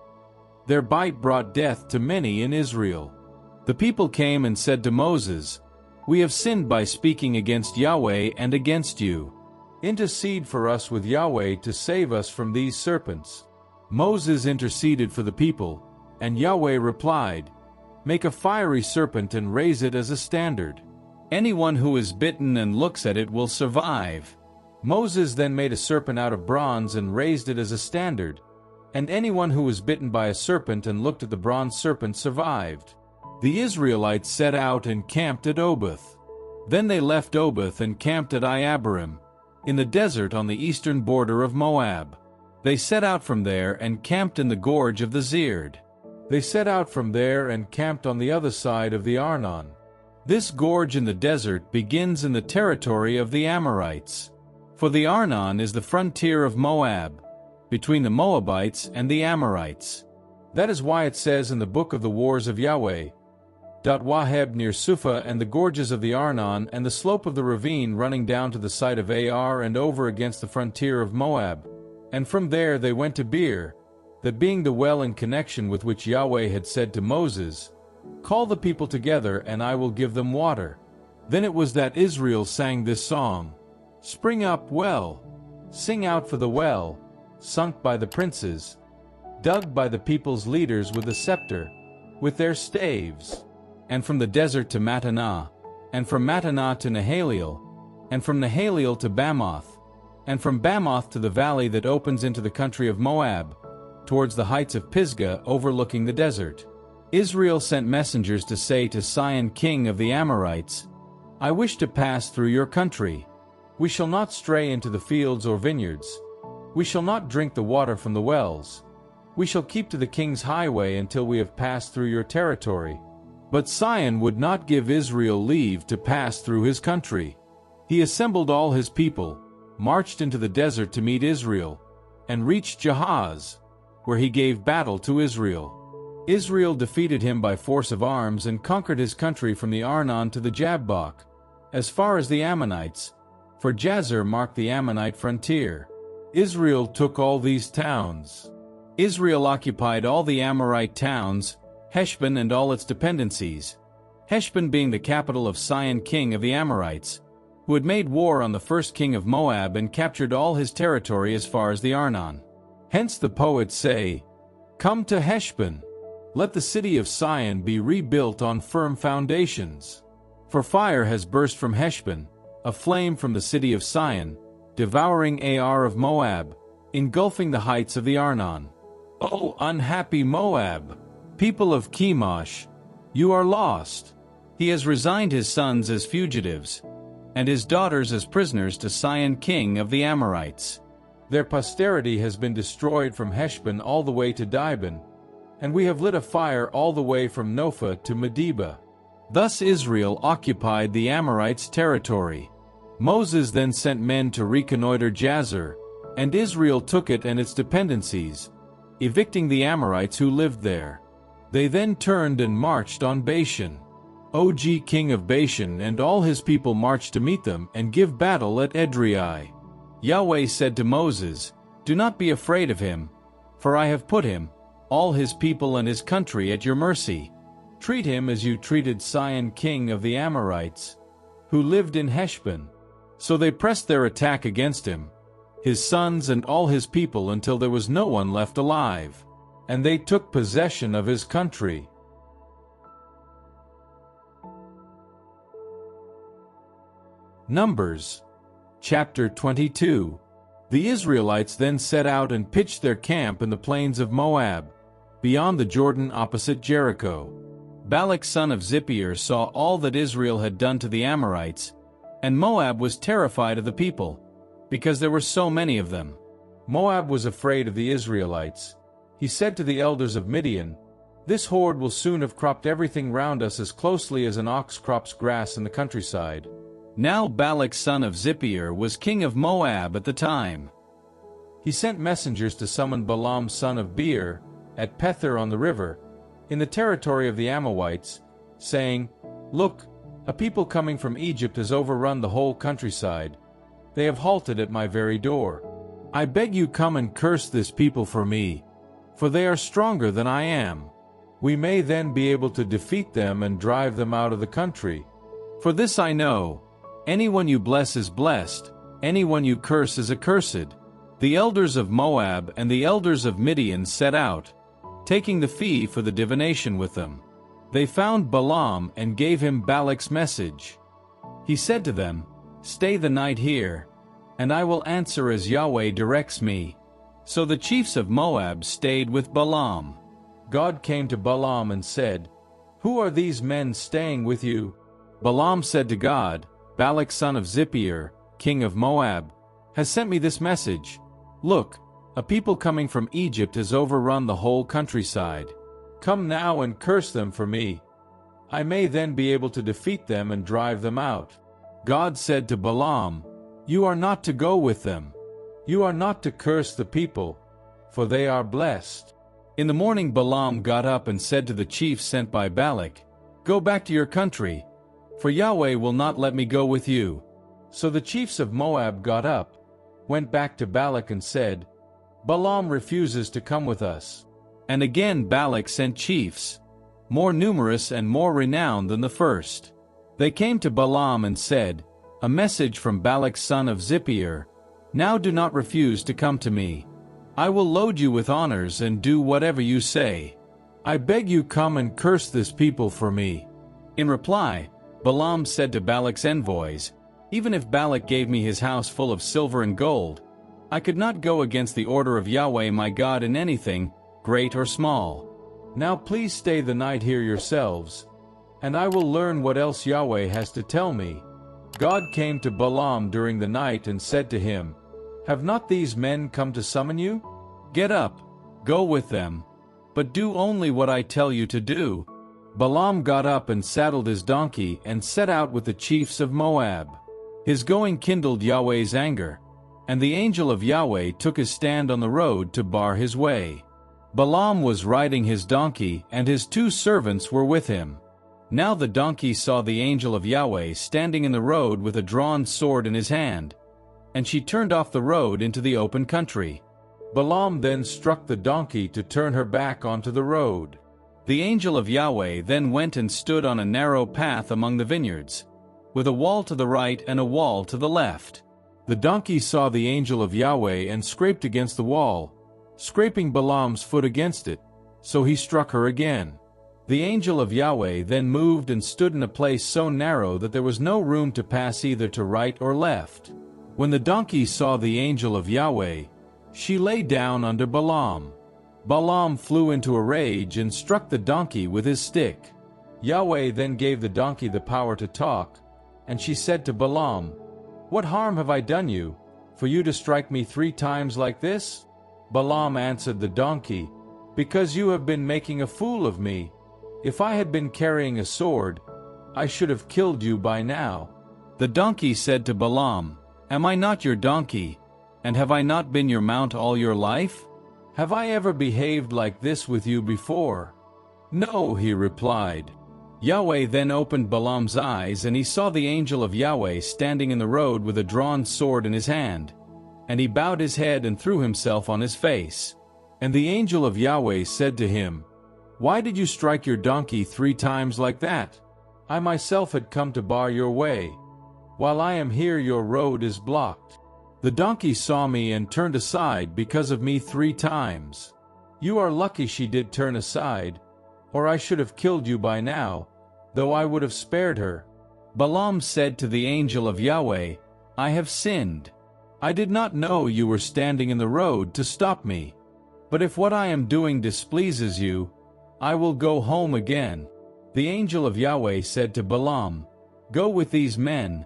Their bite brought death to many in Israel. The people came and said to Moses, We have sinned by speaking against Yahweh and against you. Intercede for us with Yahweh to save us from these serpents. Moses interceded for the people, and Yahweh replied, Make a fiery serpent and raise it as a standard. Anyone who is bitten and looks at it will survive. Moses then made a serpent out of bronze and raised it as a standard, and anyone who was bitten by a serpent and looked at the bronze serpent survived. The Israelites set out and camped at Oboth. Then they left Oboth and camped at Iabarim, in the desert on the eastern border of Moab. They set out from there and camped in the gorge of the Zered. They set out from there and camped on the other side of the Arnon. This gorge in the desert begins in the territory of the Amorites. For the Arnon is the frontier of Moab, between the Moabites and the Amorites. That is why it says in the book of the wars of Yahweh, Waheb near Suphah and the gorges of the Arnon and the slope of the ravine running down to the site of Ar and over against the frontier of Moab. And from there they went to Beer, that being the well in connection with which Yahweh had said to Moses, Call the people together and I will give them water. Then it was that Israel sang this song, Spring up, well, sing out for the well, sunk by the princes, dug by the people's leaders with a scepter, with their staves. And from the desert to Mattanah, and from Mattanah to Nahaliel, and from Nahaliel to Bamoth, and from Bamoth to the valley that opens into the country of Moab, towards the heights of Pisgah overlooking the desert. Israel sent messengers to say to Sihon king of the Amorites, I wish to pass through your country. We shall not stray into the fields or vineyards. We shall not drink the water from the wells. We shall keep to the king's highway until we have passed through your territory. But Sihon would not give Israel leave to pass through his country. He assembled all his people, marched into the desert to meet Israel, and reached Jahaz, where he gave battle to Israel. Israel defeated him by force of arms and conquered his country from the Arnon to the Jabbok, as far as the Ammonites, for Jazer marked the Ammonite frontier. Israel took all these towns. Israel occupied all the Amorite towns, Heshbon and all its dependencies, Heshbon being the capital of Sihon king of the Amorites, who had made war on the first king of Moab and captured all his territory as far as the Arnon. Hence the poets say, Come to Heshbon. Let the city of Sihon be rebuilt on firm foundations. For fire has burst from Heshbon, a flame from the city of Sihon, devouring Ar of Moab, engulfing the heights of the Arnon. O unhappy Moab, people of Chemosh, you are lost. He has resigned his sons as fugitives, and his daughters as prisoners to Sihon king of the Amorites. Their posterity has been destroyed from Heshbon all the way to Dibon, and we have lit a fire all the way from Nophah to Medeba. Thus Israel occupied the Amorites' territory. Moses then sent men to reconnoiter Jazer, and Israel took it and its dependencies, evicting the Amorites who lived there. They then turned and marched on Bashan. Og king of Bashan and all his people marched to meet them and give battle at Edrei. Yahweh said to Moses, Do not be afraid of him, for I have put him, all his people and his country at your mercy. Treat him as you treated Sihon king of the Amorites, who lived in Heshbon. So they pressed their attack against him, his sons and all his people until there was no one left alive, and they took possession of his country. Numbers chapter 22. The Israelites then set out and pitched their camp in the plains of Moab, beyond the Jordan opposite Jericho. Balak son of Zippeor saw all that Israel had done to the Amorites, and Moab was terrified of the people, because there were so many of them. Moab was afraid of the Israelites. He said to the elders of Midian, This horde will soon have cropped everything round us as closely as an ox crops grass in the countryside. Now Balak son of Zippeor was king of Moab at the time. He sent messengers to summon Balaam son of Beor, at Pethor on the river, in the territory of the Amorites, saying, Look, a people coming from Egypt has overrun the whole countryside. They have halted at my very door. I beg you come and curse this people for me, for they are stronger than I am. We may then be able to defeat them and drive them out of the country. For this I know, anyone you bless is blessed, anyone you curse is accursed. The elders of Moab and the elders of Midian set out, taking the fee for the divination with them. They found Balaam and gave him Balak's message. He said to them, Stay the night here, and I will answer as Yahweh directs me. So the chiefs of Moab stayed with Balaam. God came to Balaam and said, Who are these men staying with you? Balaam said to God, Balak son of Zippeor, king of Moab, has sent me this message. Look, a people coming from Egypt has overrun the whole countryside. Come now and curse them for me. I may then be able to defeat them and drive them out. God said to Balaam, You are not to go with them. You are not to curse the people, for they are blessed. In the morning Balaam got up and said to the chiefs sent by Balak, Go back to your country, for Yahweh will not let me go with you. So the chiefs of Moab got up, went back to Balak and said, Balaam refuses to come with us. And again Balak sent chiefs, more numerous and more renowned than the first. They came to Balaam and said, A message from Balak son of Zippeor, Now do not refuse to come to me. I will load you with honors and do whatever you say. I beg you come and curse this people for me. In reply, Balaam said to Balak's envoys, Even if Balak gave me his house full of silver and gold, I could not go against the order of Yahweh my God in anything, great or small. Now please stay the night here yourselves, and I will learn what else Yahweh has to tell me." God came to Balaam during the night and said to him, "Have not these men come to summon you? Get up, go with them, but do only what I tell you to do." Balaam got up and saddled his donkey and set out with the chiefs of Moab. His going kindled Yahweh's anger, and the angel of Yahweh took his stand on the road to bar his way. Balaam was riding his donkey, and his 2 servants were with him. Now the donkey saw the angel of Yahweh standing in the road with a drawn sword in his hand, and she turned off the road into the open country. Balaam then struck the donkey to turn her back onto the road. The angel of Yahweh then went and stood on a narrow path among the vineyards, with a wall to the right and a wall to the left. The donkey saw the angel of Yahweh and scraped against the wall, scraping Balaam's foot against it, so he struck her again. The angel of Yahweh then moved and stood in a place so narrow that there was no room to pass either to right or left. When the donkey saw the angel of Yahweh, she lay down under Balaam. Balaam flew into a rage and struck the donkey with his stick. Yahweh then gave the donkey the power to talk, and she said to Balaam, "What harm have I done you, for you to strike me 3 times like this?" Balaam answered the donkey, "Because you have been making a fool of me. If I had been carrying a sword, I should have killed you by now." The donkey said to Balaam, "Am I not your donkey, and have I not been your mount all your life? Have I ever behaved like this with you before?" "No," he replied. Yahweh then opened Balaam's eyes, and he saw the angel of Yahweh standing in the road with a drawn sword in his hand. And he bowed his head and threw himself on his face. And the angel of Yahweh said to him, "Why did you strike your donkey 3 times like that? I myself had come to bar your way. While I am here, your road is blocked. The donkey saw me and turned aside because of me 3 times. You are lucky she did turn aside, or I should have killed you by now, though I would have spared her." Balaam said to the angel of Yahweh, "I have sinned. I did not know you were standing in the road to stop me. But if what I am doing displeases you, I will go home again." The angel of Yahweh said to Balaam, "Go with these men,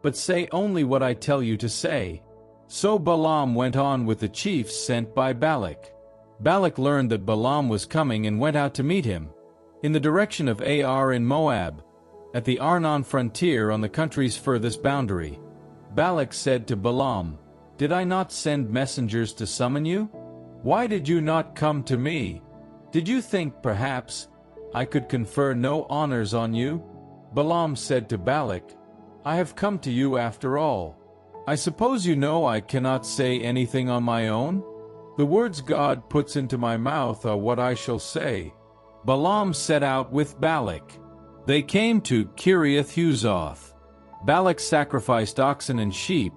but say only what I tell you to say." So Balaam went on with the chiefs sent by Balak. Balak learned that Balaam was coming and went out to meet him, in the direction of Ar in Moab, at the Arnon frontier on the country's furthest boundary. Balak said to Balaam, "Did I not send messengers to summon you? Why did you not come to me? Did you think, perhaps, I could confer no honors on you?" Balaam said to Balak, "I have come to you after all. I suppose you know I cannot say anything on my own? The words God puts into my mouth are what I shall say." Balaam set out with Balak. They came to Kiriath-Huzoth. Balak sacrificed oxen and sheep,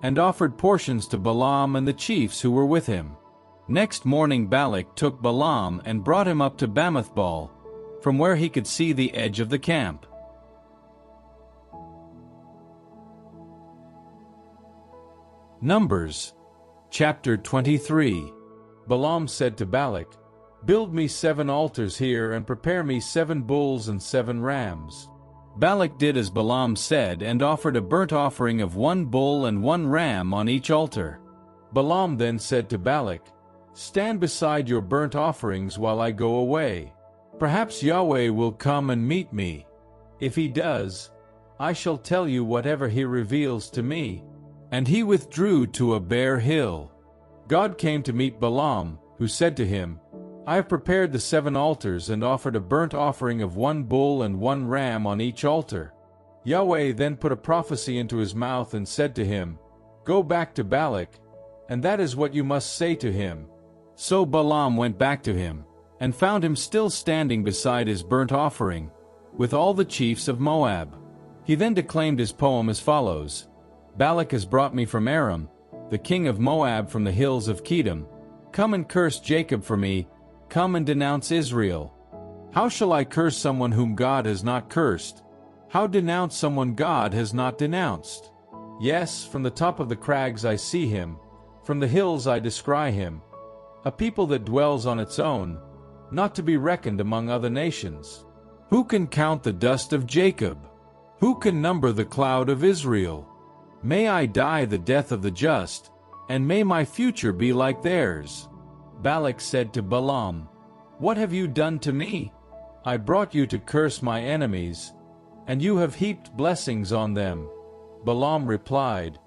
and offered portions to Balaam and the chiefs who were with him. Next morning Balak took Balaam and brought him up to Bamoth-Baal, from where he could see the edge of the camp. Numbers chapter 23. Balaam said to Balak, "Build me 7 altars here and prepare me 7 bulls and 7 rams." Balak did as Balaam said and offered a burnt offering of 1 bull and 1 ram on each altar. Balaam then said to Balak, "Stand beside your burnt offerings while I go away. Perhaps Yahweh will come and meet me. If he does, I shall tell you whatever he reveals to me." And he withdrew to a bare hill. God came to meet Balaam, who said to him, "I have prepared the 7 altars and offered a burnt offering of 1 bull and 1 ram on each altar." Yahweh then put a prophecy into his mouth and said to him, "Go back to Balak, and that is what you must say to him." So Balaam went back to him, and found him still standing beside his burnt offering, with all the chiefs of Moab. He then declaimed his poem as follows: "Balak has brought me from Aram, the king of Moab from the hills of Kedem. Come and curse Jacob for me, come and denounce Israel. How shall I curse someone whom God has not cursed? How denounce someone God has not denounced? Yes, from the top of the crags I see him, from the hills I descry him. A people that dwells on its own, not to be reckoned among other nations. Who can count the dust of Jacob? Who can number the cloud of Israel? May I die the death of the just, and may my future be like theirs." Balak said to Balaam, "What have you done to me? I brought you to curse my enemies, and you have heaped blessings on them." Balaam replied,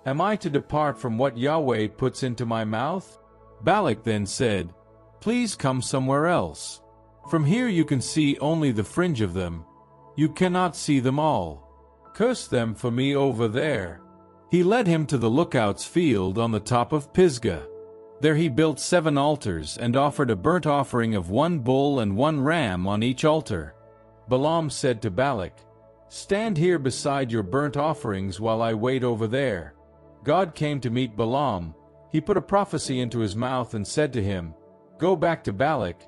"Am I to depart from what Yahweh puts into my mouth?" Balak then said, "Please come somewhere else. From here you can see only the fringe of them. You cannot see them all. Curse them for me over there." He led him to the lookout's field on the top of Pisgah. There he built 7 altars and offered a burnt offering of 1 bull and 1 ram on each altar. Balaam said to Balak, "Stand here beside your burnt offerings while I wait over there." God came to meet Balaam. He put a prophecy into his mouth and said to him, "Go back to Balak,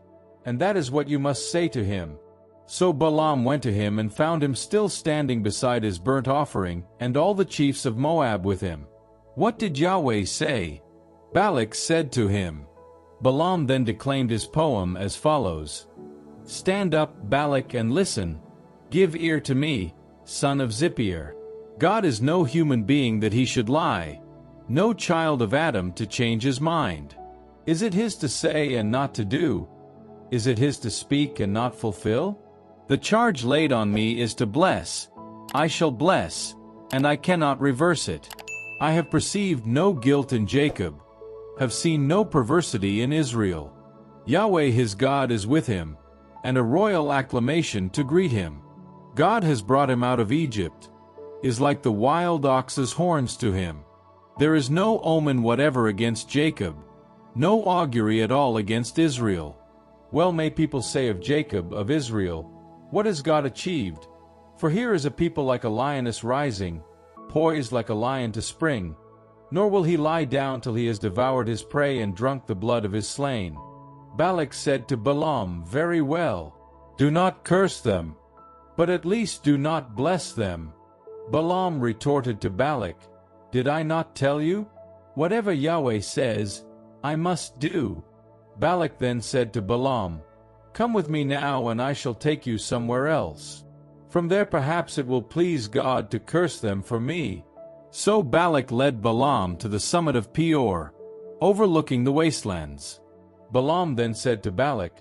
and that is what you must say to him." So Balaam went to him and found him still standing beside his burnt offering, and all the chiefs of Moab with him. "What did Yahweh say?" Balak said to him. Balaam then declaimed his poem as follows: "Stand up, Balak, and listen. Give ear to me, son of Zippeor. God is no human being that he should lie, no child of Adam to change his mind. Is it his to say and not to do? Is it his to speak and not fulfill? The charge laid on me is to bless. I shall bless, and I cannot reverse it. I have perceived no guilt in Jacob, have seen no perversity in Israel. Yahweh his God is with him, and a royal acclamation to greet him. God has brought him out of Egypt, is like the wild ox's horns to him. There is no omen whatever against Jacob, no augury at all against Israel. Well may people say of Jacob, of Israel, what has God achieved? For here is a people like a lioness rising, poised like a lion to spring, nor will he lie down till he has devoured his prey and drunk the blood of his slain." Balak said to Balaam, "Very well. Do not curse them, but at least do not bless them." Balaam retorted to Balak, "Did I not tell you? Whatever Yahweh says, I must do." Balak then said to Balaam, "Come with me now, and I shall take you somewhere else. From there perhaps it will please God to curse them for me." So Balak led Balaam to the summit of Peor, overlooking the wastelands. Balaam then said to Balak,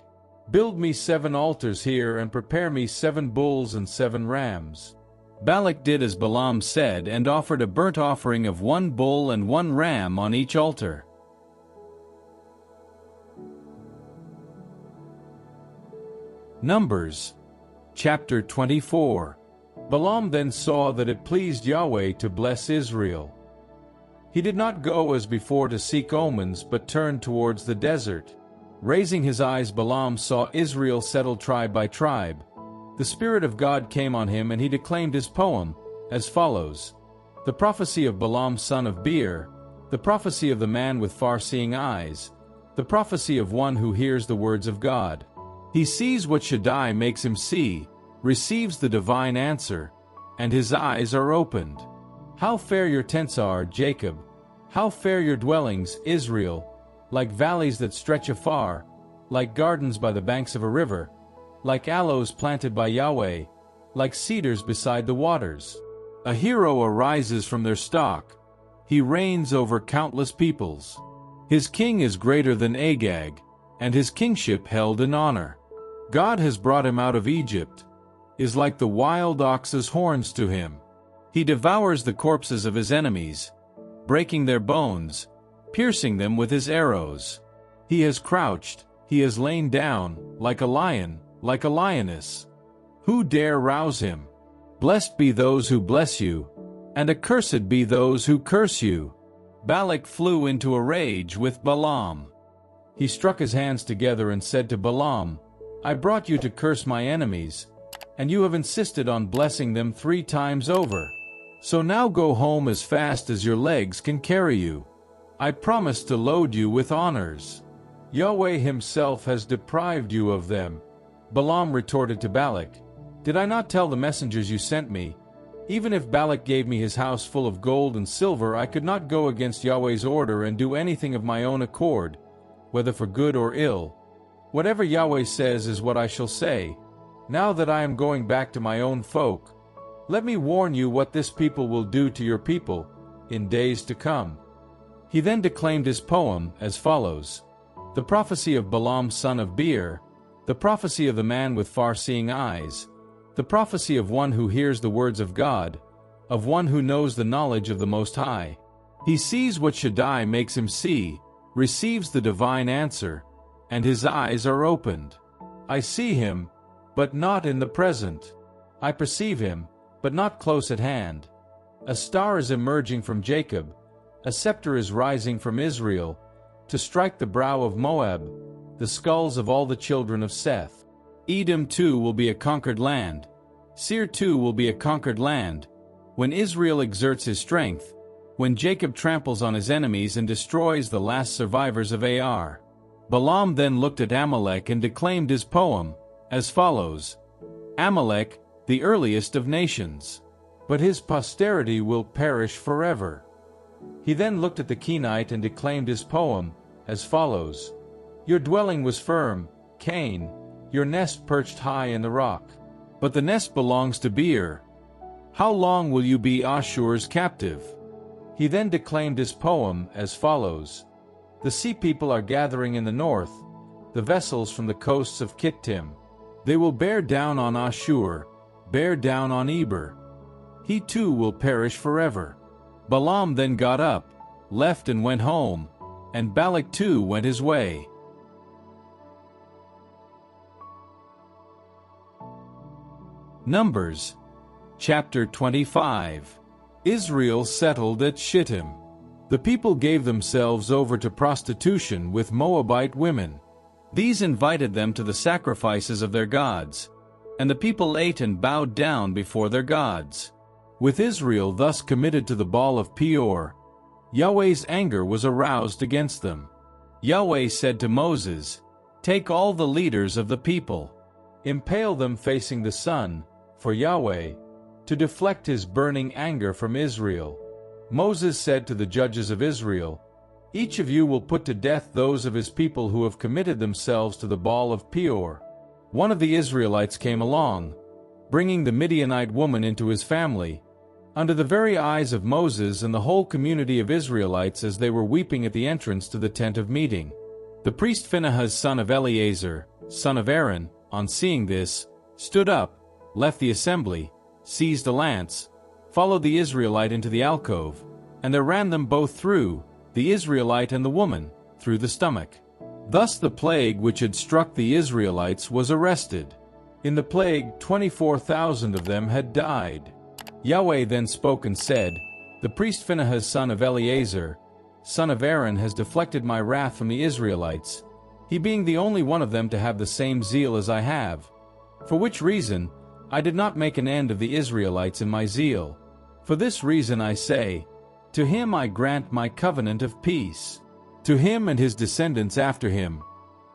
"Build me 7 altars here and prepare me 7 bulls and 7 rams." Balak did as Balaam said and offered a burnt offering of 1 bull and 1 ram on each altar. Numbers chapter 24. Balaam then saw that it pleased Yahweh to bless Israel. He did not go as before to seek omens, but turned towards the desert. Raising his eyes, Balaam saw Israel settled tribe by tribe. The Spirit of God came on him, and he declaimed his poem as follows: The prophecy of Balaam son of Beor, the prophecy of the man with far-seeing eyes, the prophecy of one who hears the words of God. He sees what Shaddai makes him see, receives the divine answer, and his eyes are opened. How fair your tents are, Jacob! How fair your dwellings, Israel! Like valleys that stretch afar, like gardens by the banks of a river, like aloes planted by Yahweh, like cedars beside the waters. A hero arises from their stock. He reigns over countless peoples. His king is greater than Agag, and his kingship held in honor. God has brought him out of Egypt, is like the wild ox's horns to him. He devours the corpses of his enemies, breaking their bones, piercing them with his arrows. He has crouched, he has lain down, like a lion, like a lioness. Who dare rouse him? Blessed be those who bless you, and accursed be those who curse you. Balak flew into a rage with Balaam. He struck his hands together and said to Balaam, I brought you to curse my enemies, and you have insisted on blessing them 3 times over. So now go home as fast as your legs can carry you. I promised to load you with honors. Yahweh himself has deprived you of them. Balaam retorted to Balak, Did I not tell the messengers you sent me? Even if Balak gave me his house full of gold and silver, I could not go against Yahweh's order and do anything of my own accord, whether for good or ill. Whatever Yahweh says is what I shall say. Now that I am going back to my own folk, let me warn you what this people will do to your people in days to come." He then declaimed his poem as follows: The prophecy of Balaam son of Beor, the prophecy of the man with far-seeing eyes, the prophecy of one who hears the words of God, of one who knows the knowledge of the Most High. He sees what Shaddai makes him see, receives the divine answer, and his eyes are opened. I see him, but not in the present. I perceive him, but not close at hand. A star is emerging from Jacob, a scepter is rising from Israel, to strike the brow of Moab, the skulls of all the children of Seth. Edom too will be a conquered land. Seir too will be a conquered land. When Israel exerts his strength, when Jacob tramples on his enemies and destroys the last survivors of Ar. Balaam then looked at Amalek and declaimed his poem as follows: Amalek, the earliest of nations, but his posterity will perish forever. He then looked at the Kenite and declaimed his poem as follows: Your dwelling was firm, Cain, your nest perched high in the rock. But the nest belongs to Beor. How long will you be Ashur's captive? He then declaimed his poem as follows: The sea people are gathering in the north, the vessels from the coasts of Kittim. They will bear down on Ashur, bear down on Eber. He too will perish forever. Balaam then got up, left and went home, and Balak too went his way. Numbers, chapter 25. Israel settled at Shittim. The people gave themselves over to prostitution with Moabite women. These invited them to the sacrifices of their gods, and the people ate and bowed down before their gods. With Israel thus committed to the Baal of Peor, Yahweh's anger was aroused against them. Yahweh said to Moses, Take all the leaders of the people, impale them facing the sun, for Yahweh, to deflect his burning anger from Israel. Moses said to the judges of Israel, Each of you will put to death those of his people who have committed themselves to the Baal of Peor. One of the Israelites came along, bringing the Midianite woman into his family, under the very eyes of Moses and the whole community of Israelites as they were weeping at the entrance to the tent of meeting. The priest Phinehas son of Eleazar, son of Aaron, on seeing this, stood up, left the assembly, seized a lance, followed the Israelite into the alcove, and there ran them both through, the Israelite and the woman, through the stomach. Thus the plague which had struck the Israelites was arrested. In the plague 24,000 of them had died. Yahweh then spoke and said, The priest Phinehas son of Eleazar, son of Aaron, has deflected my wrath from the Israelites, he being the only one of them to have the same zeal as I have. For which reason I did not make an end of the Israelites in my zeal. For this reason I say, To him I grant my covenant of peace, to him and his descendants after him.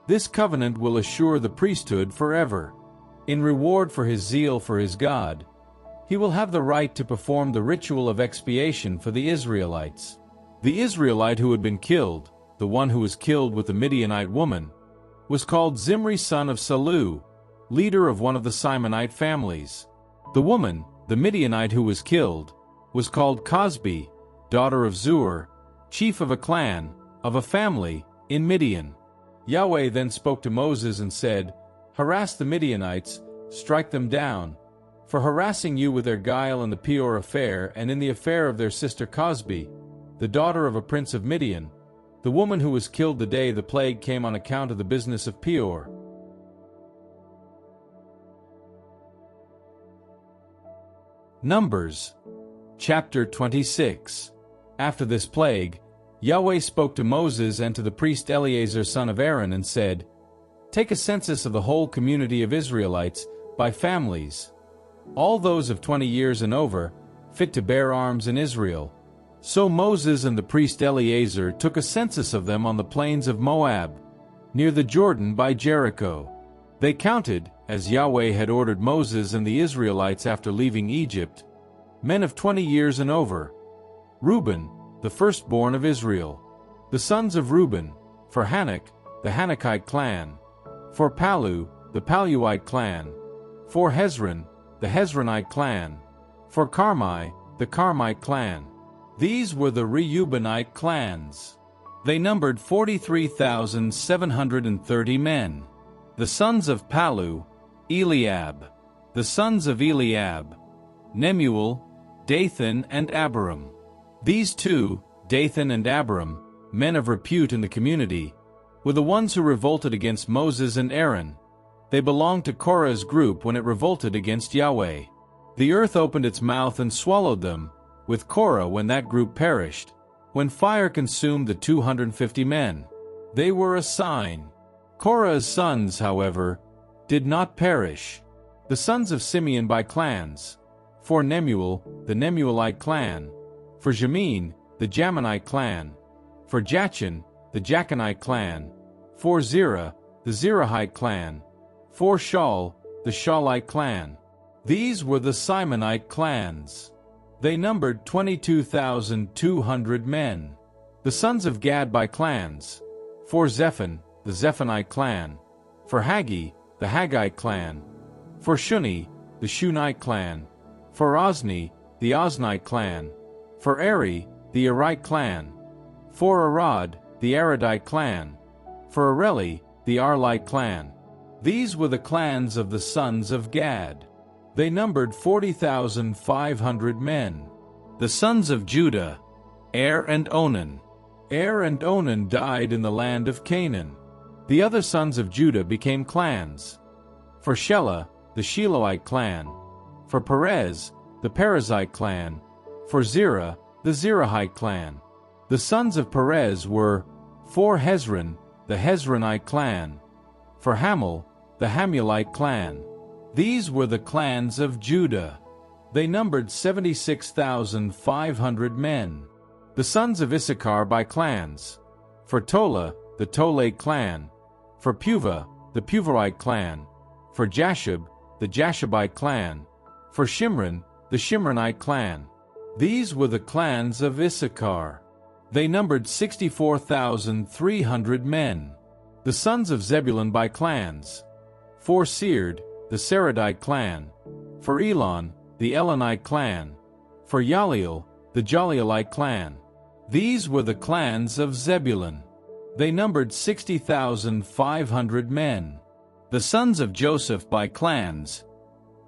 This covenant will assure the priesthood forever. In reward for his zeal for his God, he will have the right to perform the ritual of expiation for the Israelites. The Israelite who had been killed, the one who was killed with the Midianite woman, was called Zimri son of Salu, leader of one of the Simonite families. The woman, the Midianite who was killed, was called Cosbi, daughter of Zur, chief of a clan, of a family, in Midian. Yahweh then spoke to Moses and said, Harass the Midianites, strike them down. For harassing you with their guile in the Peor affair and in the affair of their sister Cosbi, the daughter of a prince of Midian, the woman who was killed the day the plague came on account of the business of Peor. Numbers, chapter 26. After this plague, Yahweh spoke to Moses and to the priest Eleazar son of Aaron and said, Take a census of the whole community of Israelites by families, all those of 20 years and over, fit to bear arms in Israel. So Moses and the priest Eleazar took a census of them on the plains of Moab, near the Jordan by Jericho. They counted, as Yahweh had ordered Moses and the Israelites after leaving Egypt, men of 20 years and over. Reuben, the firstborn of Israel. The sons of Reuben, for Hanok, the Hanokite clan. For Palu, the Paluite clan. For Hezron, the Hezronite clan. For Carmi, the Carmite clan. These were the Reubenite clans. They numbered 43,730 men. The sons of Palu, Eliab. The sons of Eliab, Nemuel, Dathan and Abiram. These two, Dathan and Abiram, men of repute in the community, were the ones who revolted against Moses and Aaron. They belonged to Korah's group when it revolted against Yahweh. The earth opened its mouth and swallowed them, with Korah when that group perished, when fire consumed the 250 men. They were a sign. Korah's sons, however, did not perish. The sons of Simeon by clans. For Nemuel, the Nemuelite clan. For Jamin, the Jaminite clan. For Jachin, the Jachinite clan. For Zerah, the Zerahite clan. For Shaul, the Shaulite clan. These were the Simonite clans. They numbered 22,200 men. The sons of Gad by clans. For Zephon, the Zephonite clan. For Haggi, the Haggite clan. For Shuni, the Shunite clan. For Ozni, the Oznite clan. For Eri, the Erite clan. For Arad, the Aradite clan. For Areli, the Arlite clan. These were the clans of the sons of Gad. They numbered 40,500 men. The sons of Judah, Er and Onan. Er and Onan died in the land of Canaan. The other sons of Judah became clans. For Shelah, the Shiloite clan. For Perez, the Perizzite clan. For Zerah, the Zerahite clan. The sons of Perez were, for Hezron, the Hezronite clan. For Hamul, the Hamulite clan. These were the clans of Judah. They numbered 76,500 men. The sons of Issachar by clans. For Tola, the Tolate clan. For Puvah, the Puvarite clan. For Jashub, the Jashubite clan. For Shimron, the Shimronite clan. These were the clans of Issachar. They numbered 64,300 men. The sons of Zebulun by clans. For Sered, the Seredite clan. For Elon, the Elonite clan. For Yaliel, the Jalielite clan. These were the clans of Zebulun. They numbered 60,500 men. The sons of Joseph by clans.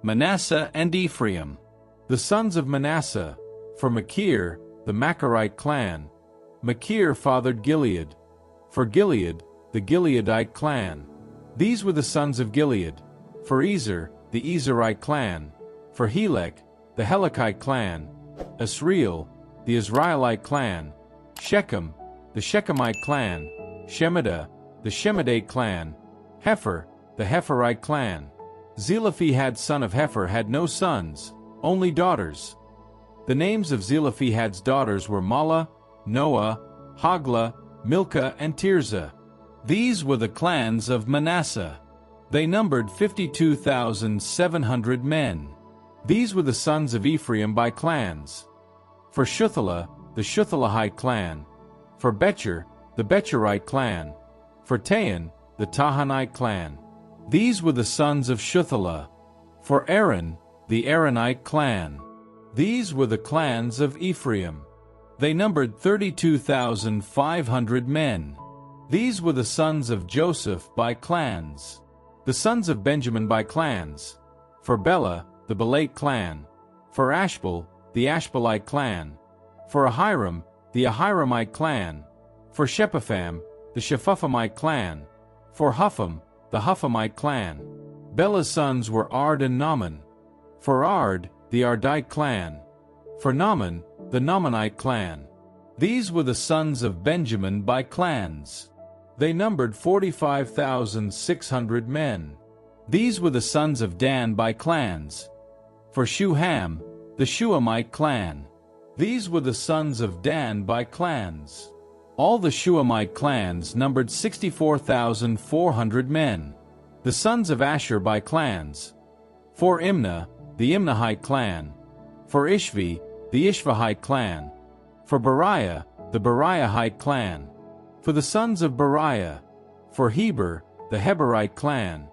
Manasseh and Ephraim. The sons of Manasseh. For Machir, the Machirite clan. Machir fathered Gilead. For Gilead, the Gileadite clan. These were the sons of Gilead. For Ezer, the Ezerite clan. For Helek, the Helekite clan. Asriel, the Israelite clan. Shechem, the Shechemite clan. Shemida, the Shemidate clan. Hepher, the Hepherite clan. Zelophehad son of Hepher had no sons, only daughters. The names of Zelophehad's daughters were Mahlah, Noah, Hoglah, Milcah, and Tirzah. These were the clans of Manasseh. They numbered 52,700 men. These were the sons of Ephraim by clans. For Shuthelah, the Shuthelahite clan. For Becher, the Becherite clan. For Tahan, the Tahanite clan. These were the sons of Shuthelah. For Aaron, the Aaronite clan. These were the clans of Ephraim. They numbered 32,500 men. These were the sons of Joseph by clans. The sons of Benjamin by clans. For Bela, the Belate clan. For Ashbel, the Ashbelite clan. For Ahiram, the Ahiramite clan. For Shephapham, the Shephaphamite clan. For Hupham, the Huphamite clan. Bela's sons were Ard and Naaman. For Ard, the Ardite clan. For Naaman, the Naamanite clan. These were the sons of Benjamin by clans. They numbered 45,600 men. These were the sons of Dan by clans. For Shuham, the Shuhamite clan. These were the sons of Dan by clans. All the Shuhamite clans numbered 64,400 men. The sons of Asher by clans. For Imnah, the Imnahite clan. For Ishvi, the Ishvahite clan. For Beriah, the Beriahite clan. For the sons of Beriah. For Heber, the Heberite clan.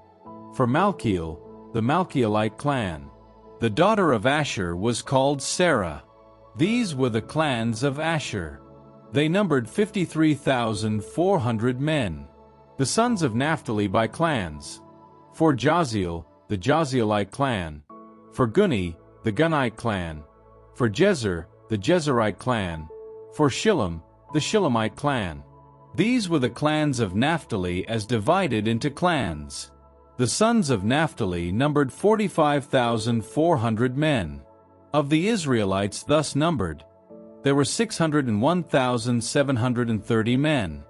For Malkiel, the Malkielite clan. The daughter of Asher was called Sarah. These were the clans of Asher. They numbered 53,400 men. The sons of Naphtali by clans. For Jaziel, the Jazielite clan. For Guni, the Gunite clan. For Jezer, the Jezerite clan. For Shillem, the Shillemite clan. These were the clans of Naphtali as divided into clans. The sons of Naphtali numbered 45,400 men. Of the Israelites thus numbered, there were 601,730 men.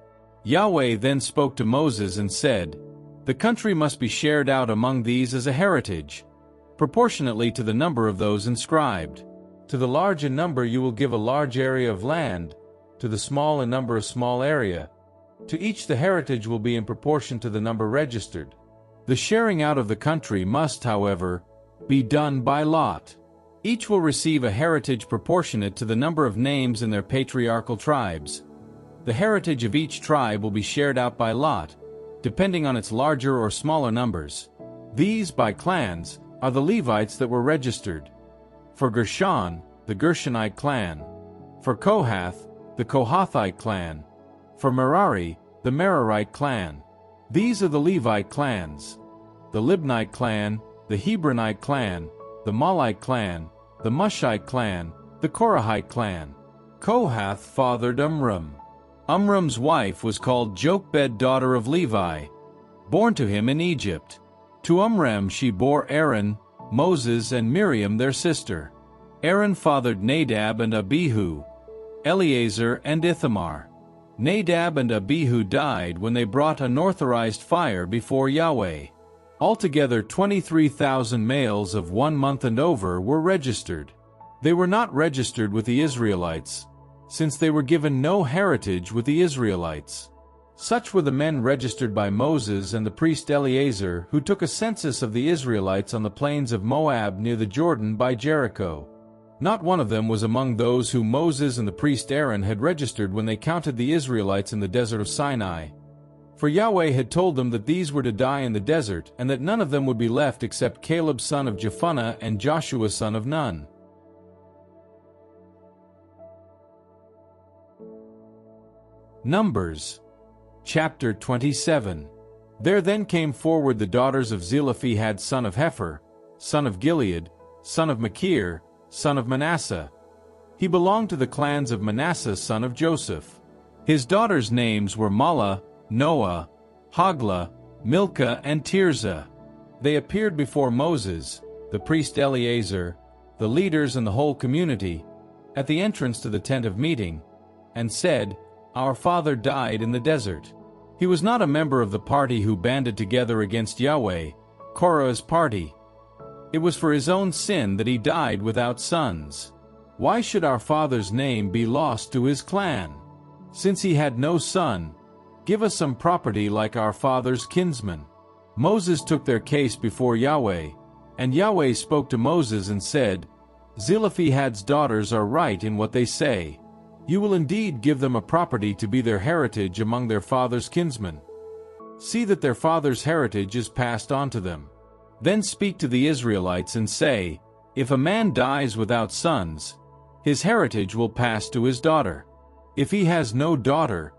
Yahweh then spoke to Moses and said, "The country must be shared out among these as a heritage, proportionately to the number of those inscribed. To the large in number you will give a large area of land, to the small in number a small area. To each the heritage will be in proportion to the number registered." The sharing out of the country must, however, be done by lot. Each will receive a heritage proportionate to the number of names in their patriarchal tribes. The heritage of each tribe will be shared out by lot, depending on its larger or smaller numbers. These, by clans, are the Levites that were registered. For Gershon, the Gershonite clan. For Kohath, the Kohathite clan. For Merari, the Merarite clan. These are the Levite clans. The Libnite clan, the Hebronite clan, the Malite clan, the Mushite clan, the Korahite clan. Kohath fathered Amram. Amram's wife was called Jochebed, daughter of Levi, born to him in Egypt. To Amram she bore Aaron, Moses, and Miriam their sister. Aaron fathered Nadab and Abihu, Eleazar and Ithamar. Nadab and Abihu died when they brought unauthorized fire before Yahweh. Altogether 23,000 males of 1 month and over were registered. They were not registered with the Israelites, since they were given no heritage with the Israelites. Such were the men registered by Moses and the priest Eleazar, who took a census of the Israelites on the plains of Moab near the Jordan by Jericho. Not one of them was among those whom Moses and the priest Aaron had registered when they counted the Israelites in the desert of Sinai. For Yahweh had told them that these were to die in the desert, and that none of them would be left except Caleb son of Jephunneh and Joshua son of Nun. Numbers chapter 27. There then came forward the daughters of Zelophehad son of Hepher, son of Gilead, son of Machir, son of Manasseh. He belonged to the clans of Manasseh son of Joseph. His daughters' names were Mahlah, Noah, Hoglah, Milcah, and Tirzah. They appeared before Moses, the priest Eleazar, the leaders and the whole community, at the entrance to the tent of meeting, and said, "Our father died in the desert. He was not a member of the party who banded together against Yahweh, Korah's party. It was for his own sin that he died without sons. Why should our father's name be lost to his clan? Since he had no son, give us some property like our father's kinsmen." Moses took their case before Yahweh, and Yahweh spoke to Moses and said, "Zelophehad's daughters are right in what they say. You will indeed give them a property to be their heritage among their father's kinsmen. See that their father's heritage is passed on to them. Then speak to the Israelites and say, if a man dies without sons, his heritage will pass to his daughter. If he has no daughter,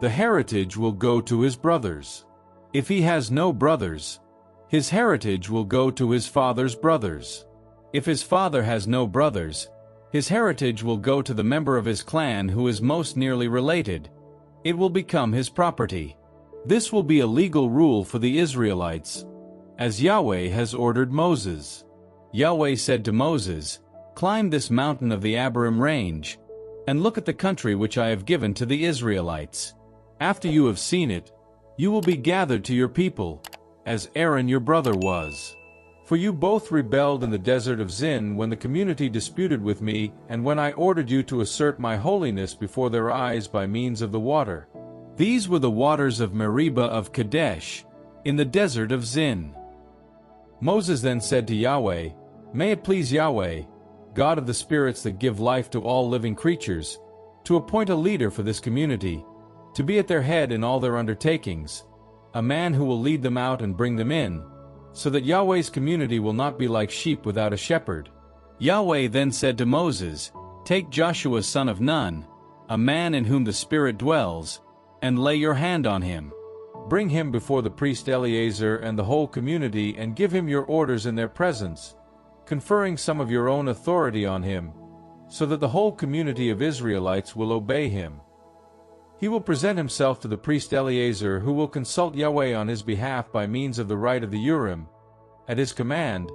the heritage will go to his brothers. If he has no brothers, his heritage will go to his father's brothers. If his father has no brothers, his heritage will go to the member of his clan who is most nearly related. It will become his property. This will be a legal rule for the Israelites, as Yahweh has ordered Moses." Yahweh said to Moses, "Climb this mountain of the Abarim range, and look at the country which I have given to the Israelites. After you have seen it, you will be gathered to your people, as Aaron your brother was. For you both rebelled in the desert of Zin when the community disputed with me, and when I ordered you to assert my holiness before their eyes by means of the water. These were the waters of Meribah of Kadesh, in the desert of Zin." Moses then said to Yahweh, "May it please Yahweh, God of the spirits that give life to all living creatures, to appoint a leader for this community, to be at their head in all their undertakings, a man who will lead them out and bring them in, so that Yahweh's community will not be like sheep without a shepherd. Yahweh then said to Moses, "Take Joshua son of Nun, a man in whom the Spirit dwells, and lay your hand on him. Bring him before the priest Eleazar and the whole community and give him your orders in their presence, conferring some of your own authority on him, so that the whole community of Israelites will obey him. He will present himself to the priest Eleazar, who will consult Yahweh on his behalf by means of the rite of the Urim. At his command,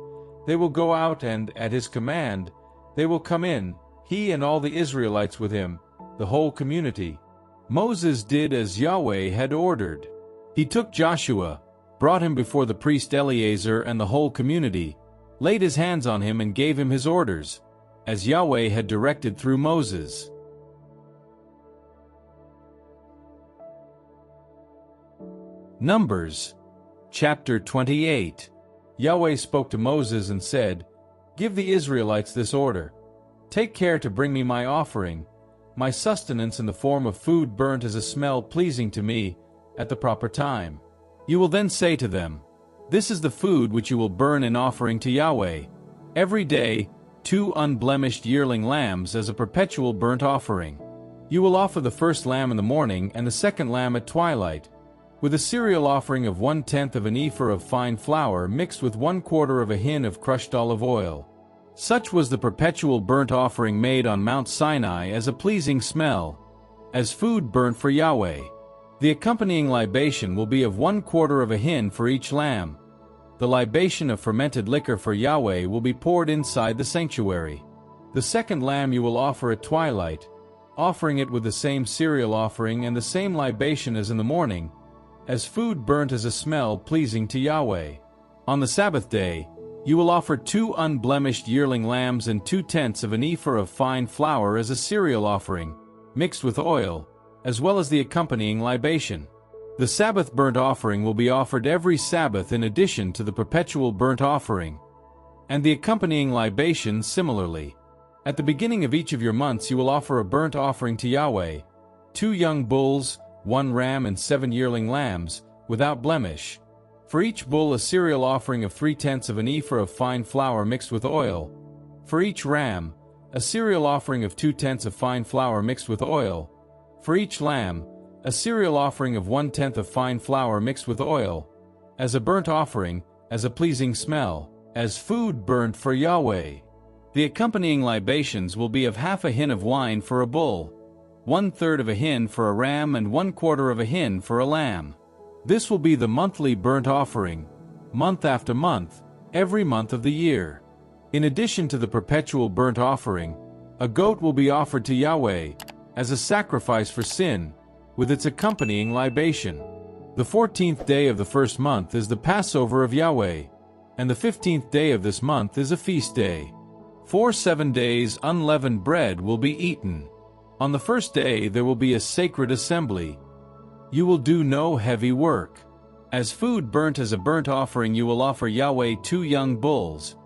they will go out, and at his command, they will come in, he and all the Israelites with him, the whole community." Moses did as Yahweh had ordered. He took Joshua, brought him before the priest Eleazar and the whole community, laid his hands on him and gave him his orders, as Yahweh had directed through Moses. Numbers chapter 28. Yahweh spoke to Moses and said, "Give the Israelites this order. Take care to bring me my offering, my sustenance in the form of food burnt as a smell pleasing to me, at the proper time. You will then say to them, 'This is the food which you will burn in offering to Yahweh. Every day, 2 unblemished yearling lambs as a perpetual burnt offering. You will offer the first lamb in the morning and the second lamb at twilight, with a cereal offering of 1/10 of an ephah of fine flour mixed with 1/4 of a hin of crushed olive oil.' Such was the perpetual burnt offering made on Mount Sinai as a pleasing smell, as food burnt for Yahweh. The accompanying libation will be of 1/4 of a hin for each lamb. The libation of fermented liquor for Yahweh will be poured inside the sanctuary. The second lamb you will offer at twilight, offering it with the same cereal offering and the same libation as in the morning, as food burnt as a smell pleasing to Yahweh. On the Sabbath day, you will offer 2 unblemished yearling lambs and 2/10 of an ephah of fine flour as a cereal offering, mixed with oil, as well as the accompanying libation. The Sabbath burnt offering will be offered every Sabbath in addition to the perpetual burnt offering, and the accompanying libation similarly. At the beginning of each of your months you will offer a burnt offering to Yahweh, 2 young bulls, 1 ram and 7 yearling lambs, without blemish. For each bull a cereal offering of 3/10 of an ephah of fine flour mixed with oil. For each ram, a cereal offering of 2/10 of fine flour mixed with oil. For each lamb, a cereal offering of 1/10 of fine flour mixed with oil, as a burnt offering, as a pleasing smell, as food burnt for Yahweh. The accompanying libations will be of 1/2 a hin of wine for a bull, 1/3 of a hin for a ram and 1/4 of a hin for a lamb. This will be the monthly burnt offering, month after month, every month of the year. In addition to the perpetual burnt offering, a goat will be offered to Yahweh, as a sacrifice for sin, with its accompanying libation. The 14th day of the first month is the Passover of Yahweh, and the 15th day of this month is a feast day. For 7 days unleavened bread will be eaten. On the first day there will be a sacred assembly. You will do no heavy work. As food burnt as a burnt offering you will offer Yahweh 2 young bulls,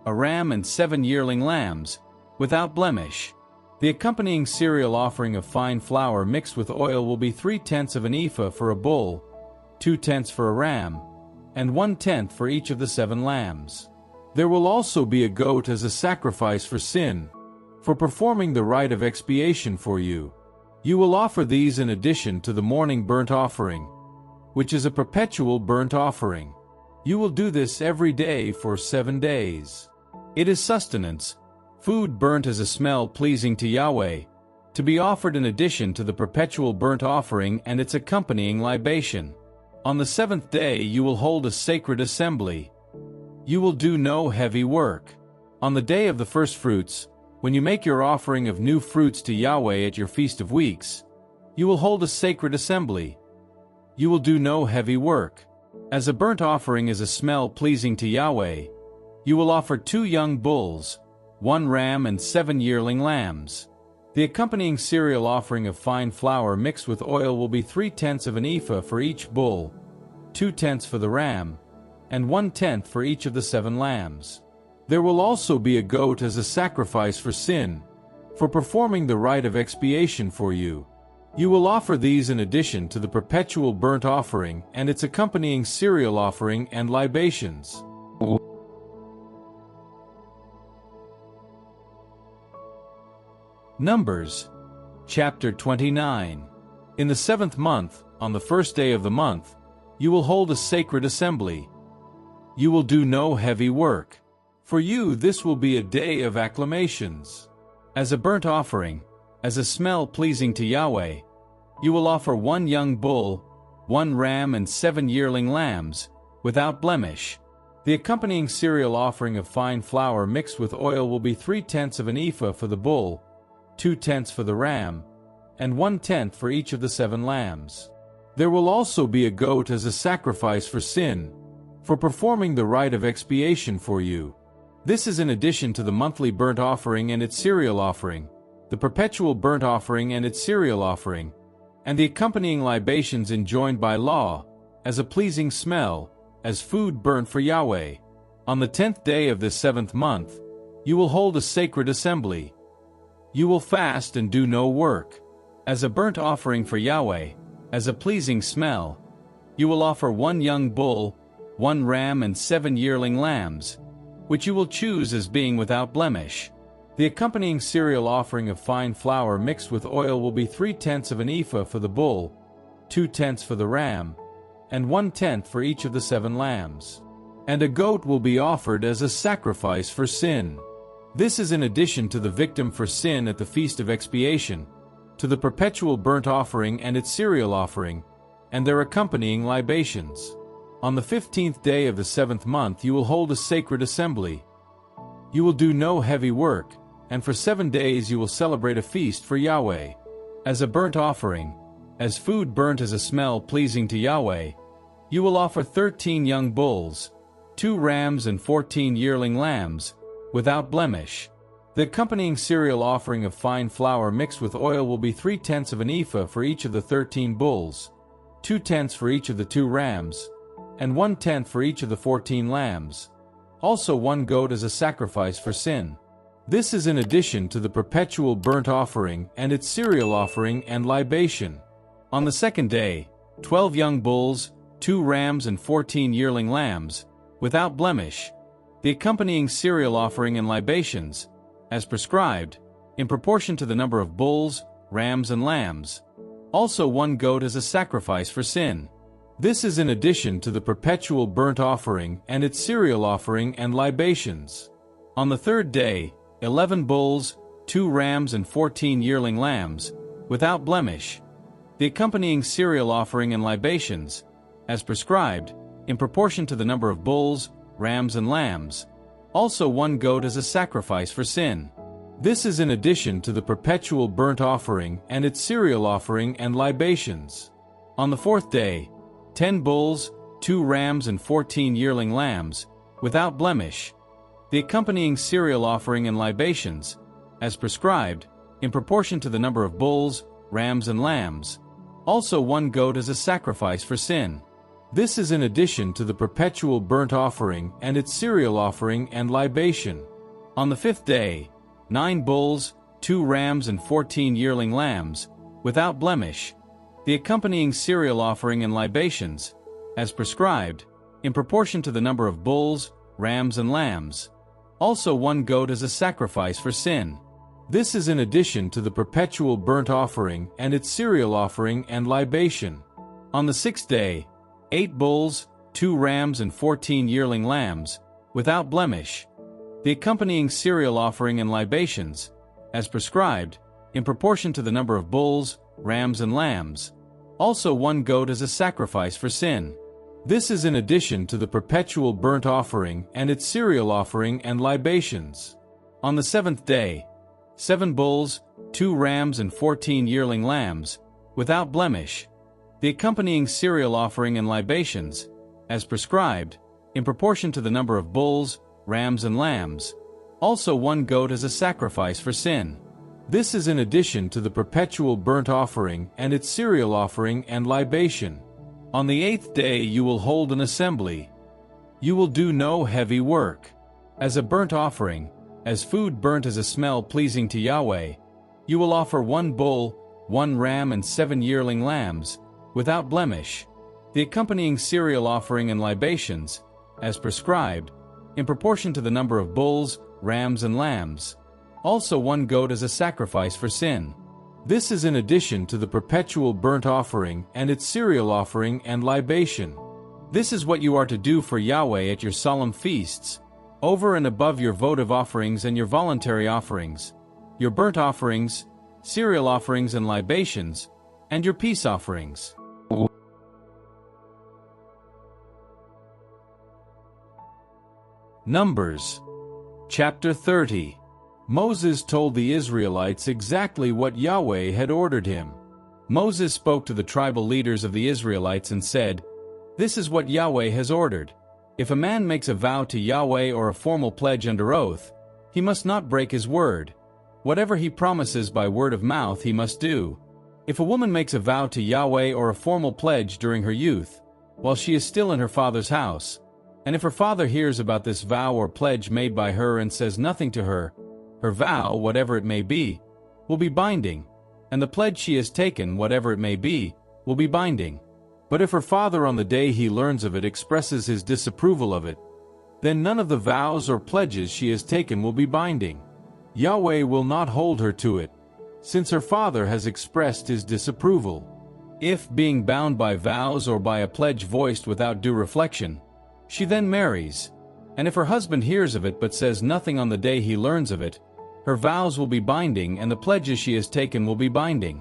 a ram and 7 yearling lambs, without blemish. The accompanying cereal offering of fine flour mixed with oil will be 3/10 of an ephah for a bull, 2/10 for a ram, and 1/10 for each of the 7 lambs. There will also be a goat as a sacrifice for sin, for performing the rite of expiation for you. You will offer these in addition to the morning burnt offering, which is a perpetual burnt offering. You will do this every day for 7 days. It is sustenance, food burnt as a smell pleasing to Yahweh, to be offered in addition to the perpetual burnt offering and its accompanying libation. On the 7th day you will hold a sacred assembly. You will do no heavy work. On the day of the first fruits, when you make your offering of new fruits to Yahweh at your Feast of Weeks, you will hold a sacred assembly. You will do no heavy work. As a burnt offering is a smell pleasing to Yahweh, you will offer 2 young bulls, 1 ram and 7 yearling lambs. The accompanying cereal offering of fine flour mixed with oil will be 3/10 of an ephah for each bull, 2/10 for the ram, and 1/10 for each of the 7 lambs. There will also be a goat as a sacrifice for sin, for performing the rite of expiation for you. You will offer these in addition to the perpetual burnt offering and its accompanying cereal offering and libations. Numbers, chapter 29. In the 7th month, on the first day of the month, you will hold a sacred assembly. You will do no heavy work. For you this will be a day of acclamations. As a burnt offering, as a smell pleasing to Yahweh, you will offer 1 young bull, 1 ram and 7 yearling lambs, without blemish. The accompanying cereal offering of fine flour mixed with oil will be 3/10 of an ephah for the bull, 2/10 for the ram, and 1/10 for each of the 7 lambs. There will also be a goat as a sacrifice for sin, for performing the rite of expiation for you. This is in addition to the monthly burnt offering and its cereal offering, the perpetual burnt offering and its cereal offering, and the accompanying libations enjoined by law, as a pleasing smell, as food burnt for Yahweh. On the 10th day of this 7th month, you will hold a sacred assembly. You will fast and do no work. As a burnt offering for Yahweh, as a pleasing smell, you will offer 1 young bull, 1 ram and 7 yearling lambs, which you will choose as being without blemish. The accompanying cereal offering of fine flour mixed with oil will be 3/10 of an ephah for the bull, 2/10 for the ram, and 1/10 for each of the 7 lambs. And a goat will be offered as a sacrifice for sin. This is in addition to the victim for sin at the Feast of Expiation, to the perpetual burnt offering and its cereal offering, and their accompanying libations. On the 15th day of the 7th month you will hold a sacred assembly. You will do no heavy work, and for 7 days you will celebrate a feast for Yahweh. As a burnt offering, as food burnt as a smell pleasing to Yahweh, you will offer 13 young bulls, 2 rams and 14 yearling lambs, without blemish. The accompanying cereal offering of fine flour mixed with oil will be 3/10 of an ephah for each of the 13 bulls, 2/10 for each of the 2 rams, and 1/10 for each of the 14 lambs. Also 1 goat as a sacrifice for sin. This is in addition to the perpetual burnt offering and its cereal offering and libation. On the 2nd day, 12 young bulls, 2 rams and 14 yearling lambs, without blemish. The accompanying cereal offering and libations, as prescribed, in proportion to the number of bulls, rams and lambs. Also 1 goat as a sacrifice for sin. This is in addition to the perpetual burnt offering and its cereal offering and libations. On the 3rd day, 11 bulls, 2 rams and 14 yearling lambs, without blemish. The accompanying cereal offering and libations, as prescribed, in proportion to the number of bulls, rams and lambs. Also 1 goat as a sacrifice for sin. This is in addition to the perpetual burnt offering and its cereal offering and libations. On the 4th day, 10 bulls, 2 rams and 14 yearling lambs, without blemish. The accompanying cereal offering and libations, as prescribed, in proportion to the number of bulls, rams and lambs. Also 1 goat as a sacrifice for sin. This is in addition to the perpetual burnt offering and its cereal offering and libation. On the 5th day, 9 bulls, 2 rams and 14 yearling lambs, without blemish. The accompanying cereal offering and libations, as prescribed, in proportion to the number of bulls, rams and lambs. Also 1 goat as a sacrifice for sin. This is in addition to the perpetual burnt offering and its cereal offering and libation. On the 6th day, 8 bulls, 2 rams and 14 yearling lambs, without blemish. The accompanying cereal offering and libations, as prescribed, in proportion to the number of bulls, rams and lambs. Also 1 goat as a sacrifice for sin. This is in addition to the perpetual burnt offering and its cereal offering and libations. On the 7th day, 7 bulls, 2 rams and 14 yearling lambs, without blemish. The accompanying cereal offering and libations, as prescribed, in proportion to the number of bulls, rams and lambs. Also 1 goat as a sacrifice for sin. This is in addition to the perpetual burnt offering and its cereal offering and libation. On the 8th day you will hold an assembly. You will do no heavy work. As a burnt offering, as food burnt as a smell pleasing to Yahweh, you will offer 1 bull, 1 ram and 7 yearling lambs, without blemish. The accompanying cereal offering and libations, as prescribed, in proportion to the number of bulls, rams and lambs. Also 1 goat as a sacrifice for sin. This is in addition to the perpetual burnt offering and its cereal offering and libation. This is what you are to do for Yahweh at your solemn feasts, over and above your votive offerings and your voluntary offerings, your burnt offerings, cereal offerings and libations, and your peace offerings. Numbers chapter 30. Moses told the Israelites exactly what Yahweh had ordered him. Moses spoke to the tribal leaders of the Israelites and said, "This is what Yahweh has ordered. If a man makes a vow to Yahweh or a formal pledge under oath, he must not break his word. Whatever he promises by word of mouth he must do. If a woman makes a vow to Yahweh or a formal pledge during her youth, while she is still in her father's house, and if her father hears about this vow or pledge made by her and says nothing to her, her vow, whatever it may be, will be binding, and the pledge she has taken, whatever it may be, will be binding. But if her father on the day he learns of it expresses his disapproval of it, then none of the vows or pledges she has taken will be binding. Yahweh will not hold her to it, since her father has expressed his disapproval. If, being bound by vows or by a pledge voiced without due reflection, she then marries, and if her husband hears of it but says nothing on the day he learns of it, her vows will be binding and the pledges she has taken will be binding.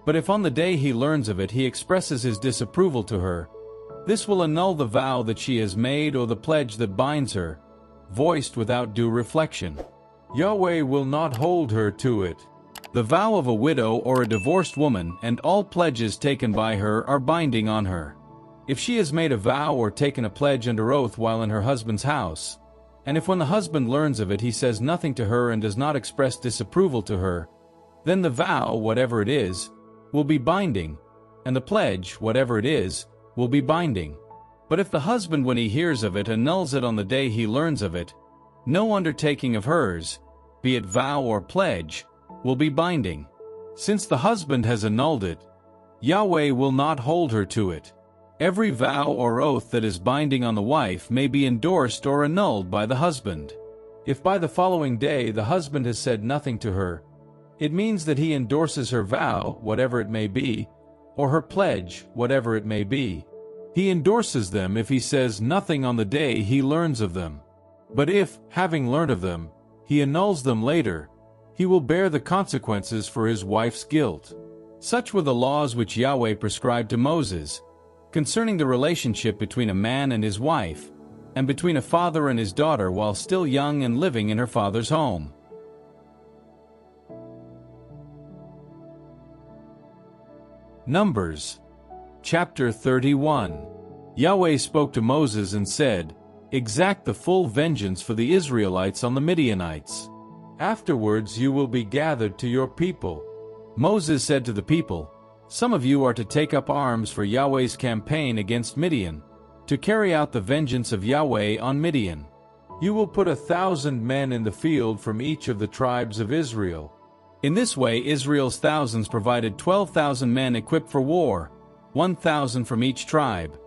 But if on the day he learns of it he expresses his disapproval to her, this will annul the vow that she has made or the pledge that binds her, voiced without due reflection. Yahweh will not hold her to it. The vow of a widow or a divorced woman and all pledges taken by her are binding on her. If she has made a vow or taken a pledge under oath while in her husband's house, and if when the husband learns of it he says nothing to her and does not express disapproval to her, then the vow, whatever it is, will be binding, and the pledge, whatever it is, will be binding. But if the husband when he hears of it annuls it on the day he learns of it, no undertaking of hers, be it vow or pledge, will be binding. Since the husband has annulled it, Yahweh will not hold her to it. Every vow or oath that is binding on the wife may be endorsed or annulled by the husband. If by the following day the husband has said nothing to her, it means that he endorses her vow, whatever it may be, or her pledge, whatever it may be. He endorses them if he says nothing on the day he learns of them. But if, having learned of them, he annuls them later, he will bear the consequences for his wife's guilt. Such were the laws which Yahweh prescribed to Moses, concerning the relationship between a man and his wife, and between a father and his daughter while still young and living in her father's home. Numbers chapter 31. Yahweh spoke to Moses and said, "Exact the full vengeance for the Israelites on the Midianites. Afterwards you will be gathered to your people." Moses said to the people, "Some of you are to take up arms for Yahweh's campaign against Midian, to carry out the vengeance of Yahweh on Midian. You will put 1,000 men in the field from each of the tribes of Israel." In this way Israel's thousands provided 12,000 men equipped for war, 1,000 from each tribe.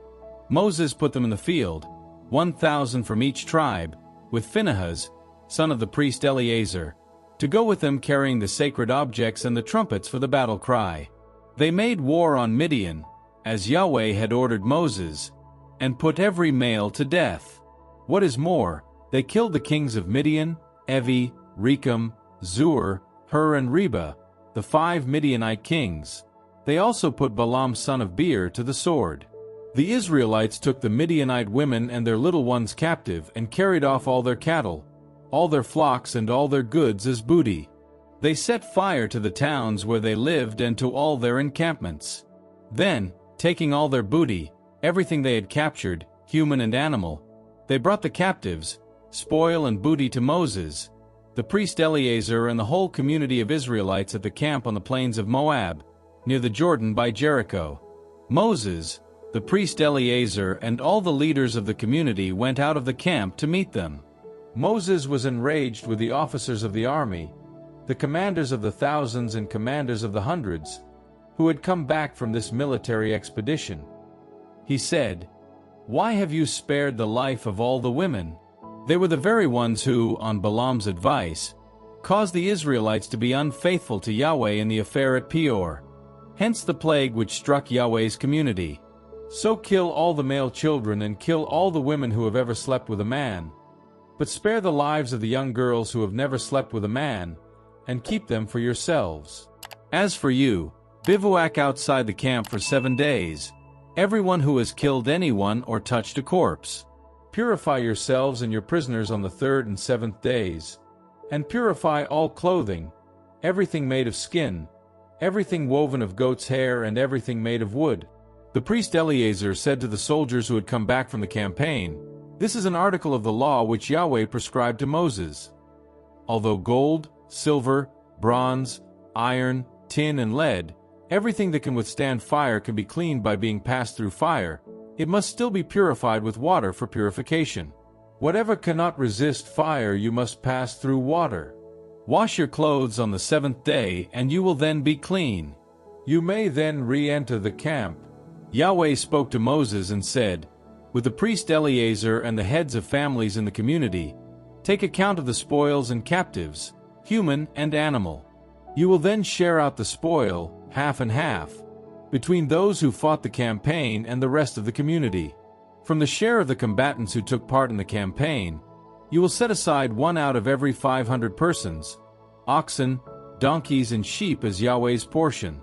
Moses put them in the field, 1,000 from each tribe, with Phinehas, son of the priest Eleazar, to go with them carrying the sacred objects and the trumpets for the battle cry. They made war on Midian, as Yahweh had ordered Moses, and put every male to death. What is more, they killed the kings of Midian, Evi, Rekam, Zur, Hur and Reba, the 5 Midianite kings. They also put Balaam son of Beor to the sword. The Israelites took the Midianite women and their little ones captive and carried off all their cattle, all their flocks and all their goods as booty. They set fire to the towns where they lived and to all their encampments. Then, taking all their booty, everything they had captured, human and animal, they brought the captives, spoil and booty to Moses, the priest Eleazar and the whole community of Israelites at the camp on the plains of Moab, near the Jordan by Jericho. Moses, the priest Eleazar and all the leaders of the community went out of the camp to meet them. Moses was enraged with the officers of the army, the commanders of the thousands and commanders of the hundreds, who had come back from this military expedition. He said, "Why have you spared the life of all the women?" They were the very ones who, on Balaam's advice, caused the Israelites to be unfaithful to Yahweh in the affair at Peor. Hence the plague which struck Yahweh's community. So kill all the male children and kill all the women who have ever slept with a man. But spare the lives of the young girls who have never slept with a man, and keep them for yourselves. As for you, bivouac outside the camp for 7 days, everyone who has killed anyone or touched a corpse. Purify yourselves and your prisoners on the 3rd and 7th days, and purify all clothing, everything made of skin, everything woven of goat's hair, and everything made of wood. The priest Eleazar said to the soldiers who had come back from the campaign, "This is an article of the law which Yahweh prescribed to Moses. Although gold, silver, bronze, iron, tin, and lead, everything that can withstand fire can be cleaned by being passed through fire, it must still be purified with water for purification. Whatever cannot resist fire you must pass through water. Wash your clothes on the 7th day, and you will then be clean. You may then re-enter the camp." Yahweh spoke to Moses and said, "With the priest Eleazar and the heads of families in the community, take account of the spoils and captives, human and animal. You will then share out the spoil, half and half, between those who fought the campaign and the rest of the community. From the share of the combatants who took part in the campaign, you will set aside 1 out of every 500 persons, oxen, donkeys, and sheep as Yahweh's portion.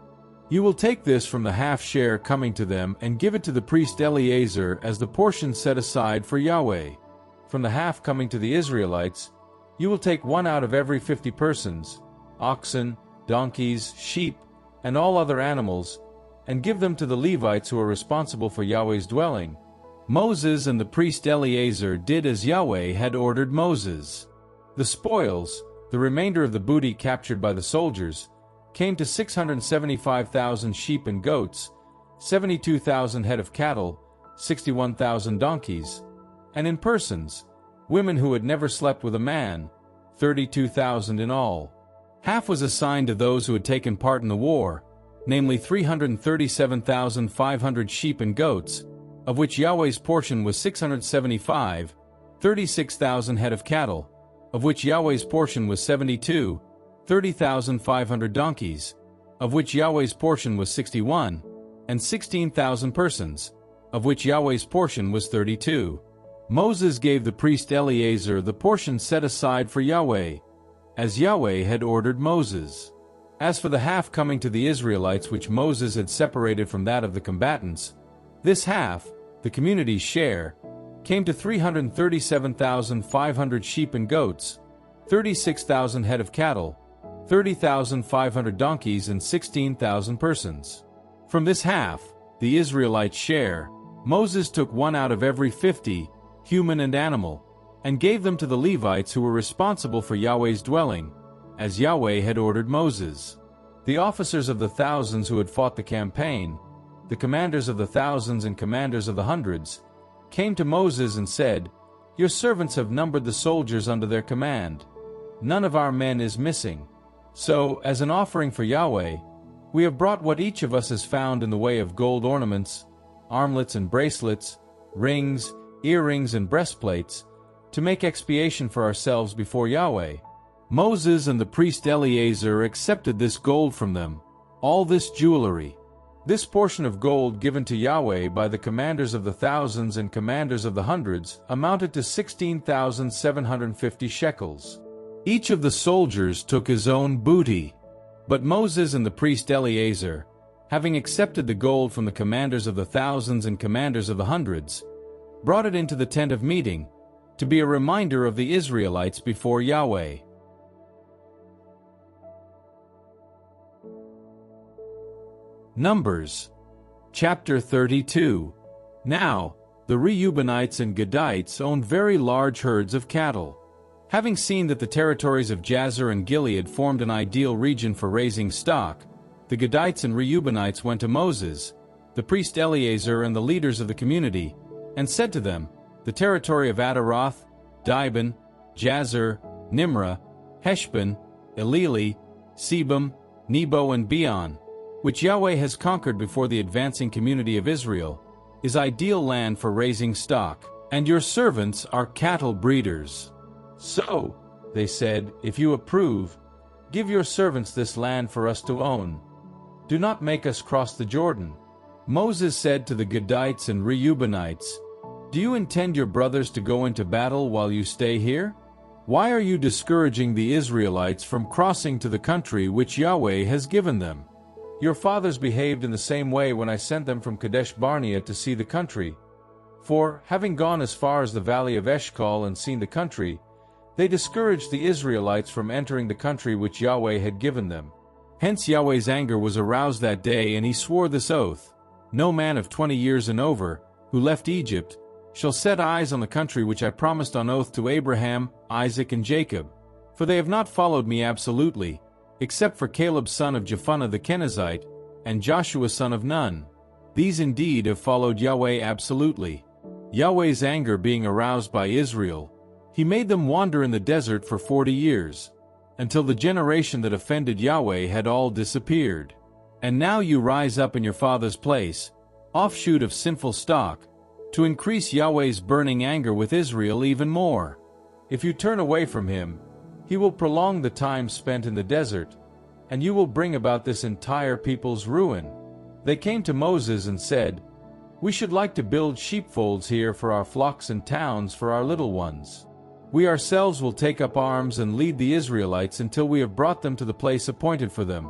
You will take this from the half share coming to them and give it to the priest Eleazar as the portion set aside for Yahweh. From the half coming to the Israelites, you will take 1 out of every 50 persons, oxen, donkeys, sheep, and all other animals, and give them to the Levites who are responsible for Yahweh's dwelling." Moses and the priest Eleazar did as Yahweh had ordered Moses. The spoils, the remainder of the booty captured by the soldiers, came to 675,000 sheep and goats, 72,000 head of cattle, 61,000 donkeys, and in persons, women who had never slept with a man, 32,000 in all. Half was assigned to those who had taken part in the war, namely 337,500 sheep and goats, of which Yahweh's portion was 675, 36,000 head of cattle, of which Yahweh's portion was 72, 30,500 donkeys, of which Yahweh's portion was 61, and 16,000 persons, of which Yahweh's portion was 32. Moses gave the priest Eleazar the portion set aside for Yahweh, as Yahweh had ordered Moses. As for the half coming to the Israelites which Moses had separated from that of the combatants, this half, the community's share, came to 337,500 sheep and goats, 36,000 head of cattle, 30,500 donkeys, and 16,000 persons. From this half, the Israelites' share, Moses took 1 out of every 50, human and animal, and gave them to the Levites who were responsible for Yahweh's dwelling, as Yahweh had ordered Moses. The officers of the thousands who had fought the campaign, the commanders of the thousands and commanders of the hundreds, came to Moses and said, "Your servants have numbered the soldiers under their command. None of our men is missing. So, as an offering for Yahweh, we have brought what each of us has found in the way of gold ornaments, armlets and bracelets, rings, earrings and breastplates, to make expiation for ourselves before Yahweh." Moses and the priest Eleazar accepted this gold from them, all this jewelry. This portion of gold given to Yahweh by the commanders of the thousands and commanders of the hundreds amounted to 16,750 shekels. Each of the soldiers took his own booty. But Moses and the priest Eleazar, having accepted the gold from the commanders of the thousands and commanders of the hundreds, brought it into the tent of meeting, to be a reminder of the Israelites before Yahweh. Numbers chapter 32. Now, the Reubenites and Gadites owned very large herds of cattle. Having seen that the territories of Jazer and Gilead formed an ideal region for raising stock, the Gadites and Reubenites went to Moses, the priest Eleazar, and the leaders of the community, and said to them, "The territory of Adaroth, Dibon, Jazer, Nimrah, Heshbon, Elili, Sebam, Nebo, and Beon, which Yahweh has conquered before the advancing community of Israel, is ideal land for raising stock, and your servants are cattle breeders. So, they said, if you approve, give your servants this land for us to own. Do not make us cross the Jordan. Moses said to the Gadites and Reubenites, Do you intend your brothers to go into battle while you stay here? Why are you discouraging the Israelites from crossing to the country which Yahweh has given them? Your fathers behaved in the same way when I sent them from Kadesh Barnea to see the country. For, having gone as far as the valley of Eshcol and seen the country, they discouraged the Israelites from entering the country which Yahweh had given them. Hence Yahweh's anger was aroused that day, and he swore this oath, No man of 20 years and over, who left Egypt, shall set eyes on the country which I promised on oath to Abraham, Isaac, and Jacob. For they have not followed me absolutely, except for Caleb son of Jephunneh the Kenizzite, and Joshua son of Nun. These indeed have followed Yahweh absolutely. Yahweh's anger being aroused by Israel, he made them wander in the desert for 40 years, until the generation that offended Yahweh had all disappeared. And now you rise up in your father's place, offshoot of sinful stock, to increase Yahweh's burning anger with Israel even more. If you turn away from him, he will prolong the time spent in the desert, and you will bring about this entire people's ruin. They came to Moses and said, We should like to build sheepfolds here for our flocks and towns for our little ones. We ourselves will take up arms and lead the Israelites until we have brought them to the place appointed for them,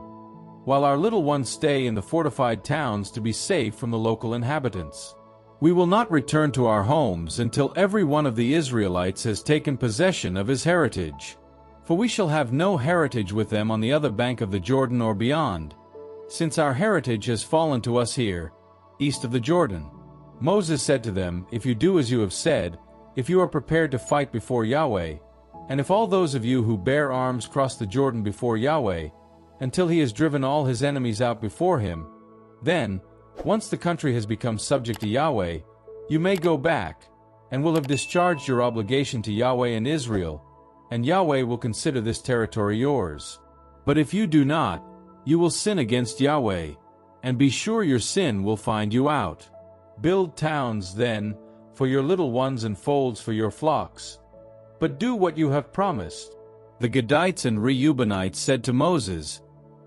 while our little ones stay in the fortified towns to be safe from the local inhabitants. We will not return to our homes until every one of the Israelites has taken possession of his heritage. For we shall have no heritage with them on the other bank of the Jordan or beyond, since our heritage has fallen to us here, east of the Jordan. Moses said to them, If you do as you have said, if you are prepared to fight before Yahweh, and if all those of you who bear arms cross the Jordan before Yahweh, until he has driven all his enemies out before him, then, once the country has become subject to Yahweh, you may go back, and will have discharged your obligation to Yahweh and Israel, and Yahweh will consider this territory yours. But if you do not, you will sin against Yahweh, and be sure your sin will find you out. Build towns, then, for your little ones and folds for your flocks. But do what you have promised. The Gadites and Reubenites said to Moses,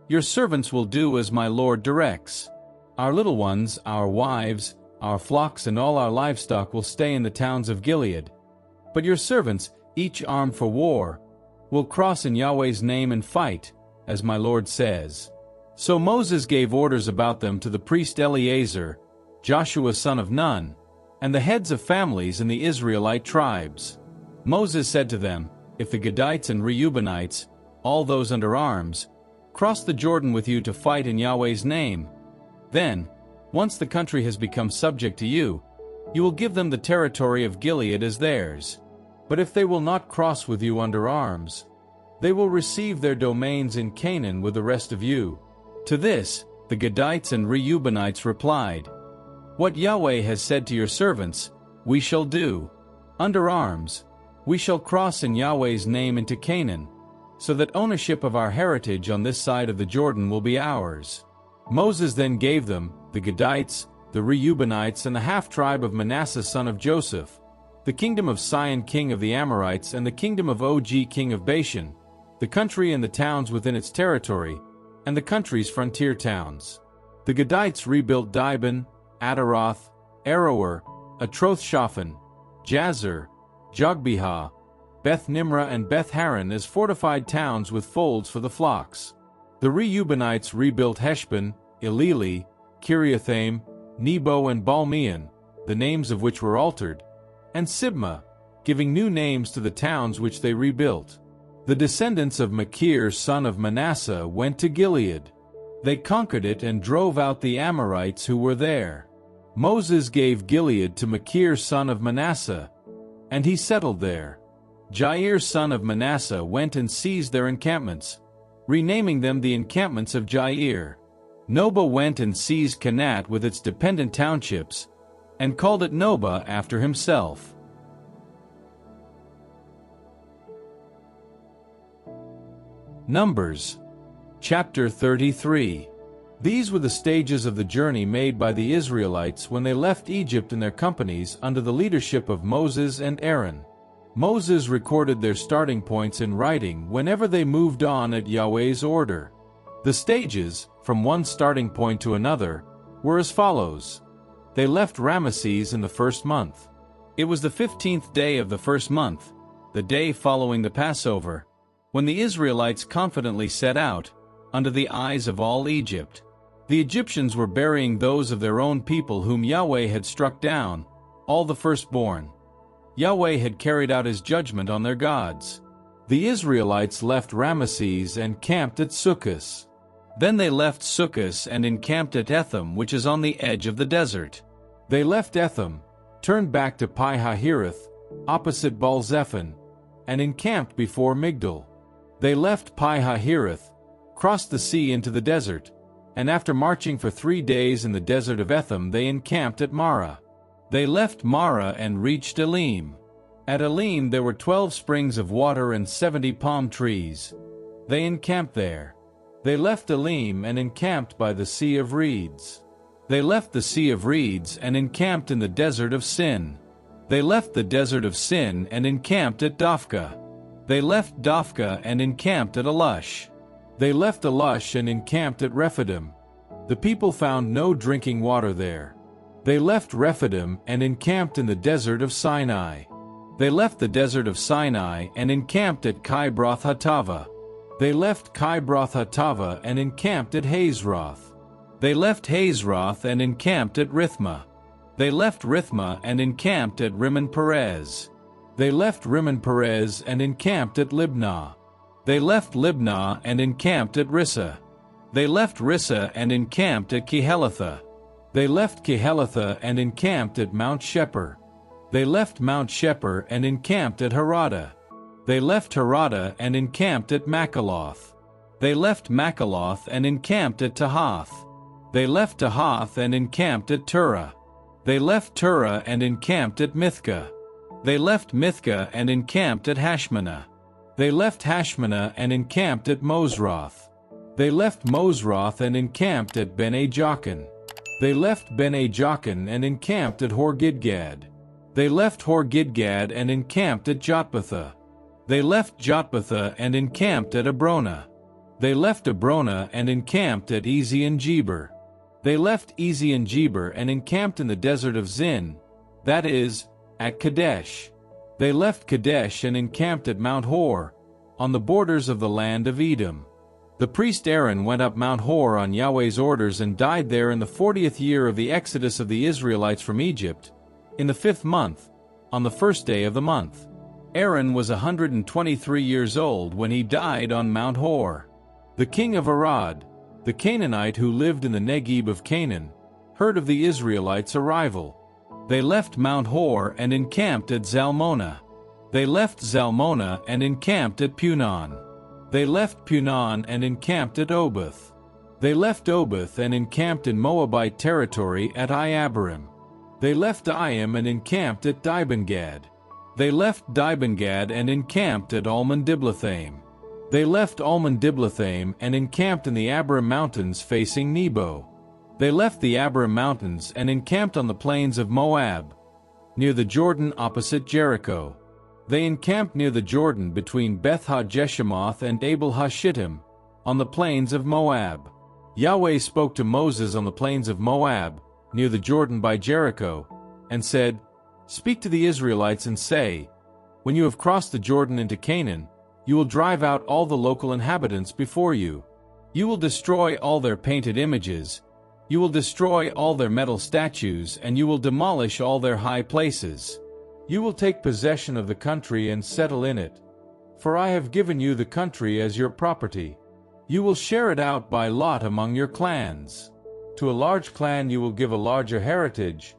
Your servants will do as my Lord directs. Our little ones, our wives, our flocks, and all our livestock will stay in the towns of Gilead. But your servants, each armed for war, will cross in Yahweh's name and fight, as my Lord says. So Moses gave orders about them to the priest Eleazar, Joshua son of Nun, and the heads of families in the Israelite tribes. Moses said to them, If the Gadites and Reubenites, all those under arms, cross the Jordan with you to fight in Yahweh's name, then, once the country has become subject to you, you will give them the territory of Gilead as theirs. But if they will not cross with you under arms, they will receive their domains in Canaan with the rest of you. To this, the Gadites and Reubenites replied, What Yahweh has said to your servants, we shall do. Under arms, we shall cross in Yahweh's name into Canaan, so that ownership of our heritage on this side of the Jordan will be ours. Moses then gave them, the Gadites, the Reubenites, and the half-tribe of Manasseh son of Joseph, the kingdom of Sihon king of the Amorites and the kingdom of Og king of Bashan, the country and the towns within its territory, and the country's frontier towns. The Gadites rebuilt Dibon, Ataroth, Aroer, Atroth-Shaphan, Jazer, Jogbehah, Beth Nimrah, and Beth Haran as fortified towns with folds for the flocks. The Reubenites rebuilt Heshbon, Elili, Kiriathaim, Nebo, and Balmeon, the names of which were altered, and Sibmah, giving new names to the towns which they rebuilt. The descendants of Machir son of Manasseh went to Gilead. They conquered it and drove out the Amorites who were there. Moses gave Gilead to Machir son of Manasseh, and he settled there. Jair son of Manasseh went and seized their encampments, renaming them the encampments of Jair. Noba went and seized Kanat with its dependent townships, and called it Noba after himself. Numbers, chapter 33. These were the stages of the journey made by the Israelites when they left Egypt in their companies under the leadership of Moses and Aaron. Moses recorded their starting points in writing whenever they moved on at Yahweh's order. The stages, from one starting point to another, were as follows. They left Ramesses in the first month. It was the 15th day of the first month, the day following the Passover, when the Israelites confidently set out, under the eyes of all Egypt. The Egyptians were burying those of their own people whom Yahweh had struck down, all the firstborn. Yahweh had carried out his judgment on their gods. The Israelites left Ramesses and camped at Succos. Then they left Succos and encamped at Etham, which is on the edge of the desert. They left Etham, turned back to Pi-Hahiroth, opposite Baal-zephon, and encamped before Migdol. They left Pi-Hahiroth, crossed the sea into the desert, and after marching for 3 days in the desert of Etham they encamped at Marah. They left Marah and reached Elim. At Elim there were 12 springs of water and 70 palm trees. They encamped there. They left Elim and encamped by the Sea of Reeds. They left the Sea of Reeds and encamped in the desert of Sin. They left the desert of Sin and encamped at Dophkah. They left Dophkah and encamped at Alush. They left Alush and encamped at Rephidim. The people found no drinking water there. They left Rephidim and encamped in the desert of Sinai. They left the desert of Sinai and encamped at Kibroth-Hattaavah. They left Kibroth-Hattaavah and encamped at Hazeroth. They left Hazeroth and encamped at Rithmah. They left Rithmah and encamped at Rimmon-Perez. They left Rimmon-Perez and encamped at Libnah. They left Libnah and encamped at Rissah. They left Rissah and encamped at Kehelatha. They left Kehelatha and encamped at Mount Shepher. They left Mount Shepher and encamped at Harada. They left Harada and encamped at Makaloth. They left Makaloth and encamped at Tahath. They left Tahath and encamped at Turah. They left Turah and encamped at Mithkah. They left Mithkah and encamped at Hashmanah. They left Hashmanah and encamped at Mosroth. They left Mosroth and encamped at Bene-Jaakan. They left Bene-Jaakan and encamped at Hor-Gidgad. They left Hor-Gidgad and encamped at Jotbathah. They left Jotbathah and encamped at Abrona. They left Abrona and encamped at Ezion-Geber. They left Ezion-Geber and encamped in the desert of Zin, that is, at Kadesh. They left Kadesh and encamped at Mount Hor, on the borders of the land of Edom. The priest Aaron went up Mount Hor on Yahweh's orders and died there in the 40th year of the exodus of the Israelites from Egypt, in the 5th month, on the 1st day of the month. Aaron was 123 years old when he died on Mount Hor. The king of Arad, the Canaanite who lived in the Negeb of Canaan, heard of the Israelites' arrival. They left Mount Hor and encamped at Zalmonah. They left Zalmonah and encamped at Punon. They left Punon and encamped at Oboth. They left Oboth and encamped in Moabite territory at Iabarim. They left Iam and encamped at Dibengad. They left Dibengad and encamped at Almon-Diblathaim. They left Almon-Diblathaim and encamped in the Abarim mountains facing Nebo. They left the Abarim mountains and encamped on the plains of Moab, near the Jordan opposite Jericho. They encamped near the Jordan between Beth-ha-Jeshemoth and Abel-ha-Shittim, on the plains of Moab. Yahweh spoke to Moses on the plains of Moab, near the Jordan by Jericho, and said, "Speak to the Israelites and say, when you have crossed the Jordan into Canaan, you will drive out all the local inhabitants before you. You will destroy all their painted images. You will destroy all their metal statues, and you will demolish all their high places. You will take possession of the country and settle in it. For I have given you the country as your property. You will share it out by lot among your clans. To a large clan you will give a larger heritage,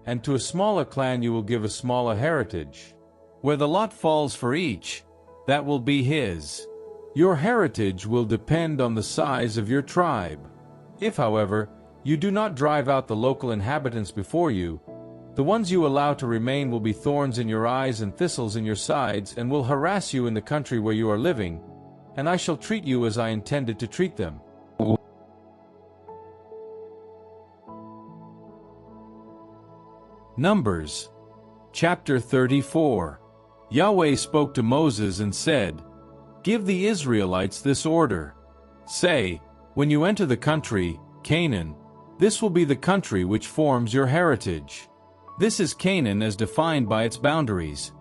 and to a smaller clan you will give a smaller heritage. Where the lot falls for each, that will be his. Your heritage will depend on the size of your tribe. If, however, you do not drive out the local inhabitants before you, the ones you allow to remain will be thorns in your eyes and thistles in your sides, and will harass you in the country where you are living, and I shall treat you as I intended to treat them. Numbers. Chapter 34. Yahweh spoke to Moses and said, "Give the Israelites this order. Say, when you enter the country, Canaan, this will be the country which forms your heritage. This is Canaan as defined by its boundaries.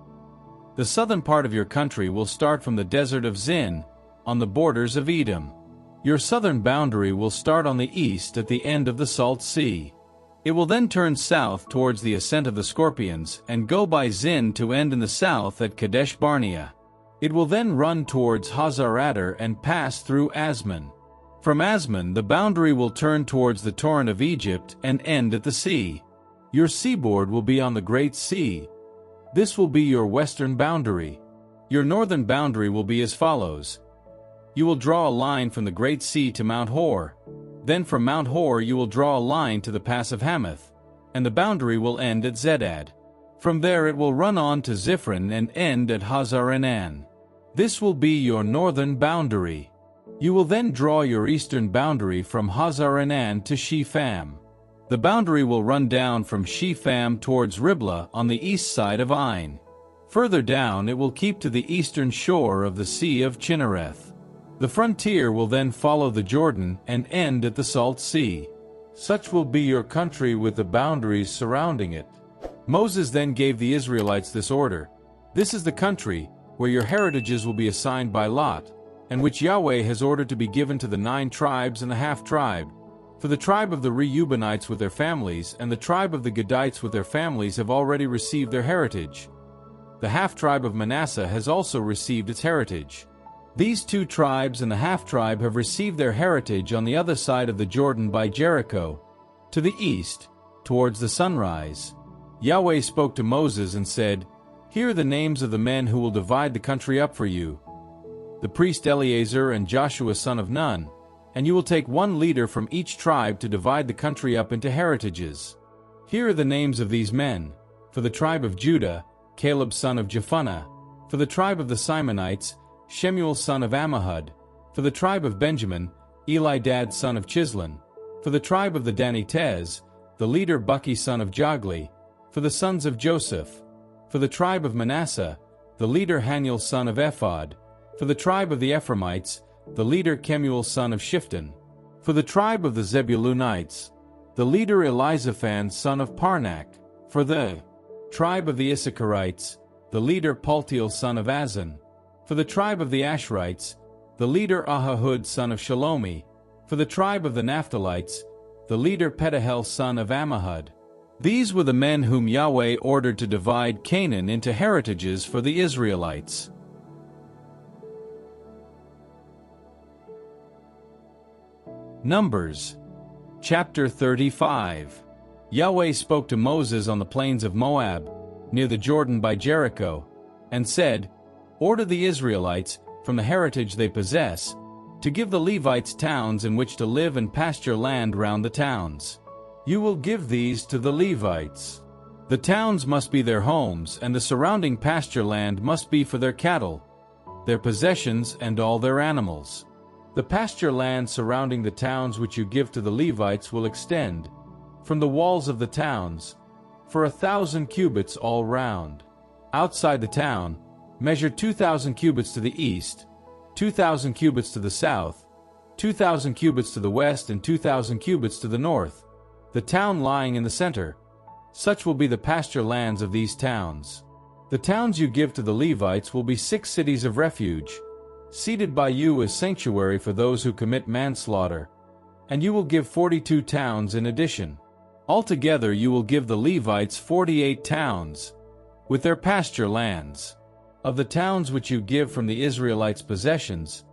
The southern part of your country will start from the desert of Zin, on the borders of Edom. Your southern boundary will start on the east at the end of the Salt Sea. It will then turn south towards the ascent of the Scorpions and go by Zin to end in the south at Kadesh Barnea. It will then run towards Hazar-Adar and pass through Asman. From Asman the boundary will turn towards the torrent of Egypt and end at the sea. Your seaboard will be on the Great Sea. This will be your western boundary. Your northern boundary will be as follows. You will draw a line from the Great Sea to Mount Hor. Then from Mount Hor you will draw a line to the pass of Hamath, and the boundary will end at Zedad. From there it will run on to Ziphron and end at Hazar-Enan. This will be your northern boundary. You will then draw your eastern boundary from Hazar-Enan to Shepham. The boundary will run down from Shepham towards Riblah on the east side of Ain. Further down it will keep to the eastern shore of the Sea of Chinnereth. The frontier will then follow the Jordan and end at the Salt Sea. Such will be your country with the boundaries surrounding it. Moses then gave the Israelites this order. This is the country where your heritages will be assigned by lot, and which Yahweh has ordered to be given to the 9 tribes and the half-tribe. For the tribe of the Reubenites with their families and the tribe of the Gadites with their families have already received their heritage. The half-tribe of Manasseh has also received its heritage. These 2 tribes and the half-tribe have received their heritage on the other side of the Jordan by Jericho, to the east, towards the sunrise. Yahweh spoke to Moses and said, "Here are the names of the men who will divide the country up for you. The priest Eleazar and Joshua son of Nun, and you will take 1 leader from each tribe to divide the country up into heritages. Here are the names of these men. For the tribe of Judah, Caleb son of Jephunneh. For the tribe of the Simonites, Shemuel son of Ammihud. For the tribe of Benjamin, Elidad son of Chislon. For the tribe of the Danites, the leader Bucky son of Jogli. For the sons of Joseph. For the tribe of Manasseh, the leader Haniel son of Ephod. For the tribe of the Ephraimites, the leader Kemuel son of Shifton. For the tribe of the Zebulunites, the leader Elizaphan son of Parnak. For the tribe of the Issacharites, the leader Paltiel son of Azan. For the tribe of the Asherites, the leader Ahahud son of Shalomi. For the tribe of the Naphtalites, the leader Pedahel son of Ammihud. These were the men whom Yahweh ordered to divide Canaan into heritages for the Israelites. Numbers. Chapter 35. Yahweh spoke to Moses on the plains of Moab, near the Jordan by Jericho, and said, "Order the Israelites, from the heritage they possess, to give the Levites towns in which to live and pasture land round the towns. You will give these to the Levites. The towns must be their homes, and the surrounding pasture land must be for their cattle, their possessions, and all their animals. The pasture land surrounding the towns which you give to the Levites will extend, from the walls of the towns, for 1,000 cubits all round. Outside the town, measure 2,000 cubits to the east, 2,000 cubits to the south, 2,000 cubits to the west, and 2,000 cubits to the north, the town lying in the center. Such will be the pasture lands of these towns. The towns you give to the Levites will be 6 cities of refuge, seated by you as sanctuary for those who commit manslaughter, and you will give 42 towns in addition. Altogether you will give the Levites 48 towns, with their pasture lands. Of the towns which you give from the Israelites' possessions,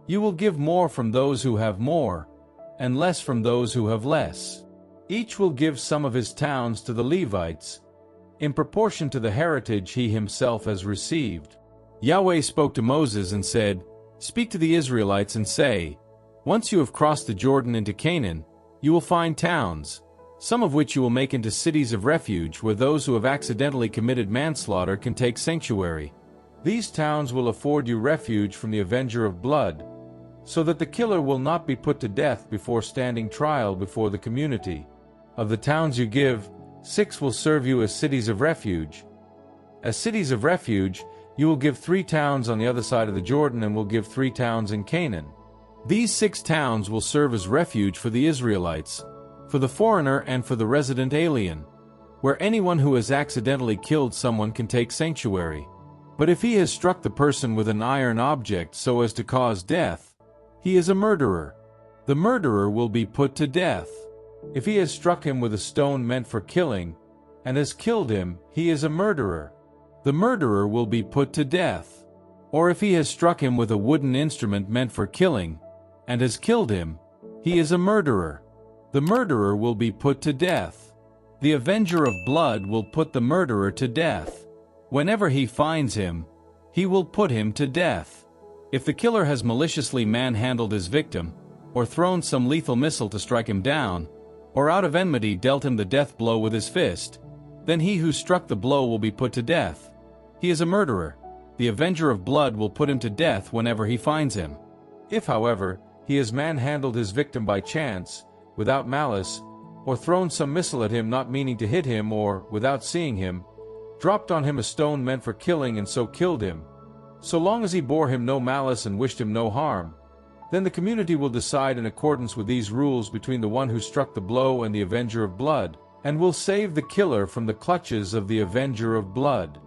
you will give more from those who have more, and less from those who have less. Each will give some of his towns to the Levites, in proportion to the heritage he himself has received." Yahweh spoke to Moses and said, "Speak to the Israelites and say, once you have crossed the Jordan into Canaan, you will find towns, some of which you will make into cities of refuge where those who have accidentally committed manslaughter can take sanctuary. These towns will afford you refuge from the avenger of blood, so that the killer will not be put to death before standing trial before the community. Of the towns you give, 6 will serve you as cities of refuge. As cities of refuge, you will give 3 towns on the other side of the Jordan and will give 3 towns in Canaan. These 6 towns will serve as refuge for the Israelites, for the foreigner and for the resident alien, where anyone who has accidentally killed someone can take sanctuary. But if he has struck the person with an iron object so as to cause death, he is a murderer. The murderer will be put to death. If he has struck him with a stone meant for killing, and has killed him, he is a murderer. The murderer will be put to death. Or if he has struck him with a wooden instrument meant for killing, and has killed him, he is a murderer. The murderer will be put to death. The avenger of blood will put the murderer to death. Whenever he finds him, he will put him to death. If the killer has maliciously manhandled his victim, or thrown some lethal missile to strike him down, or out of enmity dealt him the death blow with his fist, then he who struck the blow will be put to death. He is a murderer. The avenger of blood will put him to death whenever he finds him. If, however, he has manhandled his victim by chance, without malice, or thrown some missile at him not meaning to hit him, or, without seeing him, dropped on him a stone meant for killing and so killed him, so long as he bore him no malice and wished him no harm, then the community will decide in accordance with these rules between the one who struck the blow and the avenger of blood, and will save the killer from the clutches of the avenger of blood.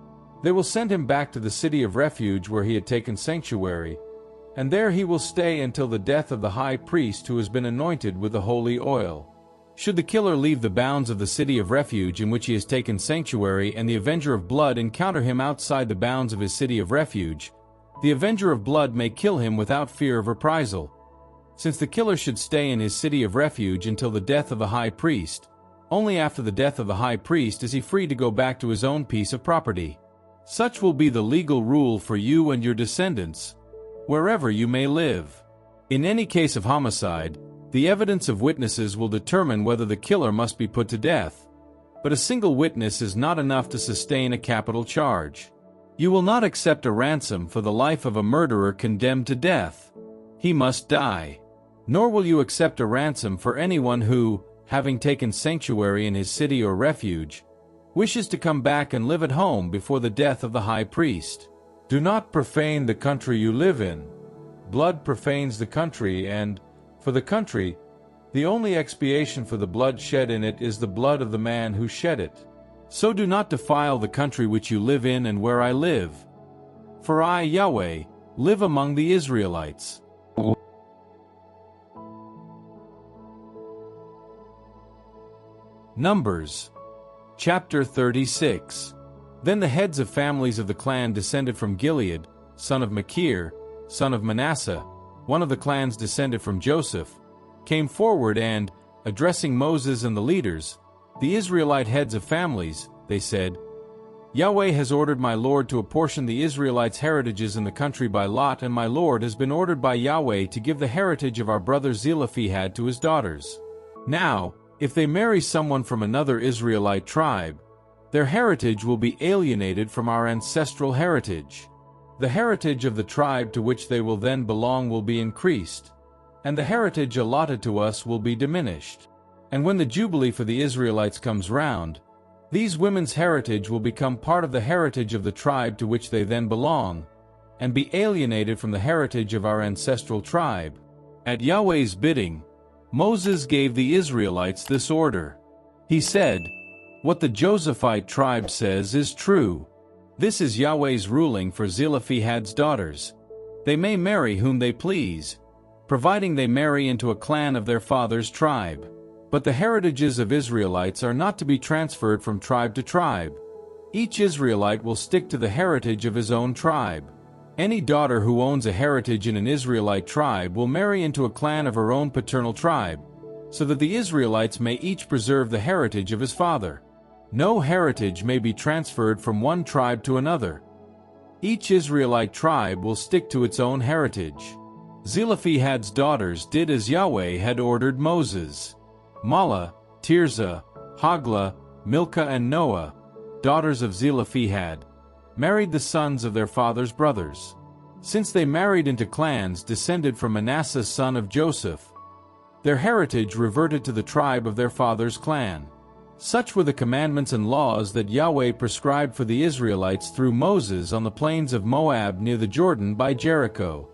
They will send him back to the city of refuge where he had taken sanctuary, and there he will stay until the death of the high priest who has been anointed with the holy oil. Should the killer leave the bounds of the city of refuge in which he has taken sanctuary and the avenger of blood encounter him outside the bounds of his city of refuge, the avenger of blood may kill him without fear of reprisal. Since the killer should stay in his city of refuge until the death of the high priest, only after the death of the high priest is he free to go back to his own piece of property. Such will be the legal rule for you and your descendants, wherever you may live. In any case of homicide, the evidence of witnesses will determine whether the killer must be put to death, but a single witness is not enough to sustain a capital charge. You will not accept a ransom for the life of a murderer condemned to death. He must die. Nor will you accept a ransom for anyone who, having taken sanctuary in his city or refuge, wishes to come back and live at home before the death of the high priest. Do not profane the country you live in. Blood profanes the country, and, for the country, the only expiation for the blood shed in it is the blood of the man who shed it. So do not defile the country which you live in and where I live. For I, Yahweh, live among the Israelites. Numbers chapter 36. Then the heads of families of the clan descended from Gilead, son of Machir, son of Manasseh, one of the clans descended from Joseph, came forward and, addressing Moses and the leaders, the Israelite heads of families, they said, Yahweh has ordered my Lord to apportion the Israelites' heritages in the country by lot, and my Lord has been ordered by Yahweh to give the heritage of our brother Zelophehad to his daughters. Now, if they marry someone from another Israelite tribe, their heritage will be alienated from our ancestral heritage. The heritage of the tribe to which they will then belong will be increased, and the heritage allotted to us will be diminished. And when the Jubilee for the Israelites comes round, these women's heritage will become part of the heritage of the tribe to which they then belong, and be alienated from the heritage of our ancestral tribe. At Yahweh's bidding, Moses gave the Israelites this order. He said, What the Josephite tribe says is true. This is Yahweh's ruling for Zelophehad's daughters. They may marry whom they please, providing they marry into a clan of their father's tribe. But the heritages of Israelites are not to be transferred from tribe to tribe. Each Israelite will stick to the heritage of his own tribe. Any daughter who owns a heritage in an Israelite tribe will marry into a clan of her own paternal tribe, so that the Israelites may each preserve the heritage of his father. No heritage may be transferred from one tribe to another. Each Israelite tribe will stick to its own heritage. Zelophehad's daughters did as Yahweh had ordered Moses. Mahlah, Tirzah, Hoglah, Milcah and Noah, daughters of Zelophehad, married the sons of their father's brothers. Since they married into clans descended from Manasseh son of Joseph, their heritage reverted to the tribe of their father's clan. Such were the commandments and laws that Yahweh prescribed for the Israelites through Moses on the plains of Moab near the Jordan by Jericho.